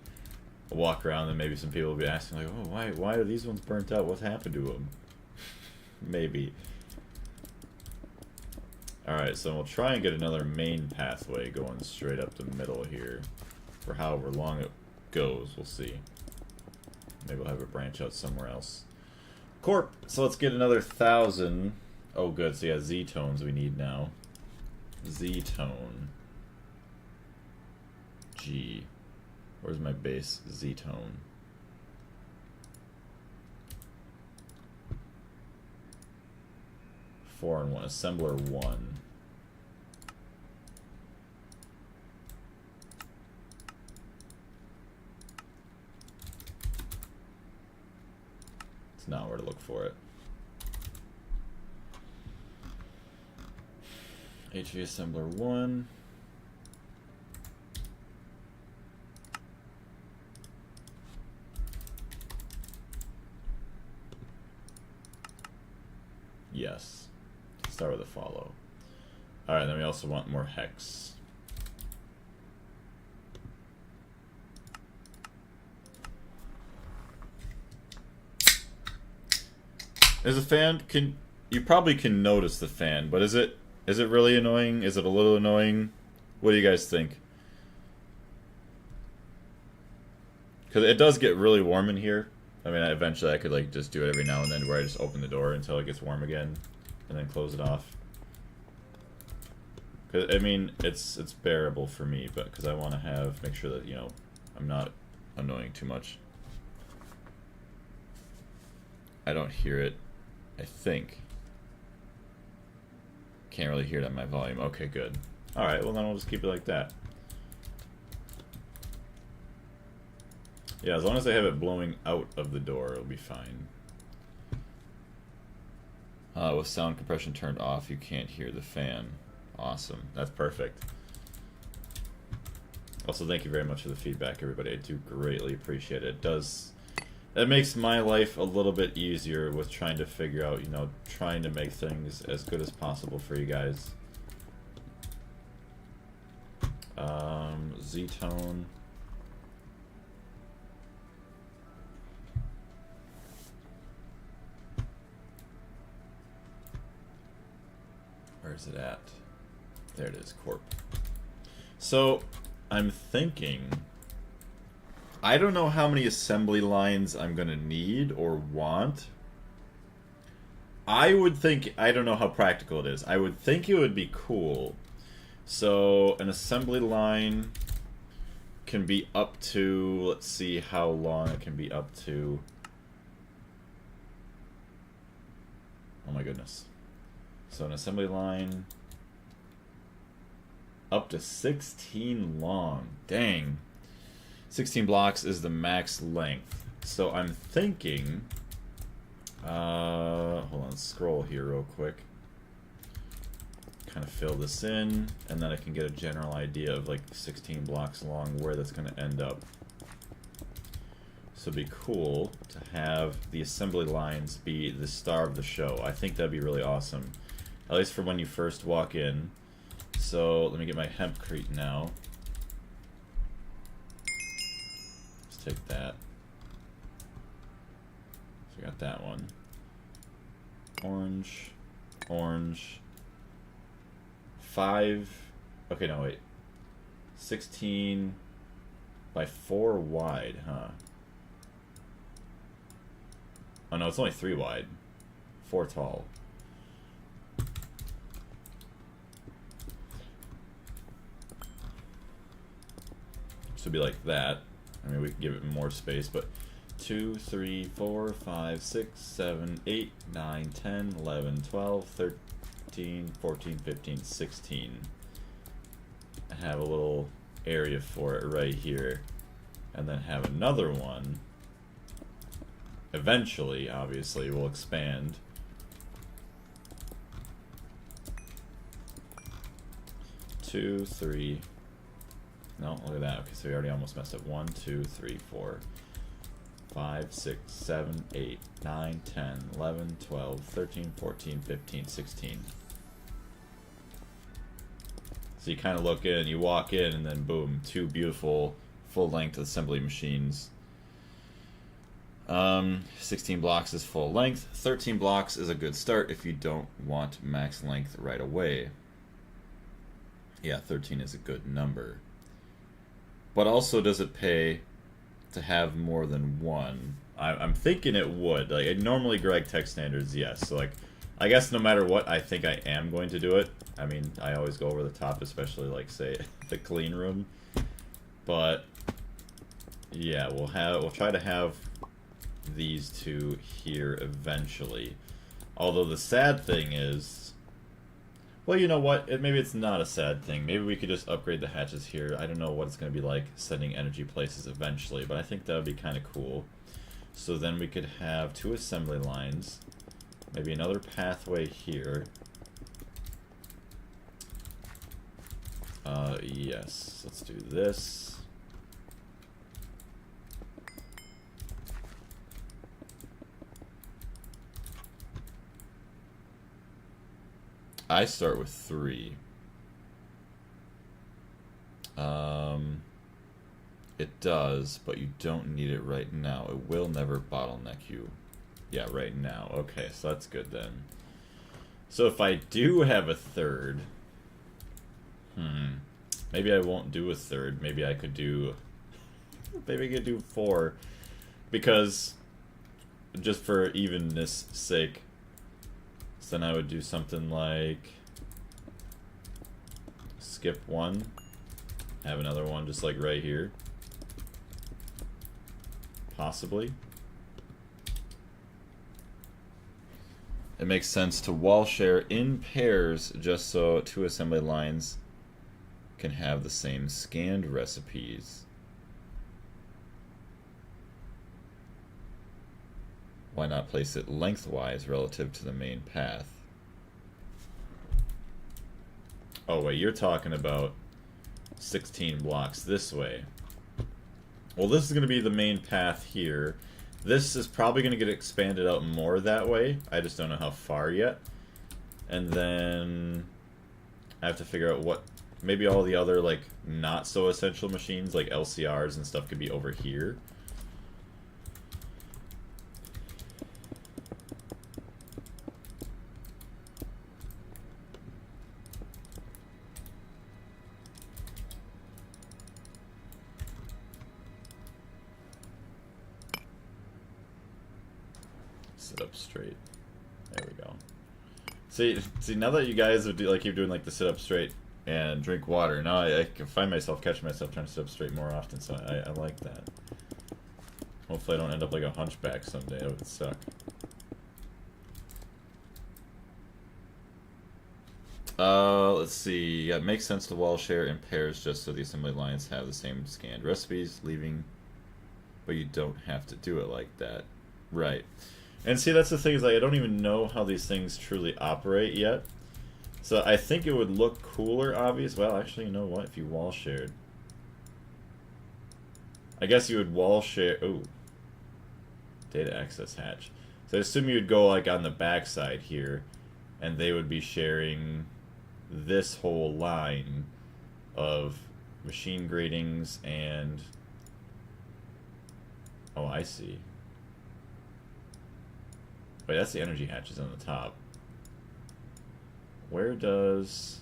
I'll walk around and maybe some people will be asking like, oh, why are these ones burnt out? What happened to them? Maybe. Alright, so we'll try and get another main pathway going straight up the middle here. For however long it goes, we'll see. Maybe we'll have it branch out somewhere else. Corp! So let's get another 1,000. Oh good, so yeah, Z-tones we need now. Z-tone. G. Where's my base Z-tone? Four and one. Assembler 1. It's not where to look for it. HV Assembler 1. Yes. Start with a follow. Alright, then we also want more hex. Is a fan, you probably can notice the fan, but is it really annoying? Is it a little annoying? What do you guys think? Because it does get really warm in here. I mean, eventually I could like just do it every now and then where I just open the door until it gets warm again and then close it off. Cause, I mean, it's bearable for me, but because I want to make sure that, you know, I'm not annoying too much. I don't hear it, I think. Can't really hear it on my volume. Okay, good. Alright, well then we'll just keep it like that. Yeah, as long as I have it blowing out of the door, it'll be fine. With sound compression turned off, you can't hear the fan. Awesome. That's perfect. Also, thank you very much for the feedback, everybody. I do greatly appreciate it. It makes my life a little bit easier with trying to figure out, you know, trying to make things as good as possible for you guys. Z-tone. Where's it at? There it is, Corp. So, I'm thinking, I don't know how many assembly lines I'm gonna need or want. I would think, I don't know how practical it is. I would think it would be cool. So, an assembly line can be up to, let's see how long it can be up to. Oh my goodness. So an assembly line up to 16 long. Dang. 16 blocks is the max length. So I'm thinking, hold on, scroll here real quick. Kind of fill this in, and then I can get a general idea of like 16 blocks long where that's going to end up. So it'd be cool to have the assembly lines be the star of the show. I think that'd be really awesome. At least for when you first walk in. So let me get my hempcrete now. Let's take that. So we got that one. Orange. Orange. 5. Okay, no, wait. 16 by 4 wide, huh? Oh no, it's only 3 wide. 4 tall. So it'd be like that. I mean, we can give it more space, but 2, 3, 4, 5, 6, 7, 8, 9, 10, 11, 12, 13, 14, 15, 16. I have a little area for it right here. And then have another one. Eventually, obviously, will expand. Two, 3. No, look at that. Okay, so we already almost messed up. 1, 2, 3, 4, 5, 6, 7, 8, 9, 10, 11, 12, 13, 14, 15, 16. So you kind of look in, you walk in, and then boom, 2 beautiful full-length assembly machines. 16 blocks is full length. 13 blocks is a good start if you don't want max length right away. Yeah, 13 is a good number. But also, does it pay to have more than one? I'm thinking it would. Like, normally Greg Tech standards, yes. So, like, I guess no matter what, I think I am going to do it. I mean, I always go over the top, especially, like, say, the clean room. But, yeah, we'll try to have these 2 here eventually. Although the sad thing is, well, you know what? Maybe it's not a sad thing. Maybe we could just upgrade the hatches here. I don't know what it's going to be like sending energy places eventually, but I think that would be kind of cool. So then we could have 2 assembly lines, maybe another pathway here. Yes, let's do this. I start with 3. It does, but you don't need it right now. It will never bottleneck you. Yeah, right now. Okay, so that's good then. So if I do have a 3rd, maybe I won't do a 3rd. Maybe I could do, maybe I could do 4, because just for evenness sake. So then I would do something like skip 1, have another one just like right here, possibly. It makes sense to wall share in pairs just so 2 assembly lines can have the same scanned recipes. Why not place it lengthwise relative to the main path? Oh wait, you're talking about 16 blocks this way. Well, this is going to be the main path here. This is probably going to get expanded out more that way. I just don't know how far yet. And then I have to figure out what... Maybe all the other, like, not so essential machines, like LCRs and stuff, could be over here. Sit up straight. There we go. See, now that you guys would keep doing like the sit up straight and drink water, now I can find myself catching myself trying to sit up straight more often, so I like that. Hopefully I don't end up like a hunchback someday. That would suck. Let's see. Yeah, it makes sense to wall share in pairs just so the assembly lines have the same scanned recipes, leaving, but you don't have to do it like that. Right. And see, that's the thing, is like I don't even know how these things truly operate yet. So I think it would look cooler, obvious. Well, actually, you know what? If you wall shared, I guess you would wall share. Oh, data access hatch. So I assume you would go like on the back side here, and they would be sharing this whole line of machine gradings and. Oh, I see. Wait, that's the energy hatches on the top. Where does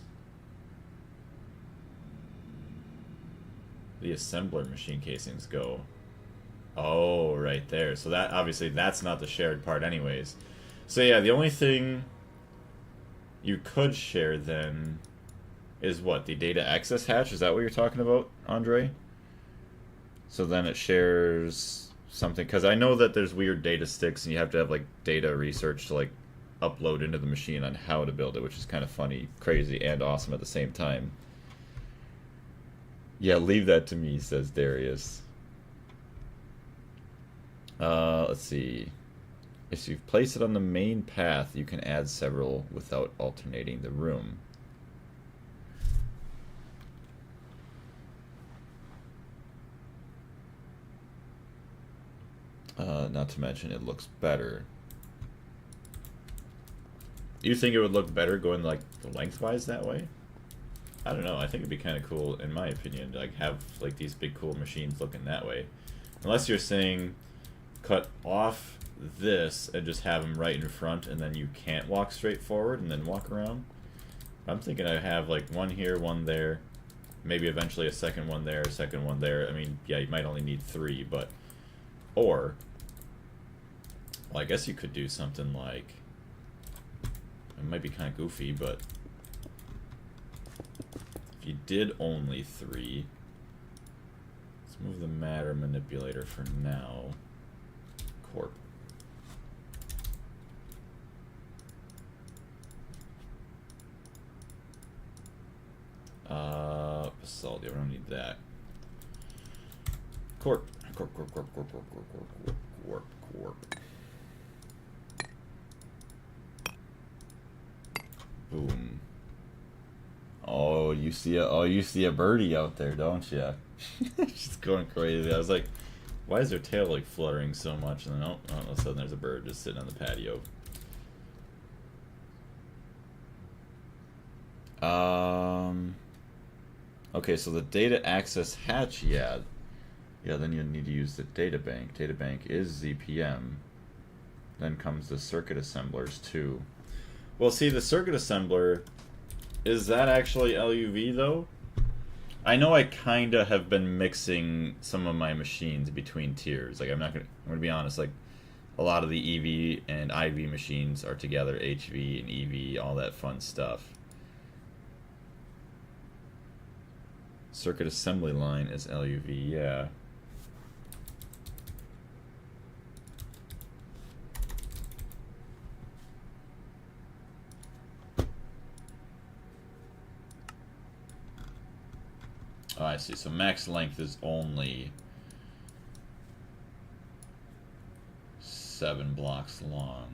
the assembler machine casings go? Oh, right there. So that, obviously, that's not the shared part anyways. So yeah, the only thing you could share then is what? The data access hatch? Is that what you're talking about, Andre? So then it shares something, because I know that there's weird data sticks and you have to have like data research to like upload into the machine on how to build it, which is kind of funny, crazy, and awesome at the same time. Yeah, leave that to me, says Darius. Let's see. If you place it on the main path, you can add several without alternating the room. Not to mention it looks better. You think it would look better going like lengthwise that way? I don't know. I think it'd be kind of cool, in my opinion, to like have like these big cool machines looking that way. Unless you're saying cut off this and just have them right in front, and then you can't walk straight forward and then walk around. I'm thinking I have like one here, one there, maybe eventually a second one there, a second one there. I mean, yeah, you might only need 3, but or. Well, I guess you could do something like, it might be kind of goofy, but if you did only 3, let's move the matter manipulator for now. Corp. Basalt, yeah, we don't need that. Corp. Corp. Boom. Oh, you see a birdie out there, don't you? She's going crazy. I was like, why is her tail like fluttering so much? And then all of a sudden there's a bird just sitting on the patio. Okay, so the data access hatch, yeah, then you need to use the data bank. Data bank is ZPM. Then comes the circuit assemblers too. Well, see, the circuit assembler, is that actually LuV though? I know I kinda have been mixing some of my machines between tiers. Like I'm gonna be honest, like a lot of the EV and IV machines are together, HV and EV, all that fun stuff. Circuit assembly line is LuV, yeah. Oh, I see. So max length is only 7 blocks long.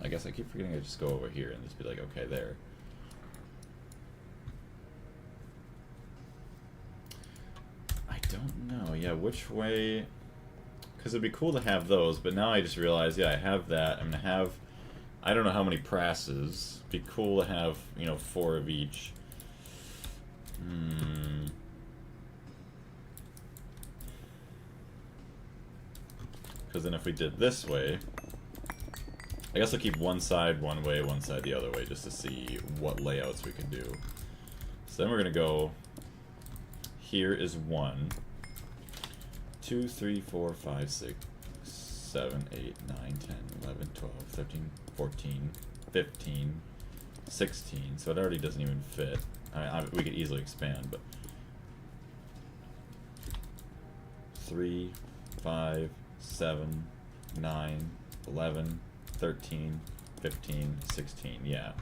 I guess I keep forgetting to just go over here and just be like, okay, there. yeah, which way? Because it'd be cool to have those, but now I just realized, yeah, I have that. I'm going to have, I don't know how many presses. It'd be cool to have, you know, 4 of each. Because then if we did this way, I guess I'll keep one side one way, one side the other way, just to see what layouts we can do. So then we're going to go, here is 1, 2, 3, 4, 5, 6, 7, 8, 9, 10, 11, 12, 13, 14, 15, 16. So it already doesn't even fit. We could easily expand, but 3, 5, 7, 9, 11, 13, 15, 16, yeah.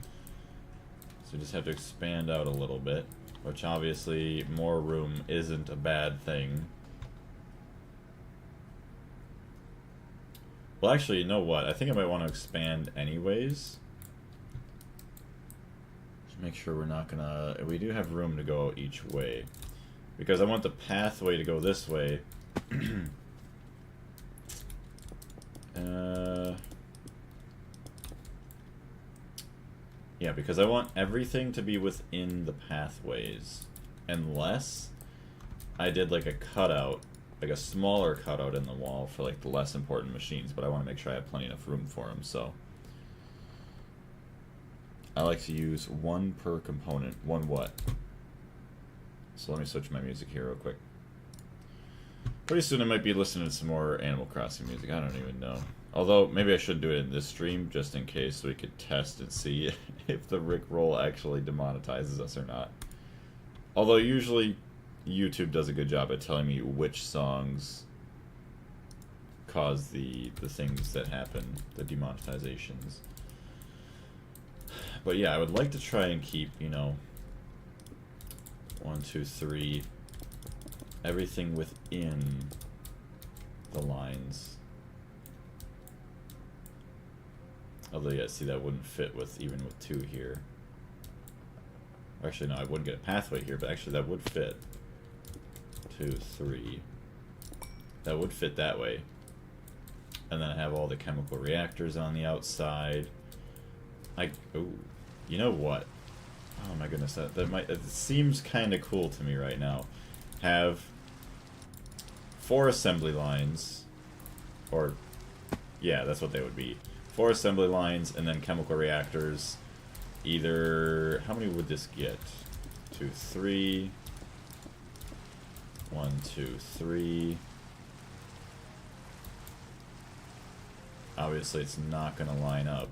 So we just have to expand out a little bit, which obviously more room isn't a bad thing. Well, actually, you know what? I think I might want to expand anyways. Just make sure we're not gonna... We do have room to go each way. Because I want the pathway to go this way. Yeah, because I want everything to be within the pathways. Unless I did like a cutout, like a smaller cutout in the wall for like the less important machines, but I want to make sure I have plenty enough room for them, so. I like to use 1 per component. 1 what? So let me switch my music here real quick. Pretty soon I might be listening to some more Animal Crossing music, I don't even know. Although, maybe I should do it in this stream, just in case, so we could test and see if the Rickroll actually demonetizes us or not. Although, usually, YouTube does a good job at telling me which songs cause the things that happen, the demonetizations. But yeah, I would like to try and keep, you know, 1, 2, 3, everything within the lines. Although, yeah, see, that wouldn't fit with even with 2 here. Actually, no, I wouldn't get a pathway here, but actually that would fit. 2, 3. That would fit that way. And then I have all the chemical reactors on the outside. Oh, you know what? Oh my goodness, that seems kind of cool to me right now. Have 4 assembly lines, or yeah, that's what they would be. 4 assembly lines and then chemical reactors. Either, how many would this get? 2, 3. 1, 2, 3. Obviously, it's not going to line up.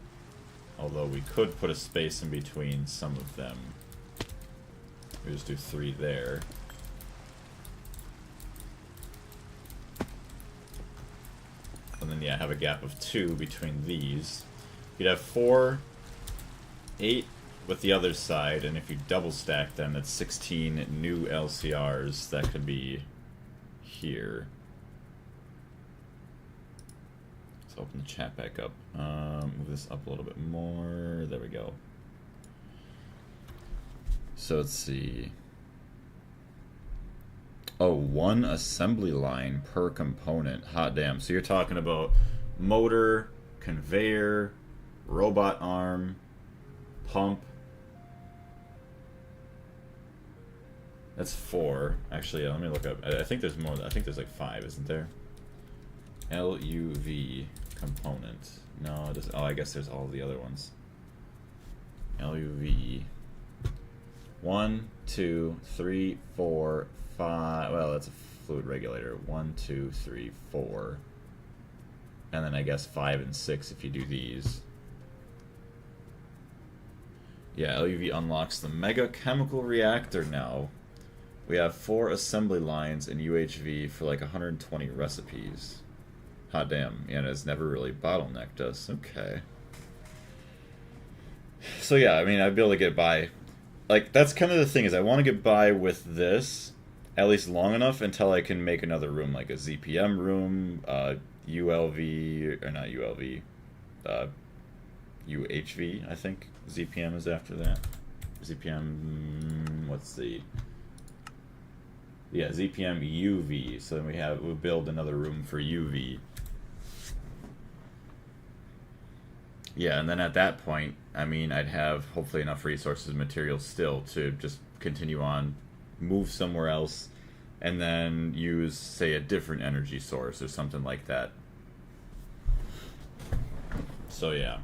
Although we could put a space in between some of them. We just do 3 there. And then, yeah, have a gap of 2 between these. You'd have 4, 8 with the other side, and if you double stack them, that's 16 new LCRs that could be here. Let's open the chat back up. Move this up a little bit more. There we go. So let's see. Oh, 1 assembly line per component. Hot damn. So you're talking about motor, conveyor, robot arm, pump. That's 4. Actually, yeah, let me look up. I think there's more. I think there's like 5, isn't there? LuV component. No, it doesn't. Oh, I guess there's all the other ones. LuV. 1, 2, 3, 4, 5. Well, that's a fluid regulator. 1, 2, 3, 4. And then I guess 5 and 6 if you do these. Yeah, LuV unlocks the mega chemical reactor now. We have 4 assembly lines in UHV for like 120 recipes. Hot damn. Yeah, and it's never really bottlenecked us. Okay. So yeah, I mean, I'd be able to get by. Like, that's kind of the thing, is I want to get by with this at least long enough until I can make another room, like a ZPM room, ULV, or not ULV, UHV, I think. ZPM is after that. ZPM, let's see. Yeah, ZPM UV. So then we'll build another room for UV. Yeah, and then at that point, I mean, I'd have hopefully enough resources and materials still to just continue on, move somewhere else, and then use, say, a different energy source or something like that. So yeah,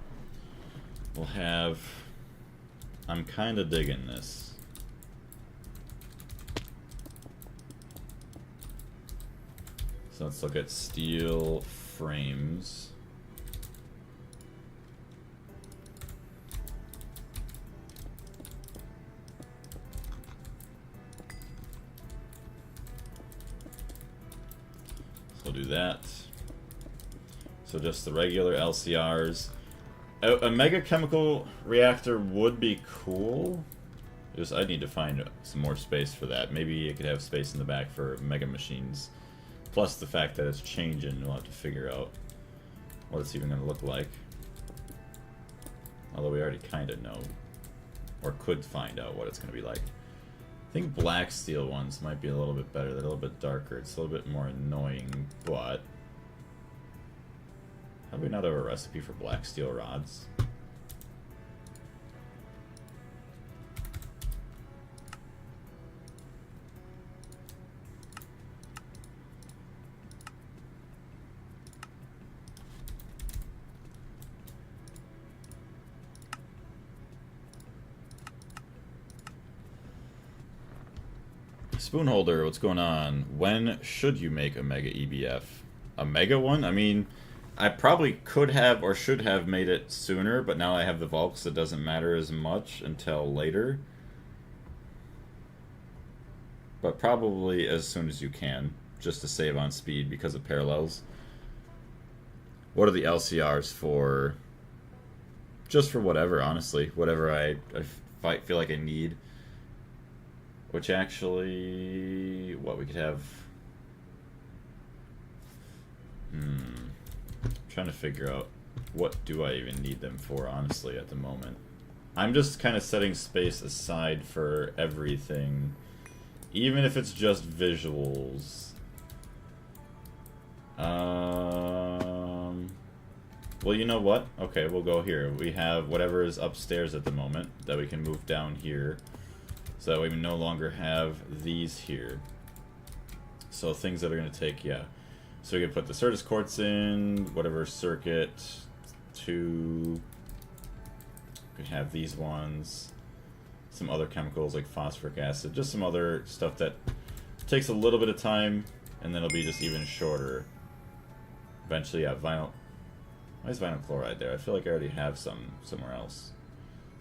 we'll have... I'm kind of digging this. So let's look at steel frames. So we'll do that. So just the regular LCRs. A mega chemical reactor would be cool. Just I need to find some more space for that. Maybe it could have space in the back for mega machines. Plus the fact that it's changing, we'll have to figure out what it's even going to look like. Although we already kind of know, or could find out what it's going to be like. I think black steel ones might be a little bit better. They're a little bit darker. It's a little bit more annoying, but... Have we not have a recipe for black steel rods? Spoon holder, what's going on? When should you make a mega EBF? A mega one? I mean, I probably could have or should have made it sooner, but now I have the vault, so it doesn't matter as much until later. But probably as soon as you can, just to save on speed because of parallels. What are the LCRs for? Just for whatever, honestly. Whatever I feel like I need. Which actually... What, we could have... Trying to figure out what do I even need them for, honestly, at the moment. I'm just kind of setting space aside for everything, even if it's just visuals. Well, you know what? Okay, we'll go here. We have whatever is upstairs at the moment that we can move down here, so that we no longer have these here. So things that are going to take, yeah. So we can put the Certus quartz in, whatever circuit, 2. We can have these ones, some other chemicals like phosphoric acid, just some other stuff that takes a little bit of time, and then it'll be just even shorter. Eventually, yeah, vinyl. Why is vinyl chloride there? I feel like I already have some somewhere else.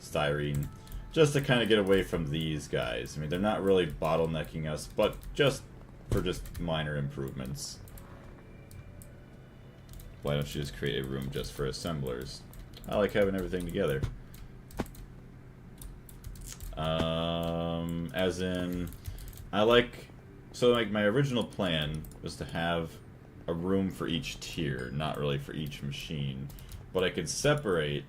Styrene. Just to kind of get away from these guys. I mean, they're not really bottlenecking us, but just for just minor improvements. Why don't you just create a room just for assemblers? I like having everything together. As in, I like... So, like, my original plan was to have a room for each tier, not really for each machine. But I could separate,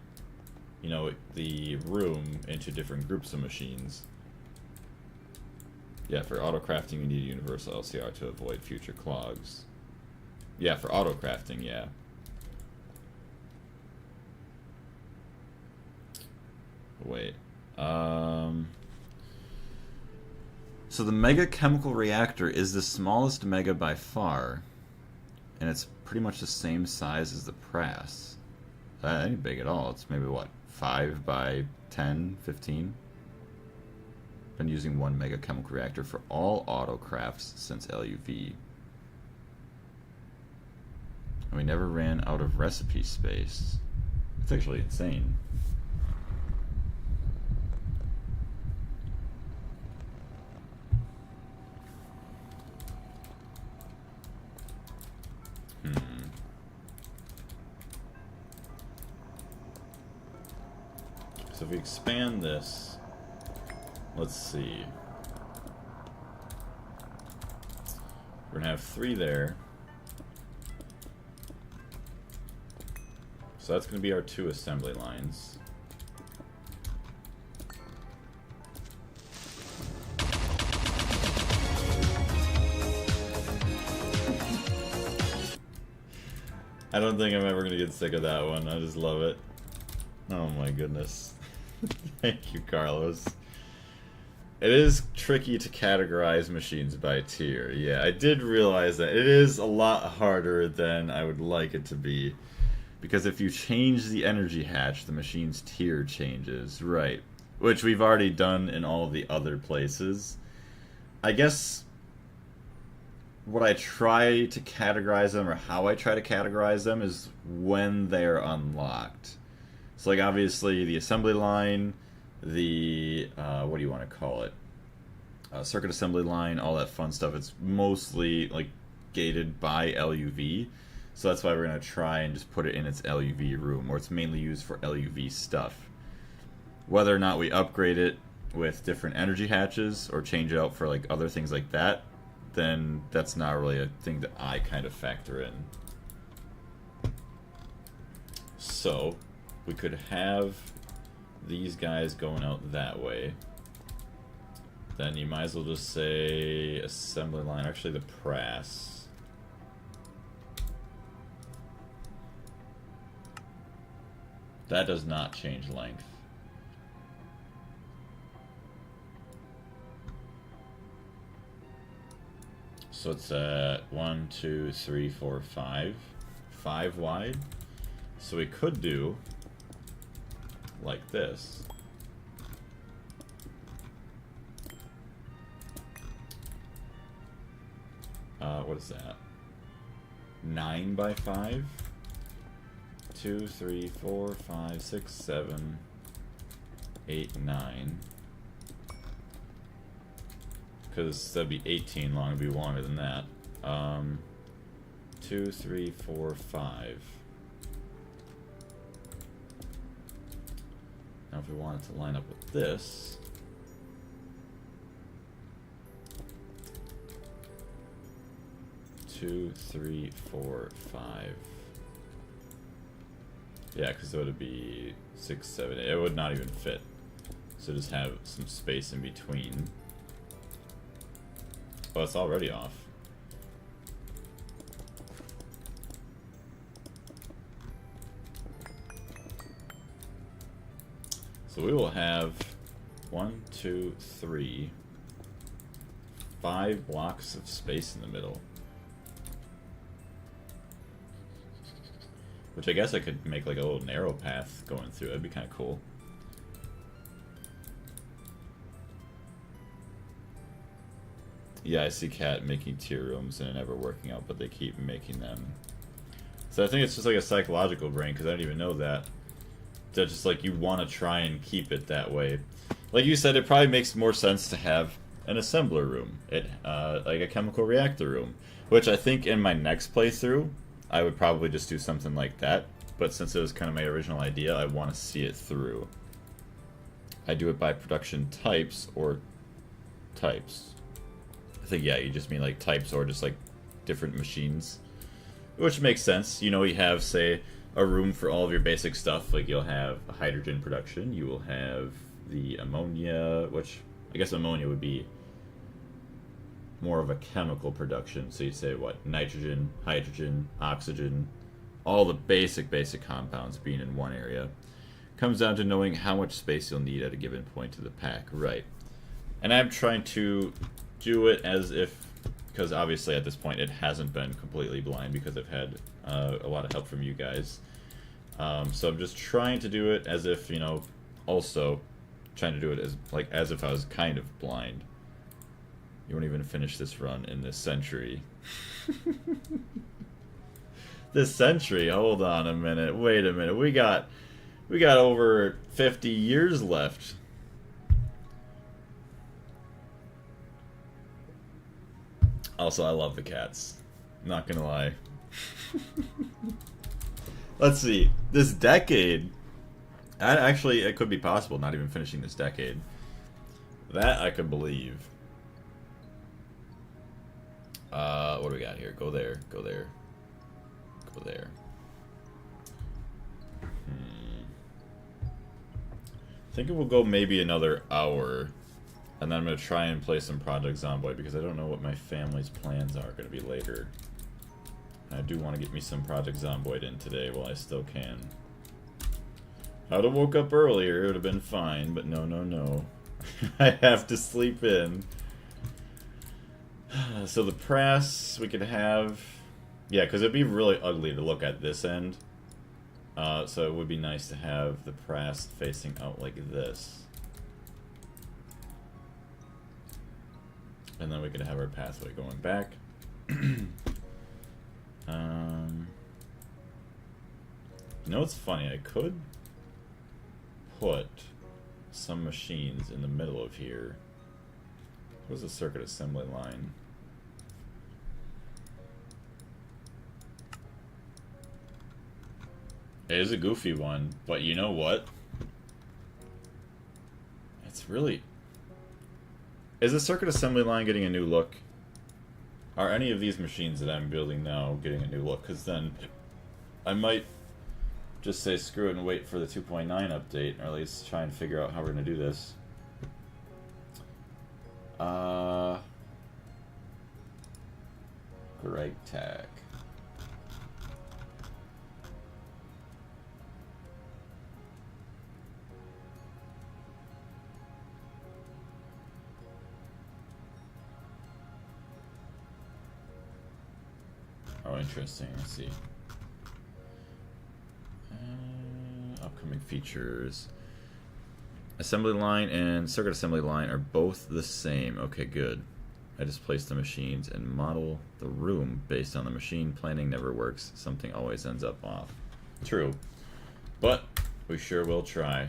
you know, the room into different groups of machines. Yeah, for auto crafting you need a universal LCR to avoid future clogs. Yeah, for auto crafting, yeah. Wait. So the mega chemical reactor is the smallest mega by far, and it's pretty much the same size as the press. That ain't big at all. It's maybe what, 5 by 10, 15? Been using one mega chemical reactor for all auto crafts since LuV. And we never ran out of recipe space. It's actually insane. So if we expand this, let's see. We're gonna have 3 there. So that's gonna be our 2 assembly lines. I don't think I'm ever gonna get sick of that one. I just love it. Oh my goodness. Thank you, Carlos. It is tricky to categorize machines by tier. Yeah, I did realize that. It is a lot harder than I would like it to be. Because if you change the energy hatch, the machine's tier changes. Right. Which we've already done in all the other places. I guess what I try to categorize them, or how I try to categorize them, is when they're unlocked. So, like, obviously, the assembly line, the, what do you want to call it? Circuit assembly line, all that fun stuff. It's mostly, like, gated by LuV. So that's why we're going to try and just put it in its LuV room, or it's mainly used for LuV stuff. Whether or not we upgrade it with different energy hatches, or change it out for, like, other things like that, then that's not really a thing that I kind of factor in. So we could have these guys going out that way. Then you might as well just say assembly line, actually the press. That does not change length. So it's 1, 2, 3, 4, 5. 5 wide. So we could do like this. What is that? 9 by 5? 2, 3, 4, 5, 6, 7, 8, 9. Because that'd be 18 long, it'd be longer than that. 2, 3, 4, 5. Now if we wanted to line up with this, two, 3, 4, 5. Yeah, because it would be 6, 7, 8. It would not even fit. So just have some space in between. Oh, it's already off. So we will have 1, 2, 3, 5 blocks of space in the middle. Which I guess I could make like a little narrow path going through. That'd be kind of cool. Yeah, I see Cat making tier rooms and it never working out, but they keep making them. So I think it's just like a psychological brain, because I don't even know that. That just like you want to try and keep it that way. Like you said, it probably makes more sense to have an assembler room, like a chemical reactor room, which I think in my next playthrough, I would probably just do something like that. But since it was kind of my original idea, I want to see it through. I do it by production types or types. I think, yeah, you just mean like types or just like different machines. Which makes sense. You know, you have, say, a room for all of your basic stuff. Like you'll have a hydrogen production, you will have the ammonia, which I guess ammonia would be more of a chemical production. So you say what? Nitrogen, hydrogen, oxygen, all the basic compounds being in one area. Comes down to knowing how much space you'll need at a given point of the pack. Right. And I'm trying to do it as if, because obviously at this point it hasn't been completely blind because I've had a lot of help from you guys. So I'm just trying to do it as if, you know, also trying to do it as if I was kind of blind. You won't even finish this run in this century. This century? Hold on a minute. Wait a minute. We got over 50 years left. Also, I love the cats. Not gonna lie. Let's see. This decade. Actually, it could be possible, not even finishing this decade. That I could believe. What do we got here? Go there. Go there. Go there. I think it will go maybe another hour. And then I'm going to try and play some Project Zomboid because I don't know what my family's plans are going to be later. I do want to get me some Project Zomboid in today while I still can. If I'd have woke up earlier, it would have been fine, but no, no, no. I have to sleep in. So the press we could have... Yeah, because it'd be really ugly to look at this end. So it would be nice to have the press facing out like this. And then we could have our pathway going back. You know what's funny? I could put some machines in the middle of here. Where's the circuit assembly line? It is a goofy one, but you know what? It's really... Is the circuit assembly line getting a new look? Are any of these machines that I'm building now getting a new look? Because then I might just say screw it and wait for the 2.9 update, or at least try and figure out how we're going to do this. Great tag. Oh, interesting. Let's see. Upcoming features. Assembly line and circuit assembly line are both the same. Okay, good. I just place the machines and model the room based on the machine. Planning never works. Something always ends up off. True. But we sure will try.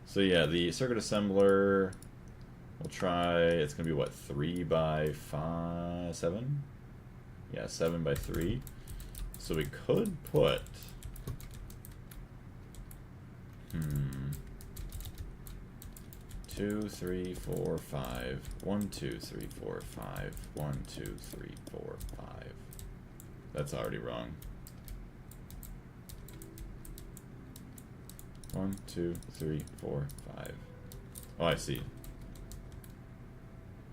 So yeah, the circuit assembler, we'll try, it's going to be what, 3 by 5, 7? Yeah, 7 by 3. So we could put... 2, 3, 4, 5. 1, 2, 3, 4, 5. 1, 2, 3, 4, 5. That's already wrong. 1, 2, 3, 4, 5. Oh, I see.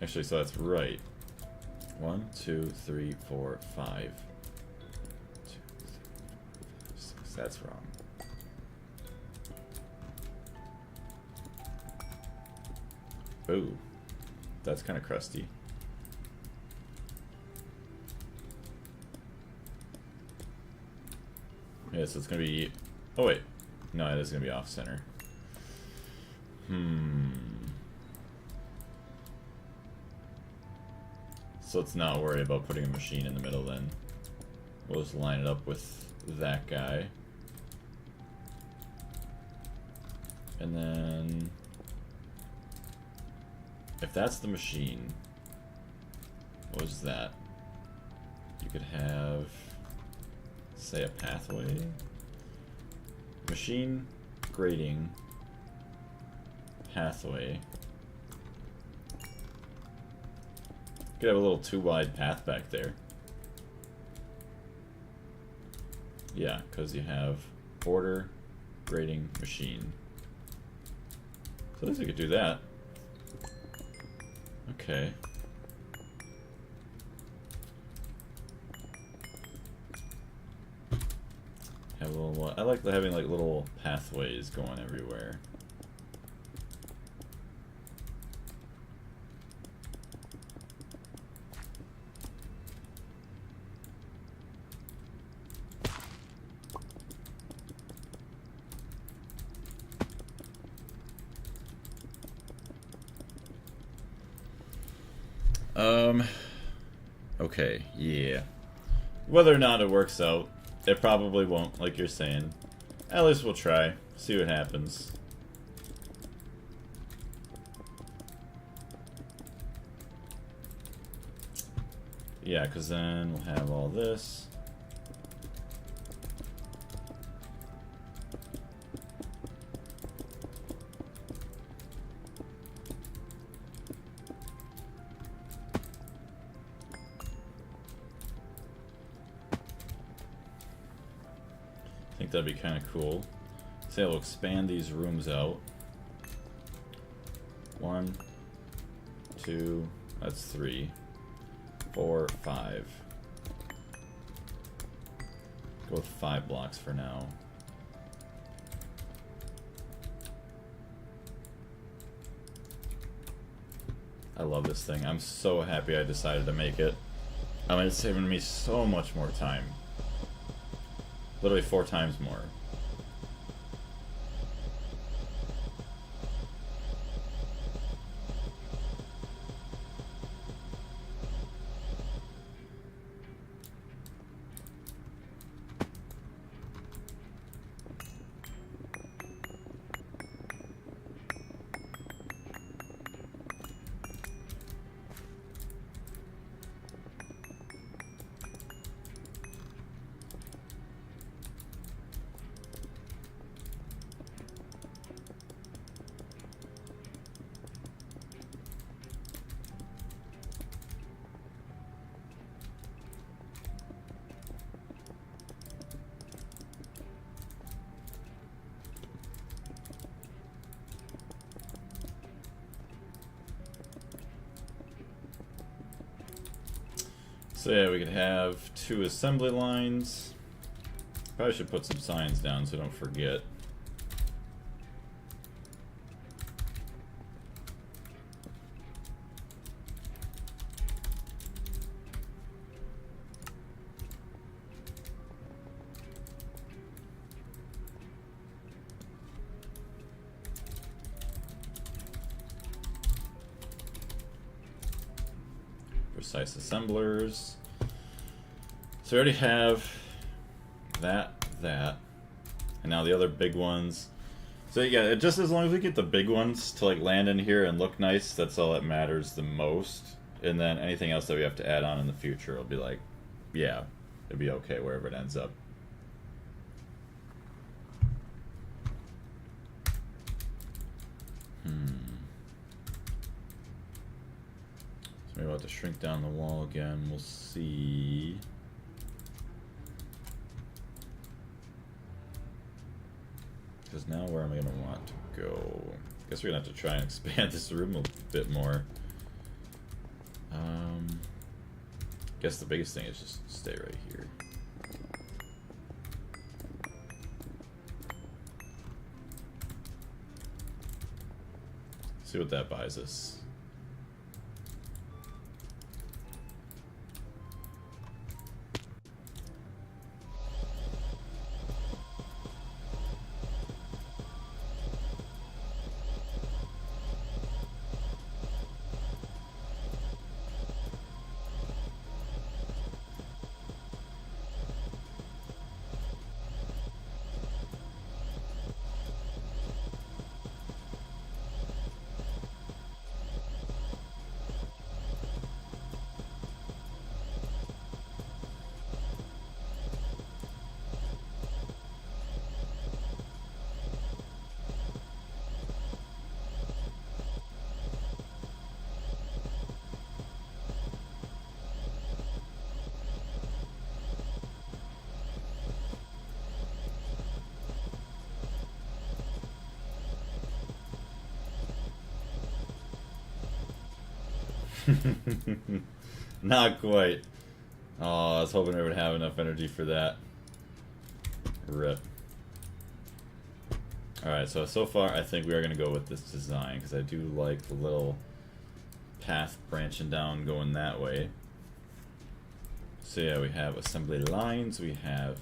Actually, so that's right. 1, 2, 3, 4, 5. 2, 3, 4, 5, 6. That's wrong. Ooh, that's kind of crusty. Yeah, so it's gonna be. Oh wait, no, it is gonna be off center. So let's not worry about putting a machine in the middle then. We'll just line it up with that guy. And then... if that's the machine, what was that? You could have, say, a pathway. Machine, grading, pathway. You could have a little too wide path back there. Yeah, because you have order, grading, machine. So at least we could do that. Okay. Have a little. I like having like little pathways going everywhere. Okay, yeah. Whether or not it works out, it probably won't, like you're saying. At least we'll try, see what happens. Yeah, because then we'll have all this. I think that'd be kind of cool. Say we'll expand these rooms out. 1, 2, that's 3, 4, 5. Go with 5 blocks for now. I love this thing. I'm so happy I decided to make it. I mean, it's saving me so much more time. Literally 4 times more. So yeah, we could have 2 assembly lines. Probably should put some signs down so I don't forget. Precise assemblers. So we already have that, and now the other big ones. So yeah, just as long as we get the big ones to like land in here and look nice, that's all that matters the most. And then anything else that we have to add on in the future will be like, yeah, it'll be okay wherever it ends up. Maybe I'll have to shrink down the wall again. We'll see. Because now where am I going to want to go? I guess we're going to have to try and expand this room a bit more. Guess the biggest thing is just stay right here. See what that buys us. Not quite. Oh, I was hoping we would have enough energy for that. Rip. Alright, so far I think we are going to go with this design because I do like the little path branching down going that way. So yeah, we have assembly lines, we have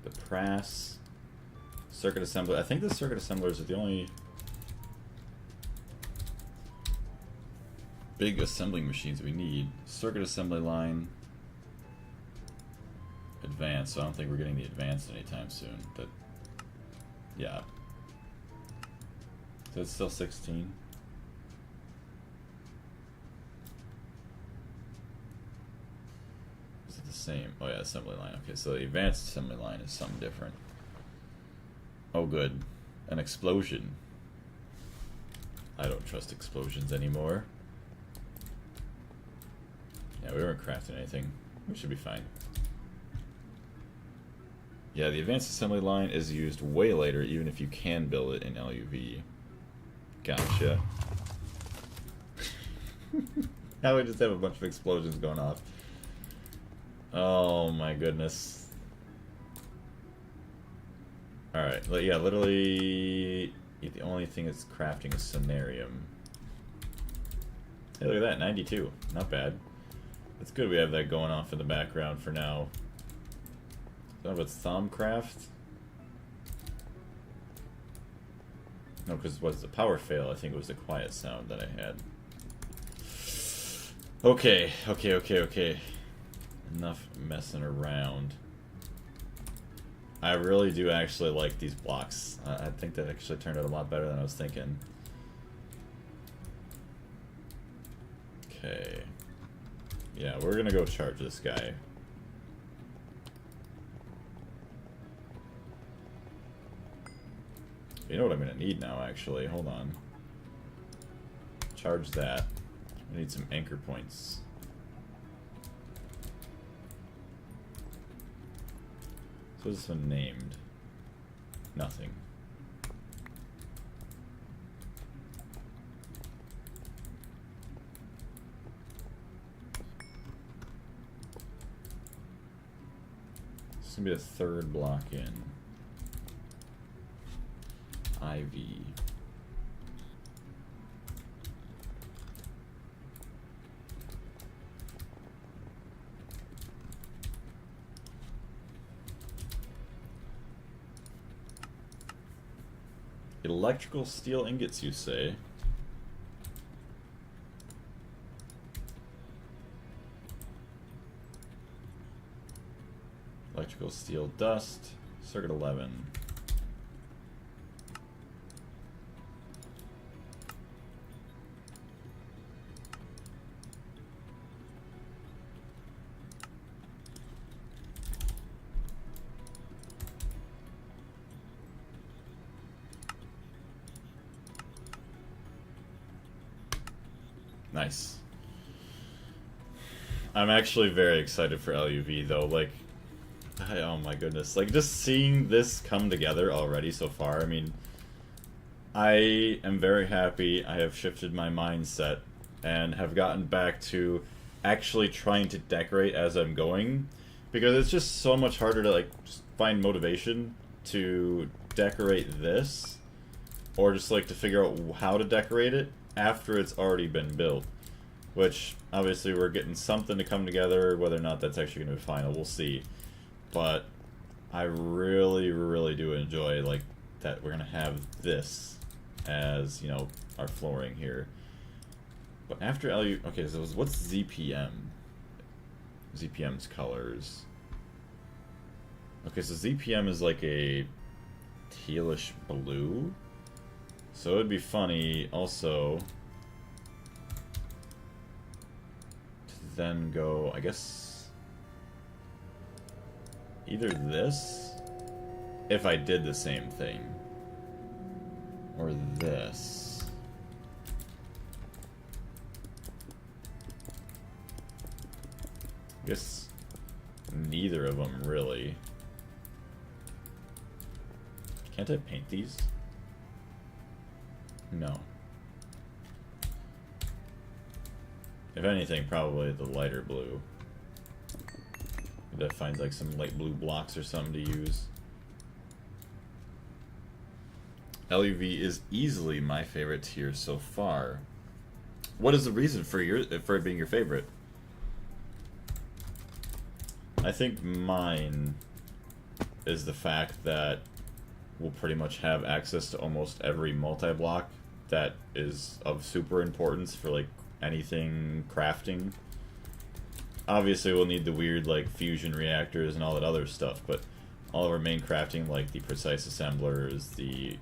the press, circuit assembly. I think the circuit assemblers are the only big assembling machines we need. Circuit assembly line, advanced, so I don't think we're getting the advanced anytime soon, but yeah. So it's still 16. Is it the same? Oh yeah, assembly line. Okay, so the advanced assembly line is something different. Oh good, an explosion. I don't trust explosions anymore. Yeah, we weren't crafting anything. We should be fine. Yeah, the advanced assembly line is used way later, even if you can build it in LuV. Gotcha. Now we just have a bunch of explosions going off. Oh my goodness. Alright, yeah, literally the only thing that's crafting is Cenarium. Hey, look at that, 92. Not bad. It's good we have that going off in the background for now. So it's Thaumcraft. No, because what's the power fail? I think it was the quiet sound that I had. Okay. Enough messing around. I really do actually like these blocks. I think that actually turned out a lot better than I was thinking. Okay. Yeah, we're gonna go charge this guy. You know what I'm gonna need now, actually. Hold on. Charge that. I need some anchor points. So what's this one named? Nothing. This is gonna be the third block in. Ivy. Electrical steel ingots, you say? Electrical steel dust, circuit 11. Nice. I'm actually very excited for LuV though, like, oh my goodness, like just seeing this come together already so far, I mean, I am very happy I have shifted my mindset and have gotten back to actually trying to decorate as I'm going, because it's just so much harder to like just find motivation to decorate this, or just like to figure out how to decorate it after it's already been built, which obviously we're getting something to come together. Whether or not that's actually going to be final, we'll see. But I really do enjoy like that we're going to have this as, you know, our flooring here. But after LU, okay, so what's ZPM? ZPM's colors. Okay, so ZPM is like a tealish blue. So it would be funny also to then go, I guess, either this, if I did the same thing, or this. I guess neither of them really. Can't I paint these? No. If anything, probably the lighter blue. That finds like some light blue blocks or something to use. LuV is easily my favorite tier so far. What is the reason for it being your favorite? I think mine is the fact that we'll pretty much have access to almost every multi-block that is of super importance for like anything crafting. Obviously we'll need the weird like fusion reactors and all that other stuff, but all of our main crafting, like the precise assemblers, the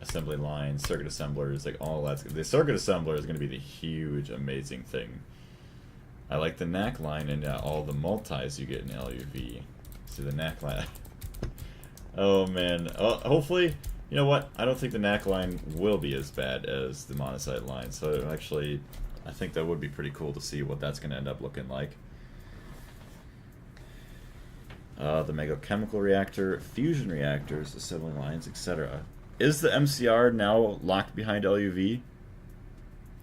assembly lines, circuit assemblers, like all that's, the circuit assembler is going to be the huge amazing thing. I like the knack line and all the multis you get in LuV. See the knack line. Oh man, hopefully, you know what, I don't think the knack line will be as bad as the monocyte line, so actually I think that would be pretty cool to see what that's going to end up looking like. The mega chemical reactor, fusion reactors, assembly lines, etc. Is the MCR now locked behind LuV?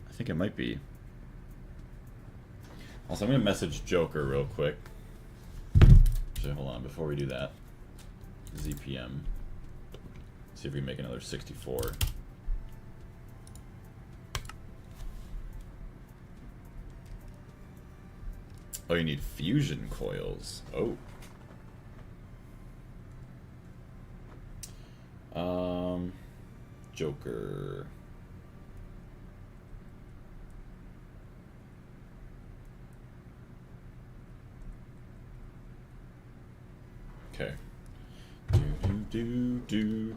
I think it might be. Also, I'm going to message Joker real quick. Actually, hold on, before we do that. ZPM. See if we can make another 64. Oh, you need fusion coils. Oh. Joker. Okay. Do.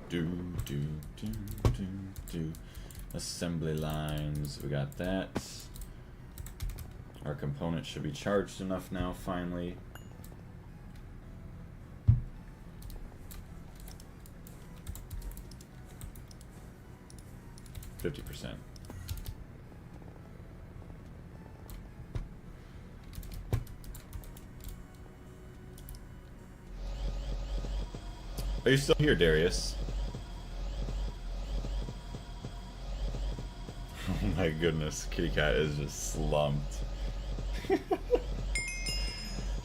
Assembly lines. We got that. Our component should be charged enough now, finally. %. Are you still here, Darius? Oh my goodness, kitty cat is just slumped. She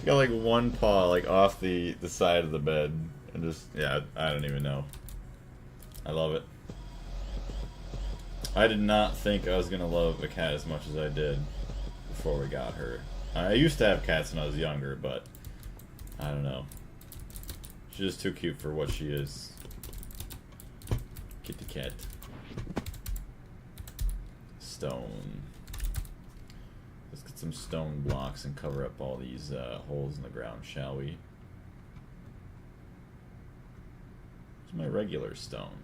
got like one paw like off the side of the bed and just, yeah, I don't even know. I love it. I did not think I was gonna love a cat as much as I did before we got her. I used to have cats when I was younger, but I don't know. She's just too cute for what she is. Kitty cat. Stone. Let's get some stone blocks and cover up all these holes in the ground, shall we? Where's my regular stone?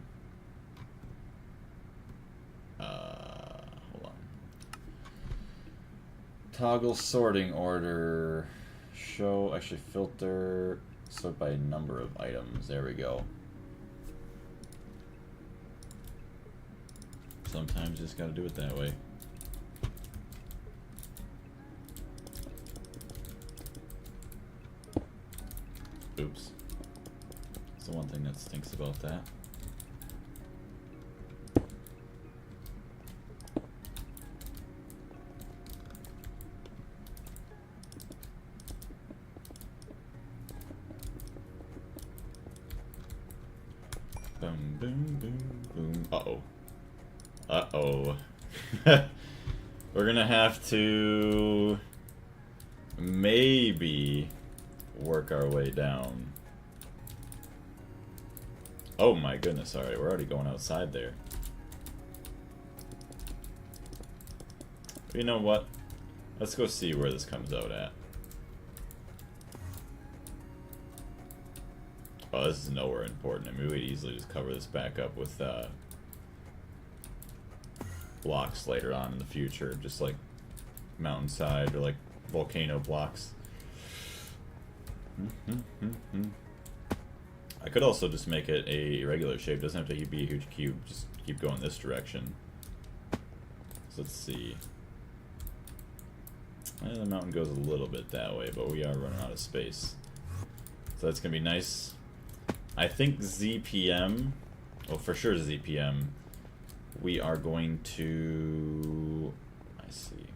Hold on. Toggle sorting order. Show, actually filter, sort by number of items. There we go. Sometimes you just gotta do it that way. Oops. That's the one thing that stinks about that. Boom, boom, boom, boom. Uh-oh. Uh-oh. We're gonna have to maybe work our way down. Oh my goodness, alright, we're already going outside there. You know what? Let's go see where this comes out at. Oh, this is nowhere important. I mean, we could easily just cover this back up with blocks later on in the future, just like mountainside or like volcano blocks. I could also just make it a regular shape. It doesn't have to be a huge cube. Just keep going this direction. So let's see. The mountain goes a little bit that way, but we are running out of space. So that's gonna be nice. I think ZPM, well for sure ZPM, we are going to, I see.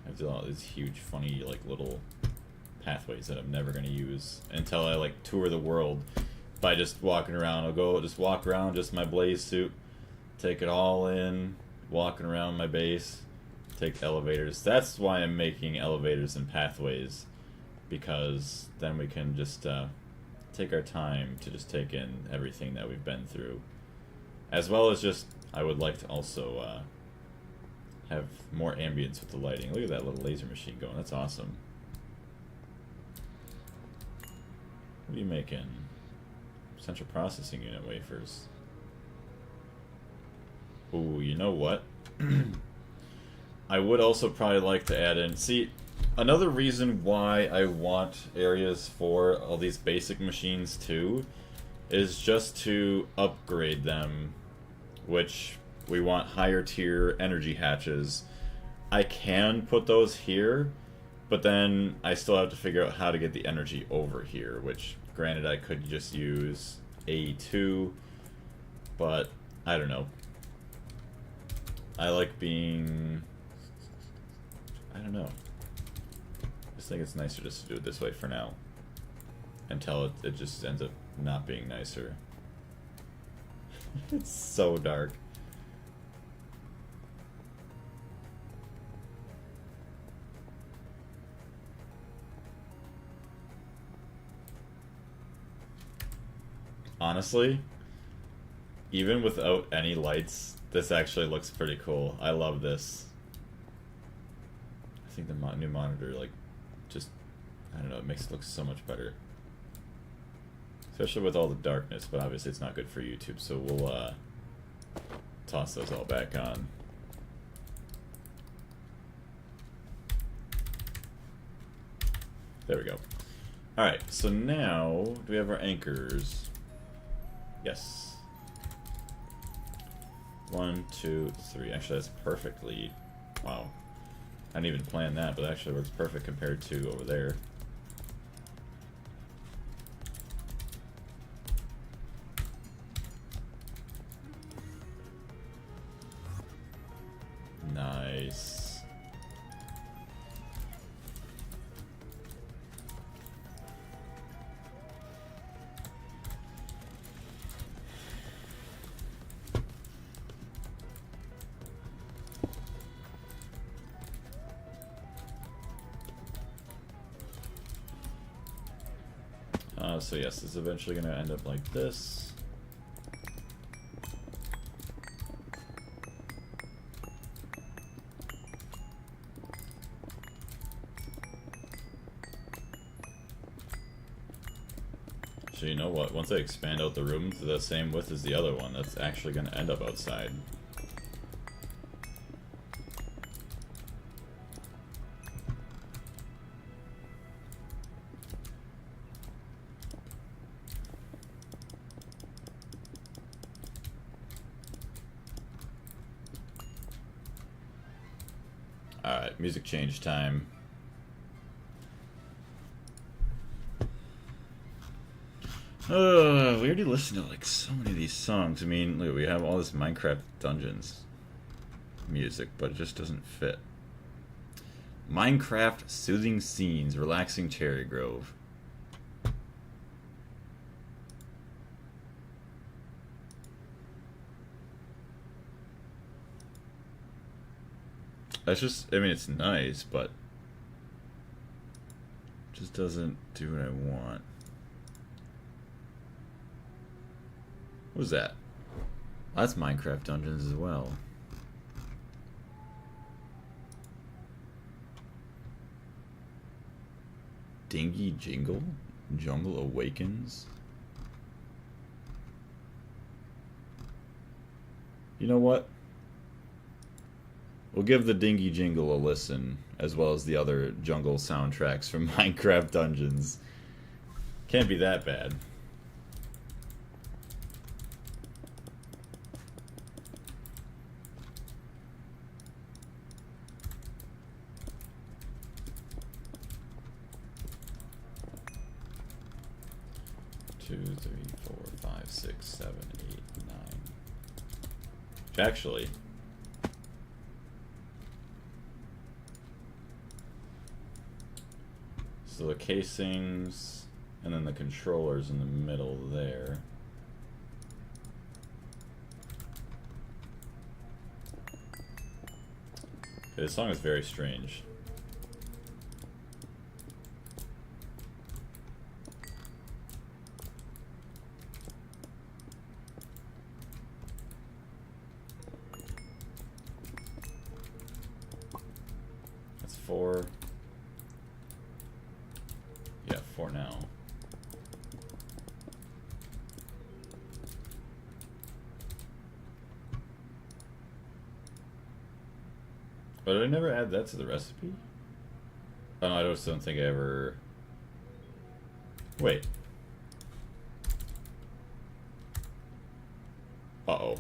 I have to do all these huge funny like little pathways that I'm never going to use until I like tour the world by just walking around. I'll go just walk around just my blaze suit, take it all in, walking around my base, take elevators. That's why I'm making elevators and pathways, because then we can just take our time to just take in everything that we've been through. As well as just, I would like to also have more ambience with the lighting. Look at that little laser machine going, that's awesome. What are you making? Central processing unit wafers. Ooh, you know what? I would also probably like to add in, see, another reason why I want areas for all these basic machines too is just to upgrade them, which we want higher tier energy hatches. I can put those here, but then I still have to figure out how to get the energy over here, which granted I could just use A2, but I don't know. I like being, I don't know. I just think it's nicer just to do it this way for now. Until it just ends up not being nicer. It's so dark. Honestly, even without any lights, this actually looks pretty cool. I love this. I think the new monitor, like, just, I don't know, it makes it look so much better. Especially with all the darkness, but obviously it's not good for YouTube, so we'll toss those all back on. There we go. Alright, so now, do we have our anchors? Yes. 1, 2, 3. Actually, that's perfectly... Wow. I didn't even plan that, but it actually works perfect compared to over there. Nice. So yes, it's eventually going to end up like this. So you know what, once I expand out the room to the same width as the other one, that's actually going to end up outside. Alright, music change time. We already listened to like so many of these songs. I mean, look, we have all this Minecraft Dungeons music, but it just doesn't fit. Minecraft Soothing Scenes, Relaxing Cherry Grove. That's just, I mean, it's nice, but it just doesn't do what I want. What was that? That's Minecraft Dungeons as well. Dingy Jingle? Jungle Awakens? You know what? We'll give the Dingy Jingle a listen, as well as the other jungle soundtracks from Minecraft Dungeons. Can't be that bad. Two, 3, 4, 5, 6, 7, 8, 9. Which actually... So the casings, and then the controllers in the middle there. Okay, this song is very strange. That's 4. Yeah, 4 now. But did I never add that to the recipe? Oh no, I just don't think I ever... Wait. Uh-oh.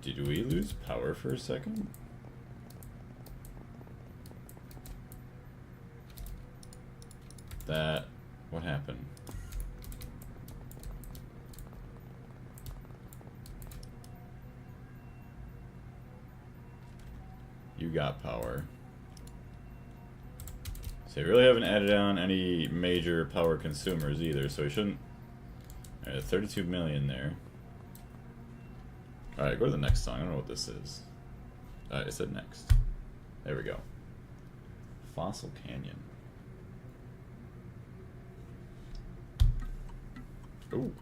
Did we lose power for a second? That... What happened? You got power. They really haven't added on any major power consumers either, so we shouldn't... Alright, 32 million there. Alright, go to the next song. I don't know what this is. It said next. There we go. Fossil Canyon. Ooh.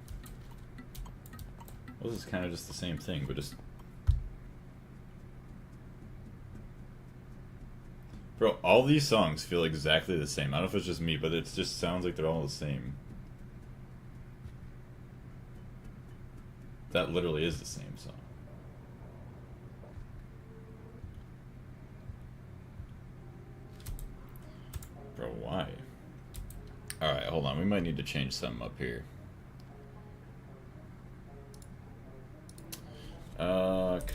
Well, this is kind of just the same thing, but just... Bro, all these songs feel exactly the same. I don't know if it's just me, but it just sounds like they're all the same. That literally is the same song. Bro, why? Alright, hold on. We might need to change something up here.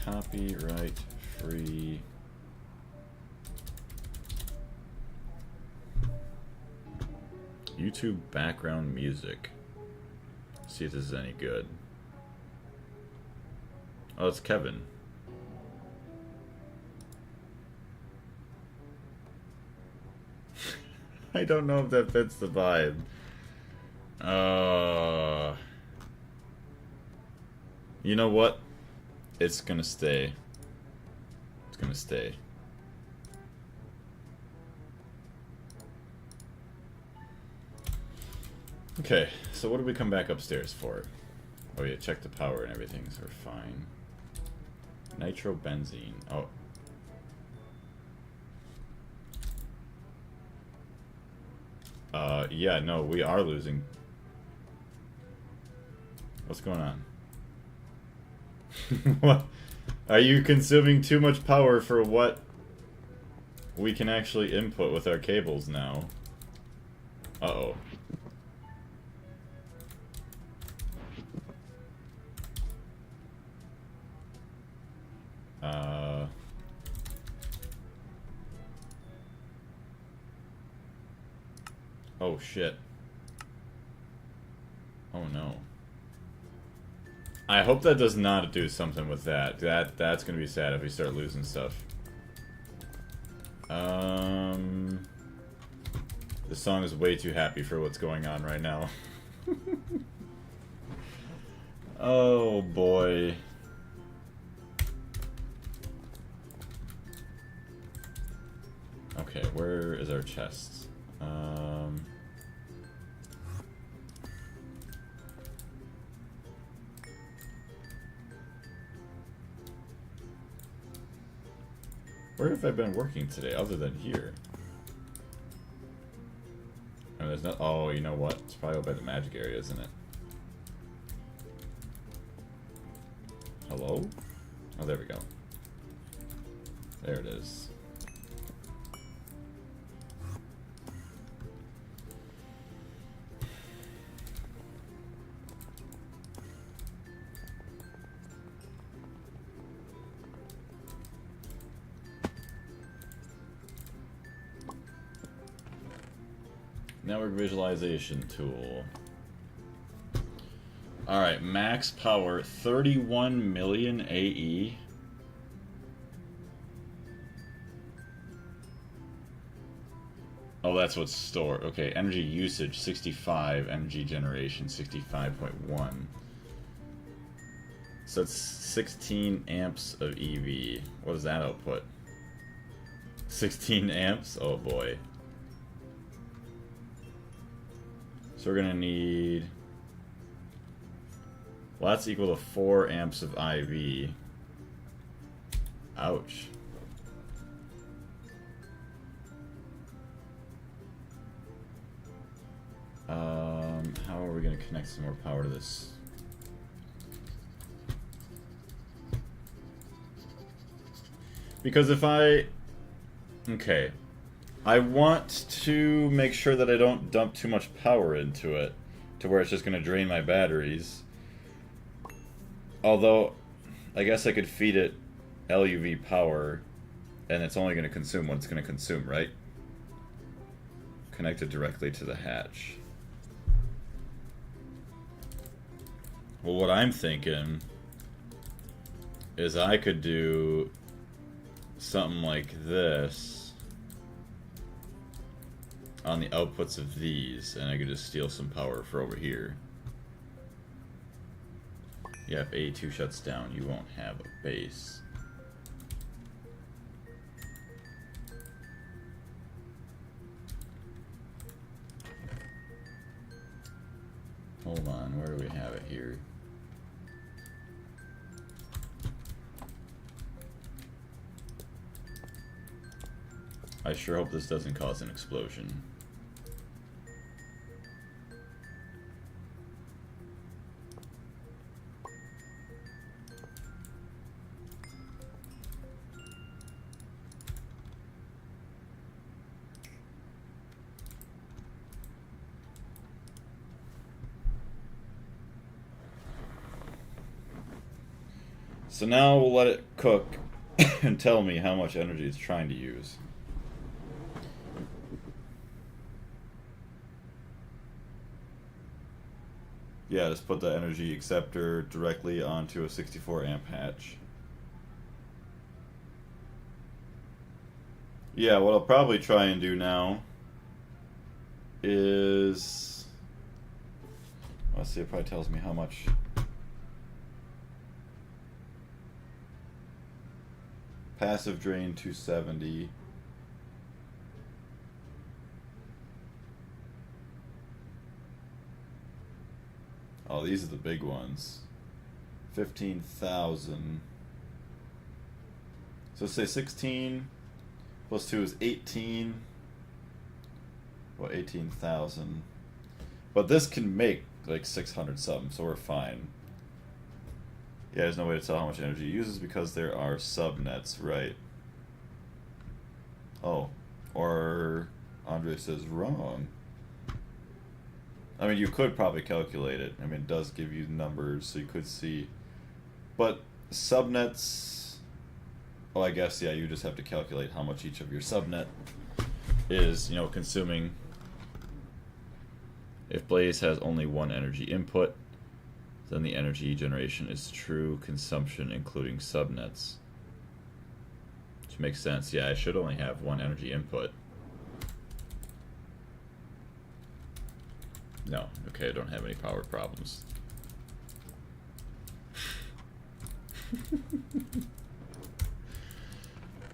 Copyright free. YouTube background music. See if this is any good. Oh, it's Kevin. I don't know if that fits the vibe. You know what? It's gonna stay. It's gonna stay. Okay, so what did we come back upstairs for? Oh yeah, check the power and everything, so we're fine. Nitrobenzene. Oh. Yeah, no, we are losing. What's going on? What? Are you consuming too much power for what we can actually input with our cables now? Uh-oh. Oh shit. Oh no. I hope that does not do something with that. That's gonna be sad if we start losing stuff. This song is way too happy for what's going on right now. Oh boy. Okay, where is our chest? Where have I been working today, other than here? Oh, there's not. Oh, you know what? It's probably over by the magic area, isn't it? Hello? Oh, there we go. There it is. Network visualization tool. Alright, max power 31 million AE. Oh, that's what's stored. Okay, energy usage 65, energy generation 65.1. So it's 16 amps of EV. What does that output? 16 amps? Oh boy. So we're gonna need... Well, that's equal to 4 amps of IV. Ouch. How are we gonna connect some more power to this? Because if I... Okay. I want to make sure that I don't dump too much power into it to where it's just going to drain my batteries. Although, I guess I could feed it LuV power and it's only going to consume what it's going to consume, right? Connect it directly to the hatch. Well, what I'm thinking is I could do something like this. on the outputs of these, and I could just steal some power for over here. Yeah, if A2 shuts down, you won't have a base. Hold on, where do we have it here? I sure hope this doesn't cause an explosion. So now we'll let it cook and tell me how much energy it's trying to use. Yeah, just put the energy acceptor directly onto a 64 amp hatch. Yeah, what I'll probably try and do now is... Let's see, it probably tells me how much... Passive drain 270. Oh, these are the big ones. 15,000. So say 16 plus 2 is 18. Well, 18,000. But this can make like 600 something, so we're fine. Yeah, there's no way to tell how much energy it uses because there are subnets, right? Oh, or Andre says wrong. I mean, you could probably calculate it. I mean, it does give you numbers, so you could see. But subnets, oh, I guess, yeah, you just have to calculate how much each of your subnet is, you know, consuming. If Blaze has only one energy input, then the energy generation is true consumption, including subnets. Which makes sense. Yeah, I should only have one energy input. No, okay, I don't have any power problems.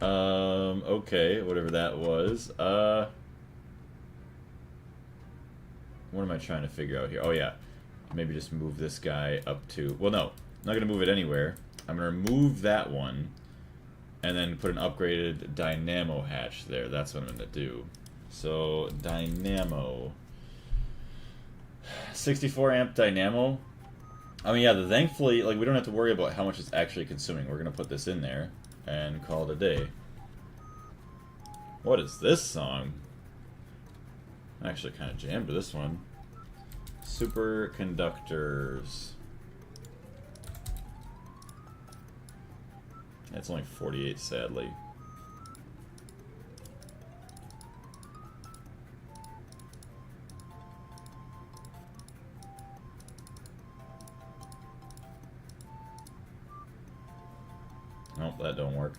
Okay, whatever that was. What am I trying to figure out here? Oh yeah, maybe just move this guy up to... Well, no, I'm not going to move it anywhere. I'm going to remove that one and then put an upgraded dynamo hatch there. That's what I'm going to do. So, dynamo... 64 amp dynamo. I mean, yeah, thankfully, like, we don't have to worry about how much it's actually consuming. We're gonna put this in there and call it a day. What is this song? I actually kind of jammed to this one. Superconductors. That's only 48, sadly. Nope, that don't work.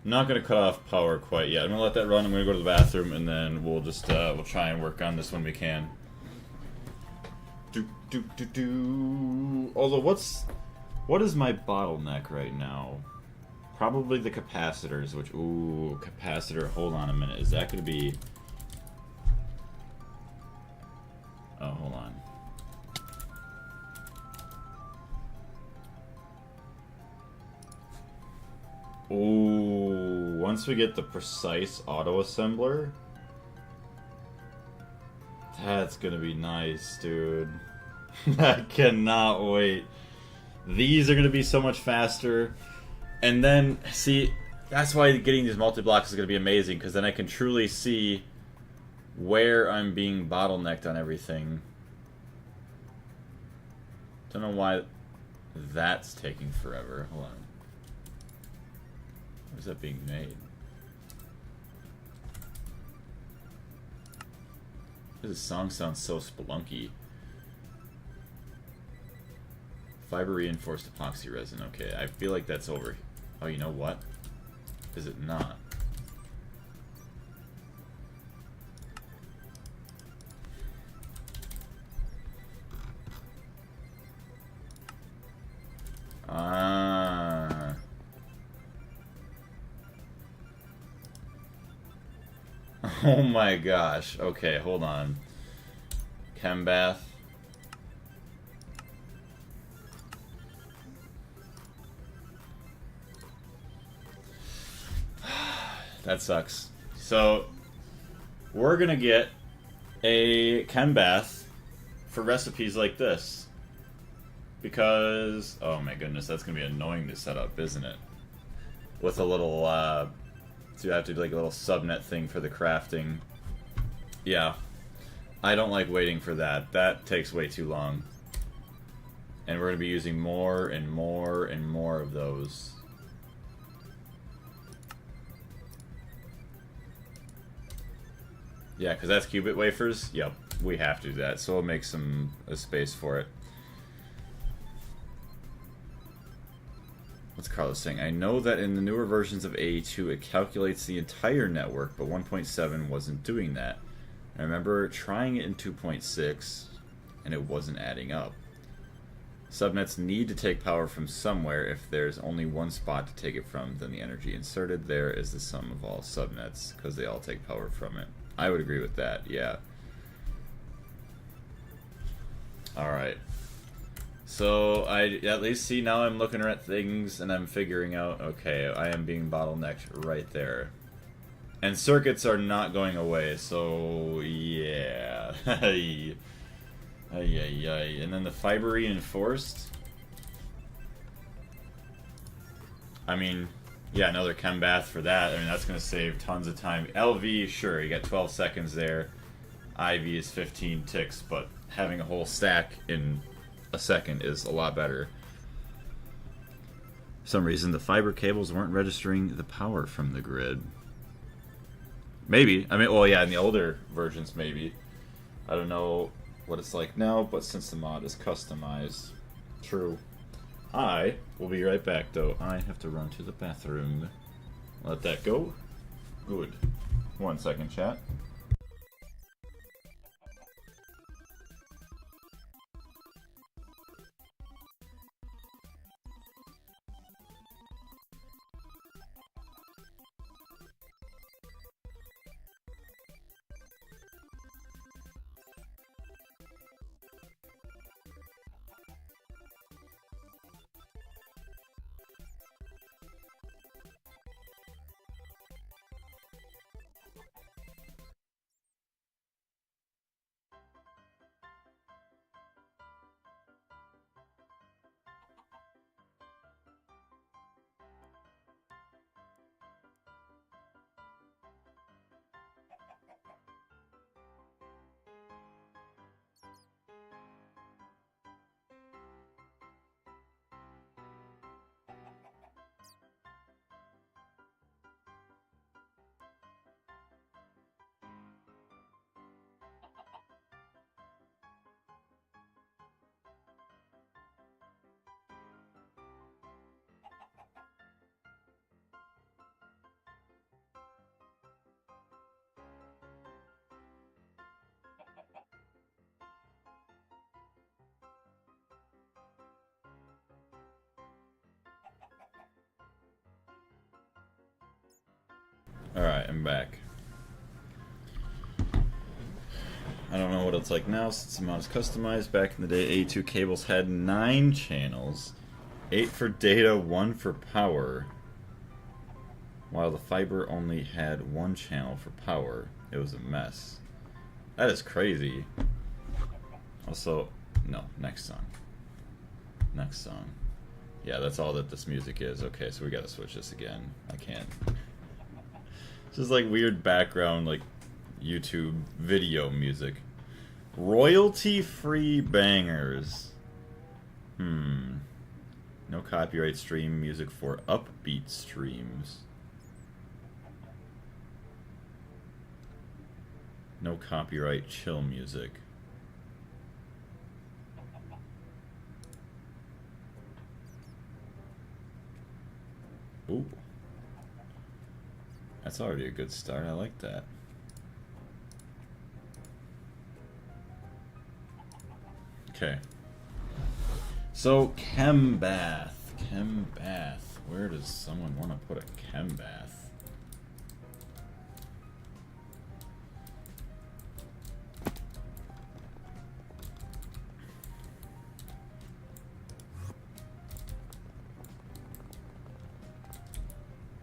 I'm not gonna cut off power quite yet. I'm gonna let that run. I'm gonna go to the bathroom, and then we'll just we'll try and work on this when we can. Although, what is my bottleneck right now? Probably the capacitors. Which capacitor. Hold on a minute. Is that gonna be? Oh, hold on. Ooh, once we get the precise auto assembler, that's gonna be nice, dude. I cannot wait. These are gonna be so much faster. And then, see, that's why getting these multi-blocks is gonna be amazing, because then I can truly see where I'm being bottlenecked on everything. Don't know why. That's taking forever. Hold on. Where's that being made? This song sounds so spelunky. Fiber reinforced epoxy resin. Okay, I feel like that's over. Oh, you know what? Is it not? Ah. Oh my gosh. Okay, hold on. Chem bath. That sucks. So, we're gonna get a chem bath for recipes like this. Because, oh my goodness, that's gonna be annoying to set up, isn't it? With a little, so you have to do like a little subnet thing for the crafting. Yeah. I don't like waiting for that. That takes way too long. And we're gonna be using more and more and more of those. Yeah, because that's qubit wafers. Yep, we have to do that. So we'll make a space for it. What's Carlos saying? I know that in the newer versions of AE2 it calculates the entire network, but 1.7 wasn't doing that. I remember trying it in 2.6 and it wasn't adding up. Subnets need to take power from somewhere. If there's only one spot to take it from, then the energy inserted there is the sum of all subnets, because they all take power from it. I would agree with that, yeah. Alright. So, I at least see now I'm looking at things and I'm figuring out, okay, I am being bottlenecked right there. And circuits are not going away, so yeah. Ay, ay, ay. And then the fiber reinforced. I mean, yeah, another chem bath for that. I mean, that's going to save tons of time. LV, sure, you got 12 seconds there. IV is 15 ticks, but having a whole stack in a second is a lot better. For some reason, the fiber cables weren't registering the power from the grid. Maybe. I mean, well, yeah, in the older versions, maybe. I don't know what it's like now, but since the mod is customized. True. I will be right back, though. I have to run to the bathroom. Let that go. Good. 1 second, chat. Alright, I'm back. I don't know what it's like now since the mod is customized. Back in the day, A2 cables had 9 channels. 8 for data, 1 for power. While the fiber only had 1 channel for power. It was a mess. That is crazy. Also, no, next song. Next song. Yeah, that's all that this music is. Okay, so we gotta switch this again. I can't. Just like weird background, like YouTube video music. Royalty-free bangers. No copyright stream music for upbeat streams. No copyright chill music. Ooh. That's already a good start. I like that. Okay. So, chem bath. Chem bath. Where does someone want to put a chem bath?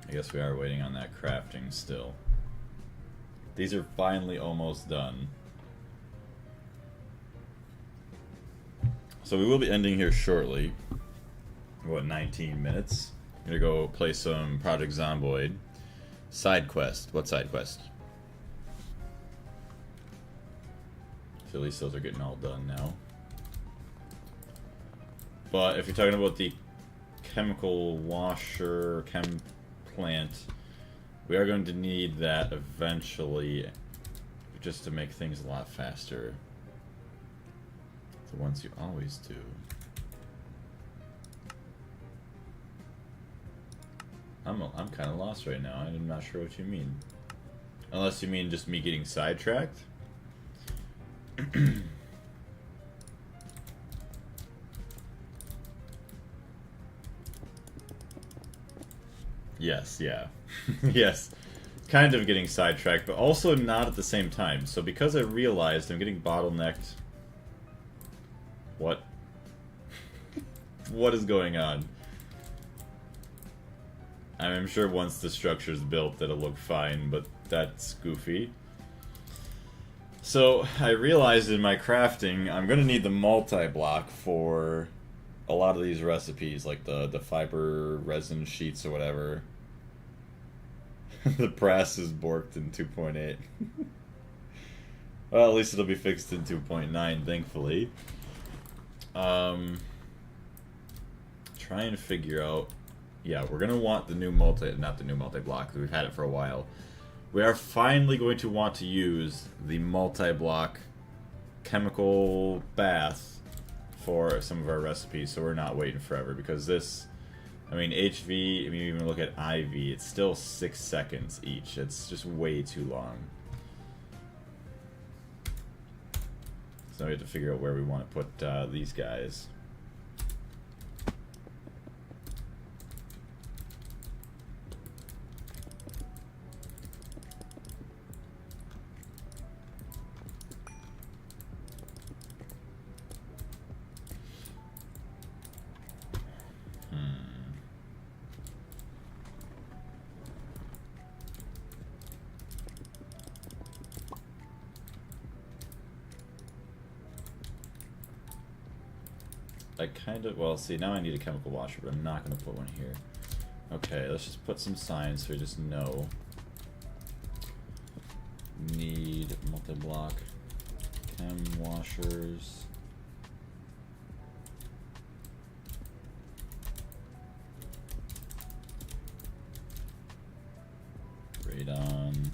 I guess we are waiting on that crafting still. These are finally almost done. So we will be ending here shortly. What, 19 minutes? I'm gonna go play some Project Zomboid. Side quest. What side quest? So at least those are getting all done now. But if you're talking about the chemical washer, chem plant, we are going to need that eventually, just to make things a lot faster. The ones you always do. I'm kind of lost right now. I'm not sure what you mean. Unless you mean just me getting sidetracked. Yes, yeah. Yes. Kind of getting sidetracked, but also not at the same time. So because I realized I'm getting bottlenecked... What? What is going on? I'm sure once the structure's built that'll look fine, but that's goofy. So, I realized in my crafting, I'm gonna need the multi-block for a lot of these recipes, like the fiber resin sheets or whatever. The brass is borked in 2.8. Well, at least it'll be fixed in 2.9, thankfully. Try and figure out... Yeah, we're gonna want the new not the new multi-block, because we've had it for a while. We are finally going to want to use the multi-block chemical bath for some of our recipes, so we're not waiting forever, because this... I mean, HV, I mean, even look at IV, it's still 6 seconds each. It's just way too long. So we have to figure out where we want to put these guys. I kind of, well, see, now I need a chemical washer, but I'm not going to put one here. Okay, let's just put some signs so we just know. Need multi-block chem washers. Radon.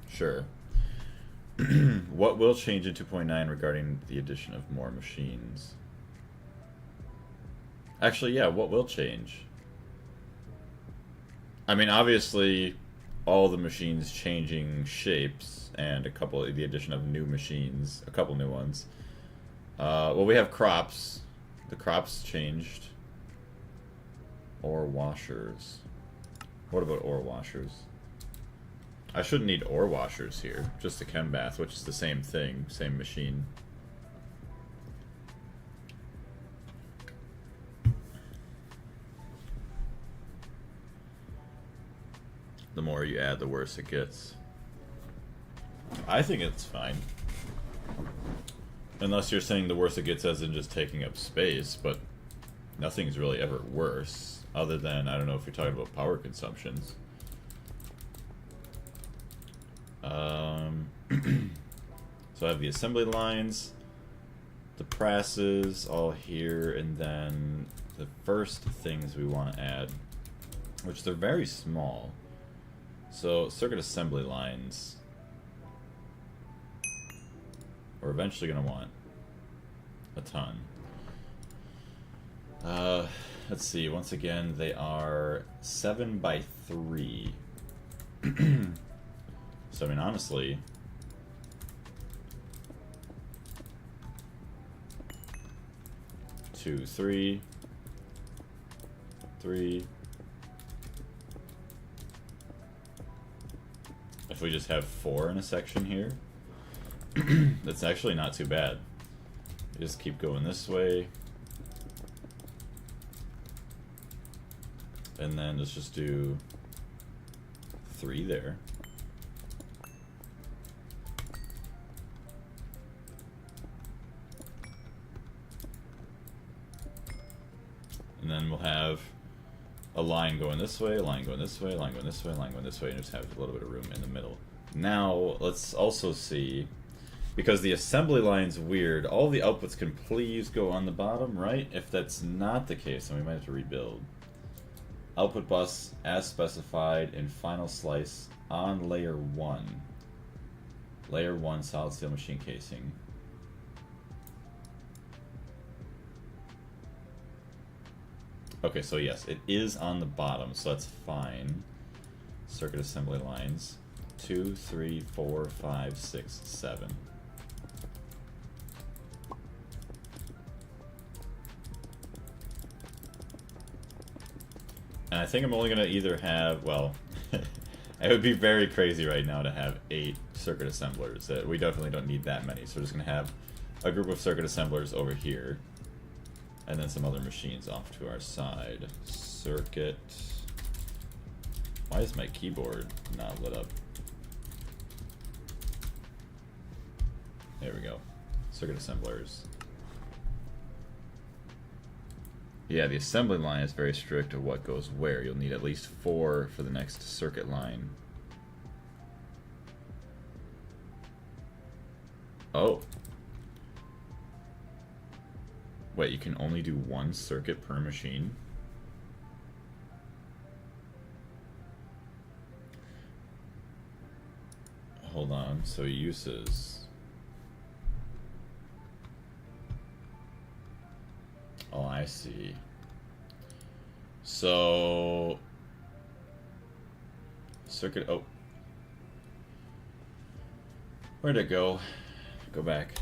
Sure. What will change in 2.9 regarding the addition of more machines? Actually, yeah, what will change? I mean, obviously, all the machines changing shapes and the addition of new machines, a couple new ones. Well, we have crops. The crops changed. Ore washers. What about ore washers? I shouldn't need ore washers here, just the chem bath, which is the same thing, same machine. The more you add, the worse it gets. I think it's fine. Unless you're saying the worse it gets as in just taking up space, but nothing's really ever worse, other than, I don't know if you're talking about power consumptions. So I have the assembly lines. the presses all here, and then the first things we want to add, which they're very small. So circuit assembly lines, we're eventually going to want a ton. Let's see, once again, they are 7 by 3. So, I mean, honestly, two, three. If we just have 4 in a section here, that's actually not too bad. You just keep going this way. And then let's just do 3 there. And then we'll have a line going this way, a line going this way, a line going this way, a line going this way, and just have a little bit of room in the middle. Now, let's also see, because the assembly line's weird, all the outputs can please go on the bottom, right? If that's not the case, then we might have to rebuild. Output bus as specified in final slice on layer 1. Layer 1 solid steel machine casing. Okay, so yes, it is on the bottom, so that's fine. Circuit assembly lines. 2, 3, 4, 5, 6, 7. And I think I'm only going to either have, well, it would be very crazy right now to have 8 circuit assemblers. We definitely don't need that many, so we're just going to have a group of circuit assemblers over here. And then some other machines off to our side. Circuit. Why is my keyboard not lit up? There we go. Circuit assemblers. Yeah, the assembly line is very strict of what goes where. You'll need at least 4 for the next circuit line. Oh. Wait, you can only do 1 circuit per machine? Hold on, so uses. Oh, I see. So circuit, oh. Where'd it go? Go back.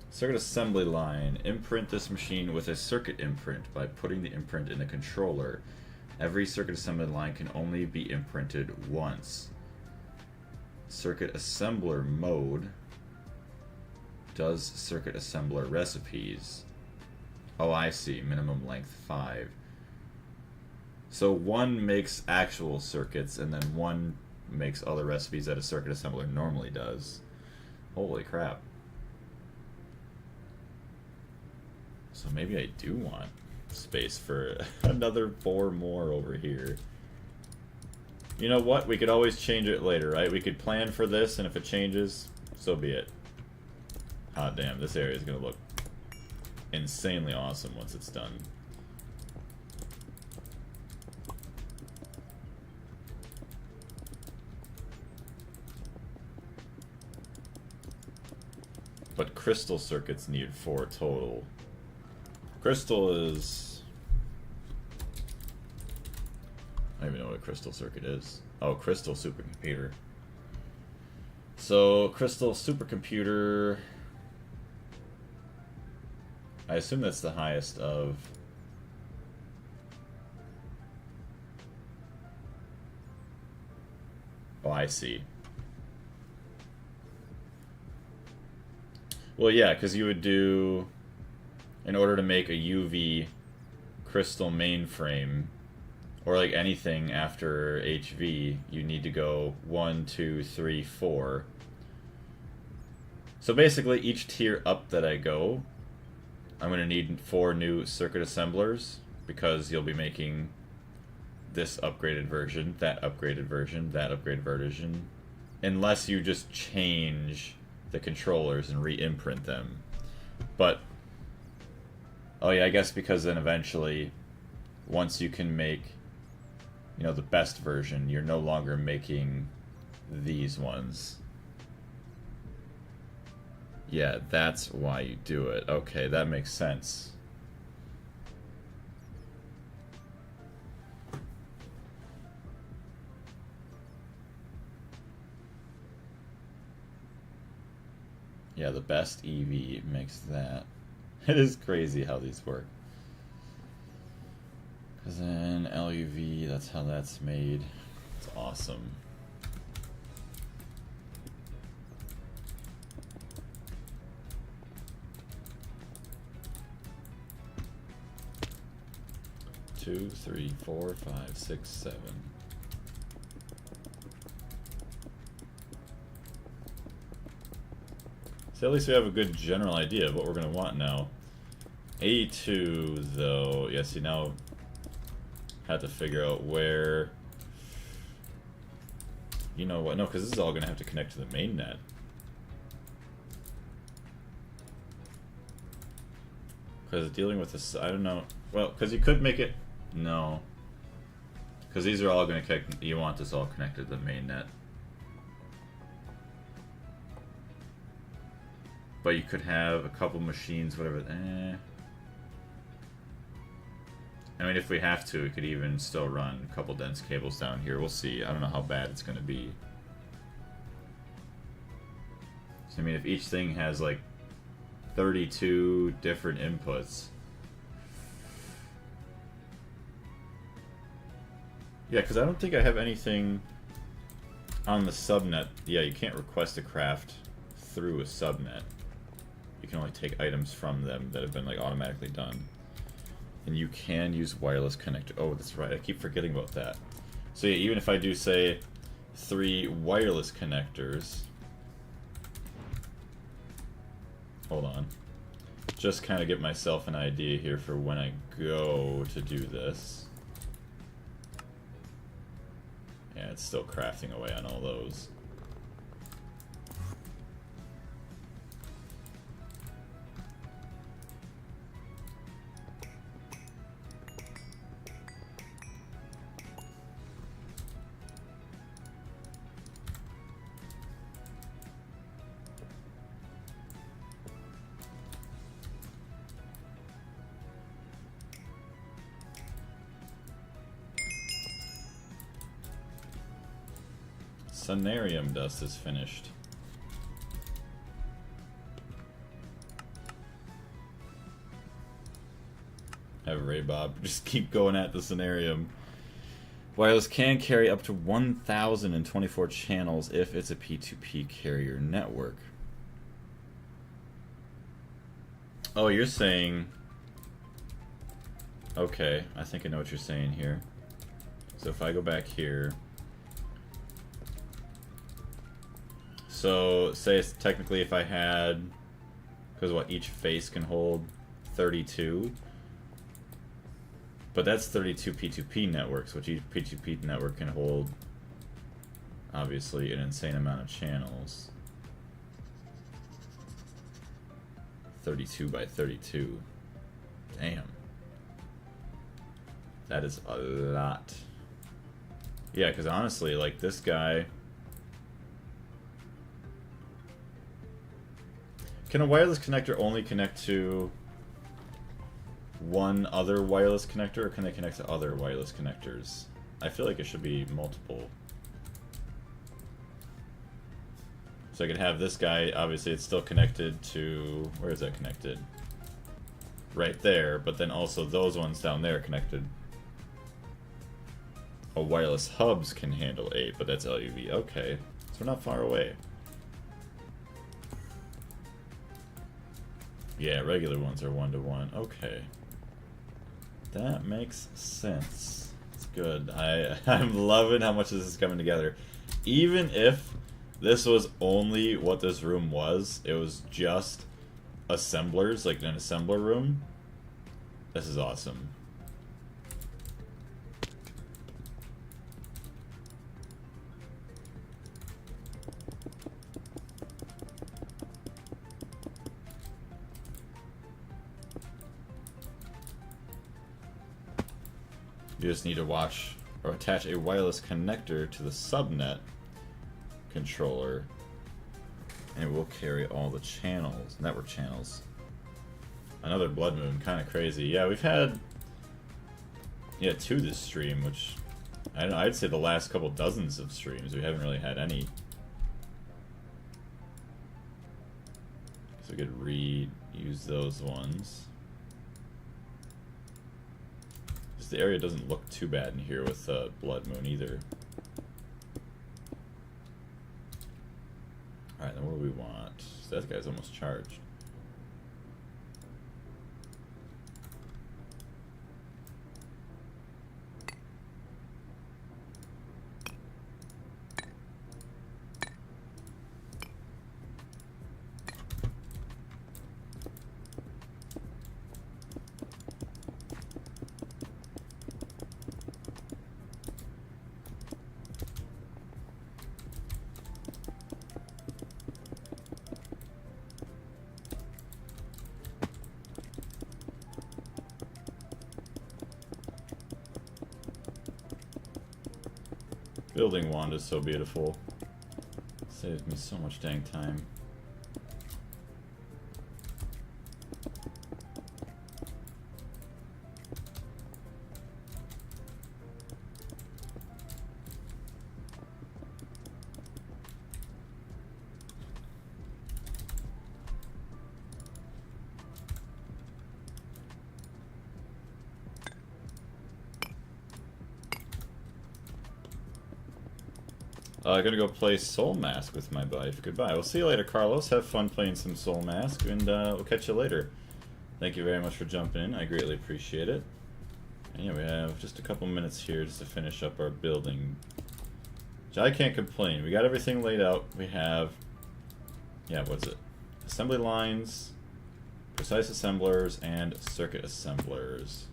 Circuit assembly line. Imprint this machine with a circuit imprint by putting the imprint in the controller. Every circuit assembly line can only be imprinted once. Circuit assembler mode does circuit assembler recipes. Oh, I see. Minimum length 5. So 1 makes actual circuits, and then 1 makes other recipes that a circuit assembler normally does. Holy crap. So maybe I do want space for another 4 more over here. You know what? We could always change it later, right? We could plan for this, and if it changes, so be it. Hot damn, this area is going to look insanely awesome once it's done. But crystal circuits need 4 total. Crystal is... I don't even know what a crystal circuit is. Oh, crystal supercomputer. So, crystal supercomputer... I assume that's the highest of... Oh, I see. Well, yeah, because you would do... In order to make a UV crystal mainframe, or like anything after HV, you need to go 1, 2, 3, 4. So basically, each tier up that I go, I'm going to need 4 new circuit assemblers, because you'll be making this upgraded version, that upgraded version, that upgraded version, unless you just change the controllers and re-imprint them. But, oh yeah, I guess because then eventually, once you can make, you know, the best version, you're no longer making these ones. Yeah, that's why you do it. Okay, that makes sense. Yeah, the best EV makes that. It is crazy how these work. Because then LuV, that's how that's made. It's awesome. Two, three, four, five, six, seven. So at least we have a good general idea of what we're going to want now. E2, though, yeah, see, now have to figure out where... You know what? No, because this is all going to have to connect to the main net. Because dealing with this, I don't know. Well, because you could make it... No. Because these are all going to connect... You want this all connected to the main net. But you could have a couple machines, whatever. I mean, if we have to, we could even still run a couple dense cables down here. We'll see. I don't know how bad it's going to be. So, I mean, if each thing has like 32 different inputs. Yeah, because I don't think I have anything on the subnet. Yeah, you can't request a craft through a subnet. You can only take items from them that have been like automatically done. And you can use wireless connector. Oh, that's right. I keep forgetting about that. So yeah, even if I do say 3 wireless connectors. Hold on. Just kind of get myself an idea here for when I go to do this. Yeah, it's still crafting away on all those. Sonarium dust is finished. Have Ray Bob just keep going at the Sonarium. Wireless can carry up to 1,024 channels if it's a P2P carrier network. Oh, you're saying... Okay, I think I know what you're saying here. So if I go back here... So, say it's technically if I had, because what, each face can hold 32, but that's 32 P2P networks, which each P2P network can hold, obviously, an insane amount of channels. 32 by 32. Damn. That is a lot. Yeah, because honestly, like, this guy... Can a wireless connector only connect to one other wireless connector, or can they connect to other wireless connectors? I feel like it should be multiple. So I could have this guy, obviously it's still connected to... Where is that connected? Right there, but then also those ones down there connected. Oh, wireless hubs can handle 8, but that's LuV. Okay, so we're not far away. Yeah, regular ones are 1-to-1. Okay. That makes sense. It's good. I'm loving how much this is coming together. Even if this was only what this room was, it was just assemblers, like an assembler room. This is awesome. You just need to watch or attach a wireless connector to the subnet controller, and it will carry all the channels, network channels. Another blood moon, kind of crazy. Yeah, we've had 2 this stream, which I don't know, I'd say the last couple dozens of streams we haven't really had any. So we could reuse those ones. Just the area doesn't look too bad in here with blood moon either. Alright, then what do we want? So that guy's almost charged. Building wand is so beautiful. Saves me so much dang time. Gonna go play Soul Mask with my wife. Goodbye. We'll see you later, Carlos. Have fun playing some Soul Mask, and we'll catch you later. Thank you very much for jumping in. I greatly appreciate it. And yeah, we have just a couple minutes here just to finish up our building. Which I can't complain. We got everything laid out. We have, what's it? Assembly lines, precise assemblers, and circuit assemblers.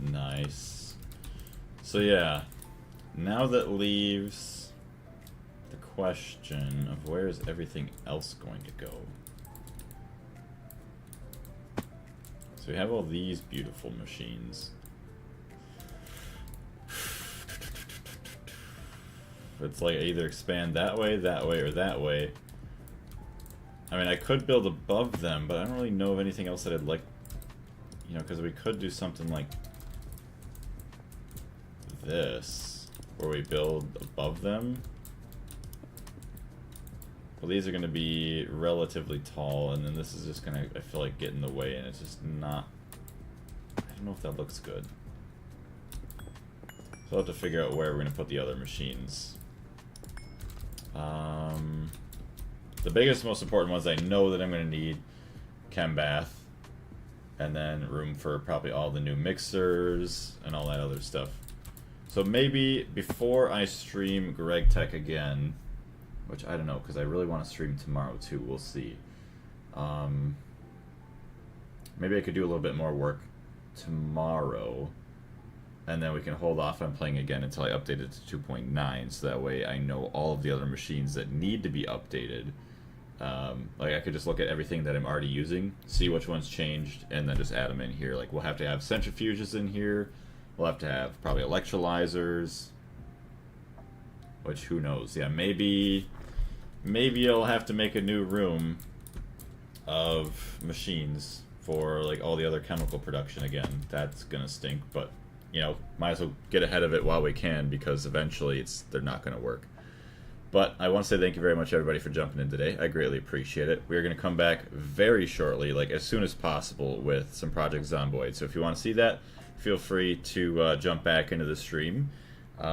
Nice. So yeah, now that leaves the question of where is everything else going to go. So we have all these beautiful machines. It's like I either expand that way, or that way. I mean, I could build above them, but I don't really know of anything else that I'd like, because we could do something like this, where we build above them. Well, these are going to be relatively tall, and then this is just going to, I feel like, get in the way, and it's just not, I don't know if that looks good. So I'll have to figure out where we're going to put the other machines. The biggest, most important ones I know that I'm going to need, chem bath, and then room for probably all the new mixers and all that other stuff. So maybe before I stream Greg Tech again, which I don't know, because I really want to stream tomorrow too, we'll see. Maybe I could do a little bit more work tomorrow, and then we can hold off on playing again until I update it to 2.9, so that way I know all of the other machines that need to be updated. Like I could just look at everything that I'm already using, see which ones changed, and then just add them in here. Like we'll have to have centrifuges in here. We'll have to have probably electrolyzers, which who knows? Yeah, maybe I'll have to make a new room of machines for like all the other chemical production again. That's gonna stink, but might as well get ahead of it while we can, because eventually they're not gonna work. But I want to say thank you very much, everybody, for jumping in today. I greatly appreciate it. We're going to come back very shortly, like as soon as possible, with some Project Zomboid. So if you want to see that, feel free to jump back into the stream.